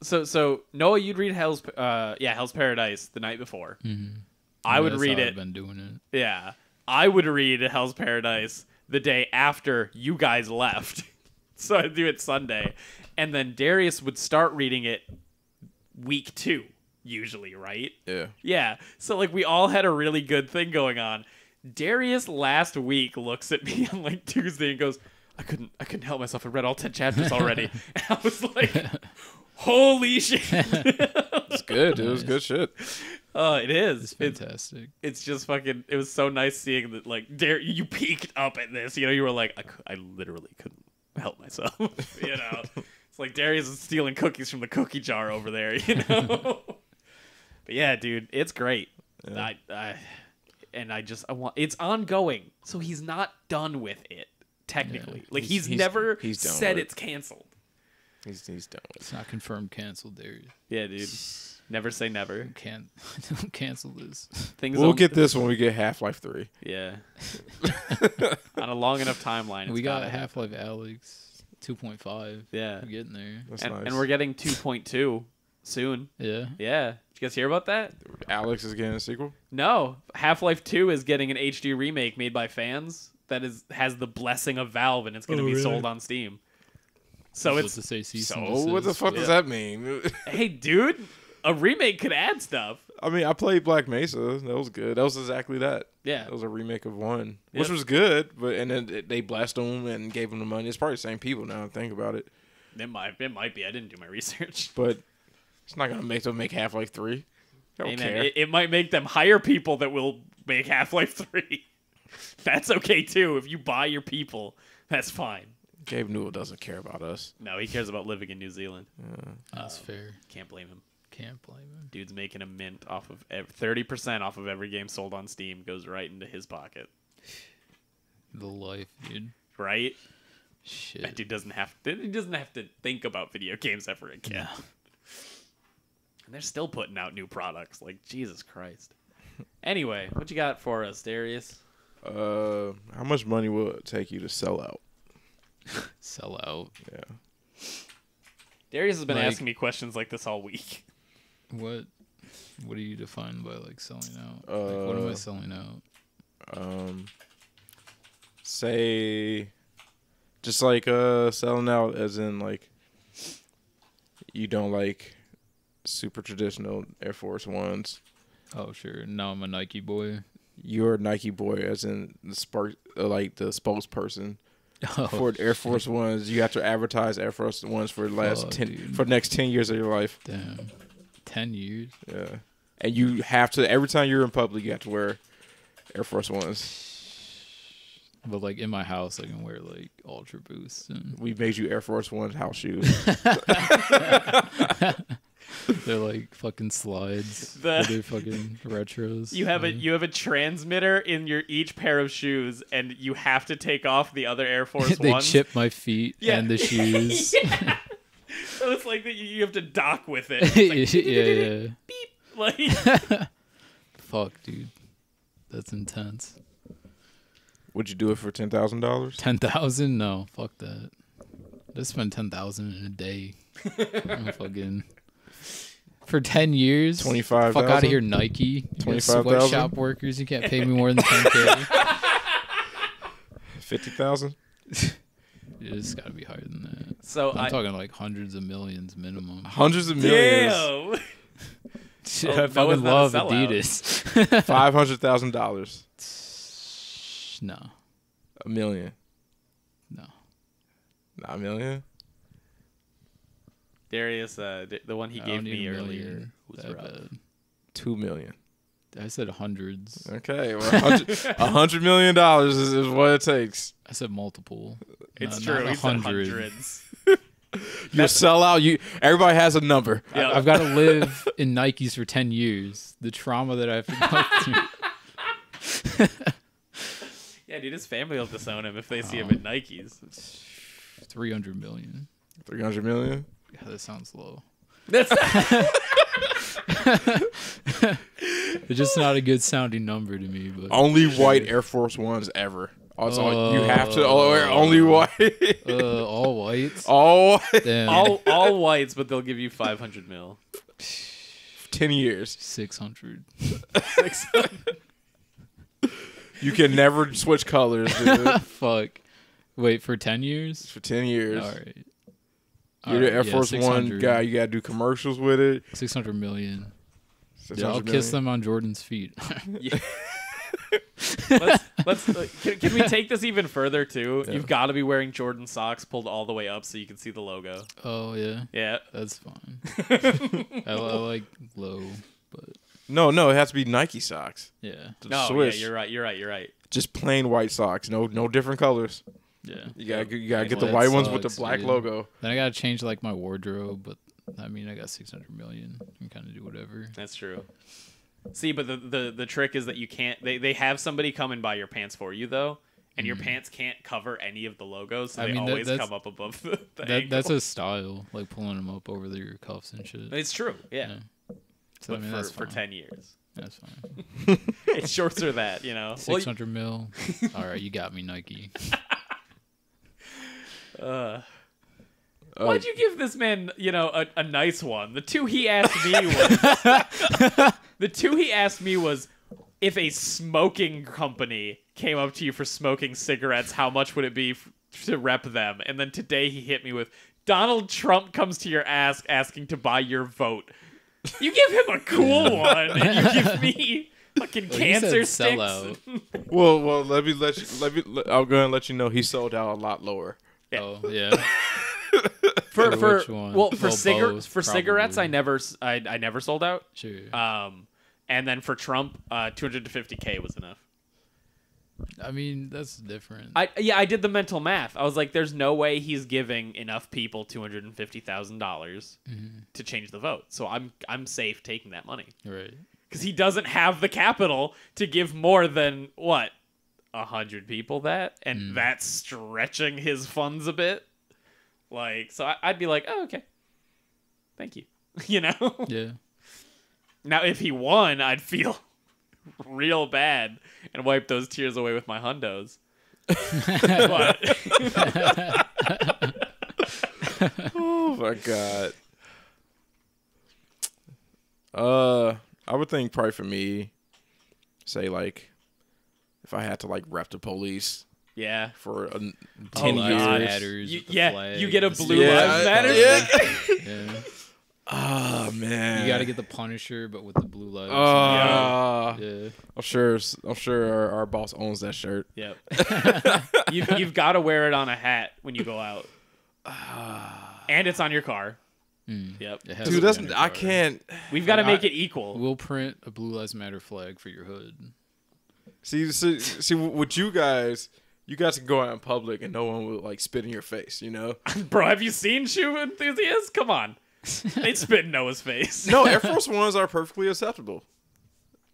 So Noah, you'd read Hell's Paradise the night before. Mm-hmm. I would That's read how it. I've been doing it. Yeah, I would read Hell's Paradise the day after you guys left. So I'd do it Sunday. And then Darius would start reading it week 2, usually, right? Yeah. Yeah. So, like, we all had a really good thing going on. Darius last week looks at me on, like, Tuesday and goes, I couldn't help myself. I read all 10 chapters already. And I was like, holy shit. It's good. It was good shit. It is. It's fantastic. It's just fucking. It was so nice seeing that. Like, you peaked up at this. You know, you were like, I literally couldn't help myself. You know, it's like Darius is stealing cookies from the cookie jar over there. You know. But yeah, dude, it's great. Yeah. I want. It's ongoing, so he's not done with it technically. Yeah. Like he's He's never done said with it. it's canceled. He's done with It's not confirmed canceled, Darius. Yeah, dude. Never say never. Don't cancel this. Things We'll don't- get this when we get Half-Life 3. Yeah. On a long enough timeline. We it's got gotta happen. Half-Life Alex 2.5. Yeah. We're getting there. That's And, nice. and we're getting 2.2 soon. Yeah. Yeah. Did you guys hear about that? Alex is getting a sequel. No. Half-Life 2 is getting an HD remake made by fans that has the blessing of Valve, and it's going to be sold on Steam. So Supposed it's to say cease So and desist, what the fuck but- does that mean? hey, dude, a remake could add stuff. I mean, I played Black Mesa. That was good. That was exactly that. Yeah. That was a remake of 1, which Yep. was good. But and then they blessed them and gave them the money. It's probably the same people now. That I think about it, It might be. I didn't do my research. but it's not gonna make them make Half-Life 3. I don't Hey, care. man, it might make them hire people that will make Half-Life 3. That's okay, too. If you buy your people, that's fine. Gabe Newell doesn't care about us. No, he cares about living in New Zealand. That's fair. Can't blame him. Can't blame him. Dude's making a mint off of 30% off of every game sold on Steam goes right into his pocket. The life, dude. Right? Shit. That dude doesn't have to think about video games ever again. No. And they're still putting out new products. Like, Jesus Christ. Anyway, what you got for us, Darius? How much money will it take you to sell out? Sell out. Yeah. Darius has been Like- asking me questions like this all week. What do you define by like selling out? Like, what am I selling out? Say, just like selling out, as in like you don't like super traditional Air Force Ones. Oh sure. Now I'm a Nike boy. You're a Nike boy, as in the like the spokesperson Oh, for Air Force Ones. You have to advertise Air Force Ones for the last Fuck, 10 dude. for the next 10 years of your life. damn. 10 years. Yeah, and you have to every time you're in public, you have to wear Air Force Ones. But like in my house, I can wear like Ultra Boosts and We made you Air Force One house shoes. they're like fucking slides. The- They're fucking retros. You have a transmitter in your each pair of shoes, and you have to take off the other Air Force They Ones. chip my feet Yeah. and the shoes. Yeah. So it's like that you have to dock with it. It's like, yeah. beep. Like, Fuck, dude. That's intense. Would you do it for $10,000? 10,000? No, fuck that. Just spend 10,000 in a day. I'm fucking for 10 years. 25,000? Fuck out of here, Nike. You guys 25,000? sweatshop workers. You can't pay me more than 10K. 50,000? It's got to be higher than that. so I'm talking like hundreds of millions minimum. Hundreds of millions. damn. Shit, Oh, I Noah's fucking not a love sellout. Adidas. $500,000. No, $1 million. no. Not $1 million. Darius, the one he I gave don't need me a earlier million was that rough. bad. $2 million. I said hundreds. Okay, well, $100 million is what it takes. I said multiple. It's not true. a He said hundred. hundreds. You sell out. Everybody has a number. Yeah. I've got to live in Nikes for 10 years. The trauma that I have to go through. Yeah, dude, his family will disown him if they see him at Nikes. 300 million. 300 million. Yeah, that sounds low. That's It's just not a good sounding number to me. But Only white Air Force Ones ever. Also, you have to only white. all whites. All Damn. all whites, but they'll give you 500 mil. 10 years. 600. You can never switch colors, dude. Fuck. Wait, for 10 years? For 10 years. All right. You're the Air yeah, Force One 600. guy. You got to do commercials with it. 600 million. 600 Yeah, I'll million. kiss them on Jordan's feet. Yeah. let's can we take this even further too? Yeah. You've got to be wearing Jordan socks pulled all the way up so you can see the logo. Oh, yeah. Yeah. That's fine. I like low, but No, it has to be Nike socks. yeah. The No, Swish. yeah, you're right. Just plain white socks. No different colors. Yeah. You gotta get the That white ones with the sucks, black dude. logo. Then I got to change like my wardrobe, but I mean, I got 600 million. I can kind of do whatever. That's true. See, but the trick is that you can't. They have somebody come and buy your pants for you though, and your pants can't cover any of the logos, so I they mean, always that's- come up above the That's ankle. a style, like pulling them up over your cuffs and shit. It's true, yeah. So But I mean, for that's for fine. 10 years, That's fine. it's shorts are that, you know. Well, 600 mil. All right, you got me, Nike. Why'd you give this man, a nice one? The two he asked me was, if a smoking company came up to you for smoking cigarettes, how much would it be to rep them? And then today he hit me with, Donald Trump comes to your ass asking to buy your vote. You give him a cool one, and you give me fucking cancer sticks. Well, let me. I'll go and let you know he sold out a lot lower. Yeah. Oh yeah. For which one? Well, for both, cigarettes, I probably. never sold out. Sure. And then for Trump, 250K was enough. I mean, that's different. I did the mental math. I was like, there's no way he's giving enough people $250,000 to change the vote. So I'm safe taking that money. Right. Because he doesn't have the capital to give more than, 100 people that? And that's stretching his funds a bit. So I'd be like, oh, okay. Thank you. Yeah. Now, if he won, I'd feel real bad and wipe those tears away with my hundos. But Oh my god. I would think probably for me, say if I had to rep the police yeah, for 10 Lives years. Matters, you get a Blue Yeah, Lives Matter. Yeah. Oh man, You got to get the Punisher, but with the blue lights. Yeah. I'm sure our boss owns that shirt. Yep. You've got to wear it on a hat when you go out, and it's on your car. Yep. It has Dude, to be on your I car. can't. We've got to make it equal. We'll print a Blue Lives Matter flag for your hood. See, with you guys can go out in public and no one will spit in your face, Bro, have you seen shoe enthusiasts? Come on. They'd spit in Noah's face. No, Air Force Ones are perfectly acceptable.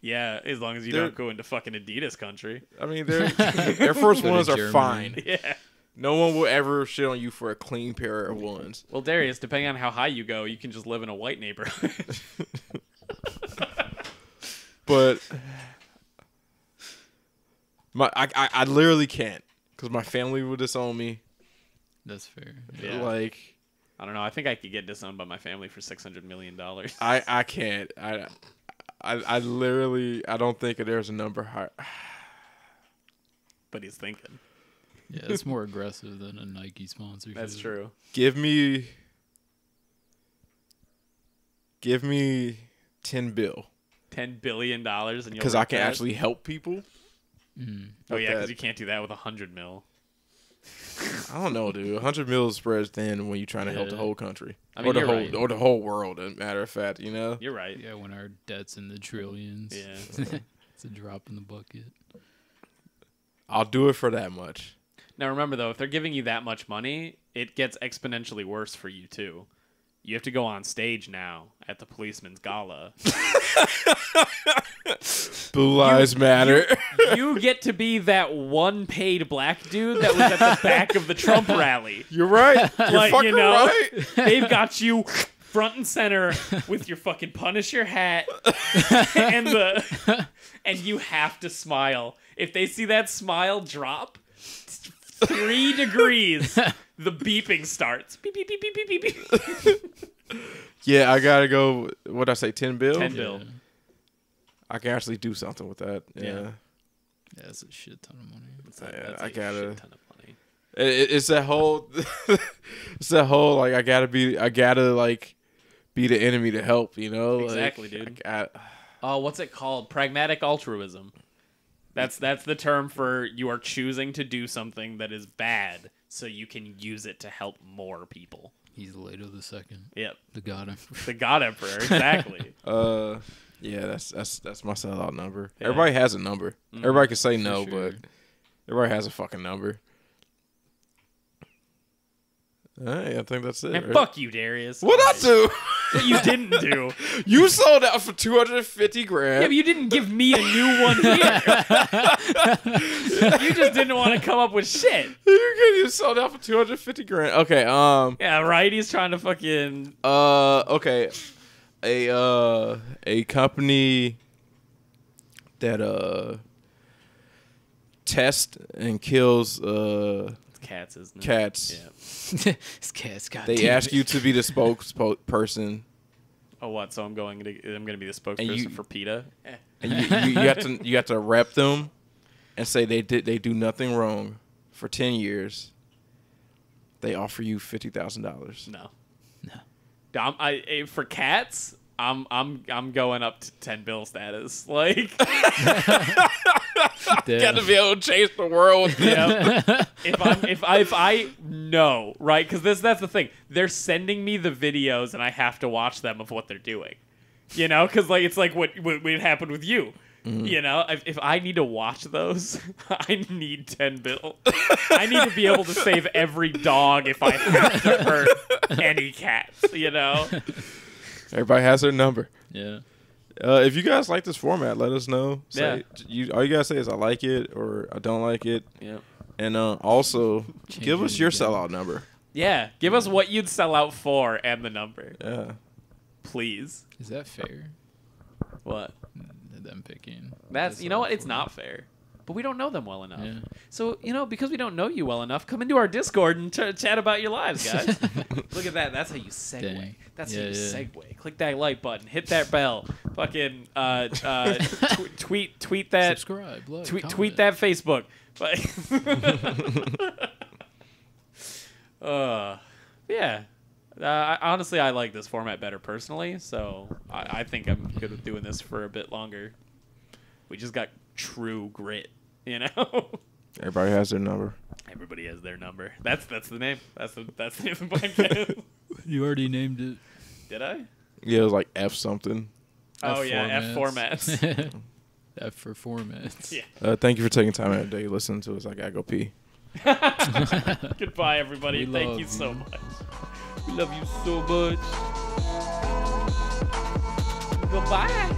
Yeah, as long as you don't go into fucking Adidas country. I mean, Air Force Ones are Germany. fine. Yeah. No one will ever shit on you for a clean pair of ones. Well, Darius, depending on how high you go, you can just live in a white neighborhood. But I literally can't because my family would disown me. That's fair. Yeah. Like, I don't know. I think I could get disowned by my family for $600 million. I can't. I literally don't think there's a number high. But he's thinking. Yeah, it's more aggressive than a Nike sponsorship. That's true. Give me 10 bill. $10 billion and you'll Because I can actually help people. Oh yeah, because you can't do that with $100 million. I don't know, dude. 100 mil spreads thin when you're trying to help the whole country, I mean, or the whole world. As a matter of fact, You're right. Yeah, when our debt's in the trillions. Yeah. It's a drop in the bucket. I'll do it for that much. Now remember though, if they're giving you that much money, it gets exponentially worse for you too. You have to go on stage now at the policeman's gala. Blue Lives Matter. You get to be that one paid black dude that was at the back of the Trump rally. You're right. You're fucking right. They've got you front and center with your fucking Punisher hat and you have to smile. If they see that smile drop 3 degrees, the beeping starts. Beep, beep, beep, beep, beep, beep, beep. Yeah, I gotta go. What'd I say? 10 bill. 10 bill. I can actually do something with that. Yeah. Yeah, that's a shit ton of money. That's I a gotta. shit ton of money. It's that whole. It's that whole I gotta be the enemy to help. Exactly, dude. Oh, what's it called? Pragmatic altruism. That's the term for you are choosing to do something that is bad so you can use it to help more people. He's Leto the Second. Yep. The God Emperor. The God Emperor, exactly. Yeah, that's my sellout number. Yeah. Everybody has a number. Everybody can say no, sure. but everybody has a fucking number. Hey, I think that's it. Man, right? fuck you, Darius. What I do? What you didn't do. You sold out for $250,000. Yeah, but you didn't give me a new one here. You just didn't want to come up with shit. You sold out for $250,000. Okay. Yeah, right. He's trying to fucking. Okay. A company that tests and kills cats, isn't it? Cats. Yeah. This cat's got. They ask you to be the spokesperson, Oh, what? So I'm going to be the spokesperson for PETA. and you have to rep them, and say they do nothing wrong for 10 years. They offer you $50,000. No. No. For cats, I'm going up to 10 bill status. Like, Got to be able to change the world. yeah. if I know, right? Because that's the thing. They're sending me the videos, and I have to watch them of what they're doing. You know, because like it's like what happened with you. You know, if I need to watch those, I need 10 bill. I need to be able to save every dog if I have to hurt any cats, you know? Everybody has their number. Yeah. If you guys like this format, let us know. Yeah. All you gotta say is I like it or I don't like it. Yep. And also, give us it your again. sellout number. Yeah, give us what you'd sell out for and the number. Yeah. Please. Is that fair? What? Them picking. That's you know what? It's not fair. But we don't know them well enough. Yeah. So, you know, because we don't know you well enough, come into our Discord and chat about your lives, guys. Look at that. That's how you segue. Dang. That's Yeah, how you yeah. segue. Click that like button. Hit that bell. Fucking tweet that. Subscribe. Like, Tweet that Facebook. Yeah. Honestly, I like this format better personally, so I think I'm good with doing this for a bit longer. We just got true grit, you know? Everybody has their number. Everybody has their number. That's the name. That's the name of the podcast. You already named it. Did I? Yeah, it was like F something. Oh, yeah, F formats. F for formats. Yeah. Thank you for taking time out of the day to listen to us. I gotta go pee. Goodbye, everybody. We Thank love you so you. much. We love you so much. Goodbye.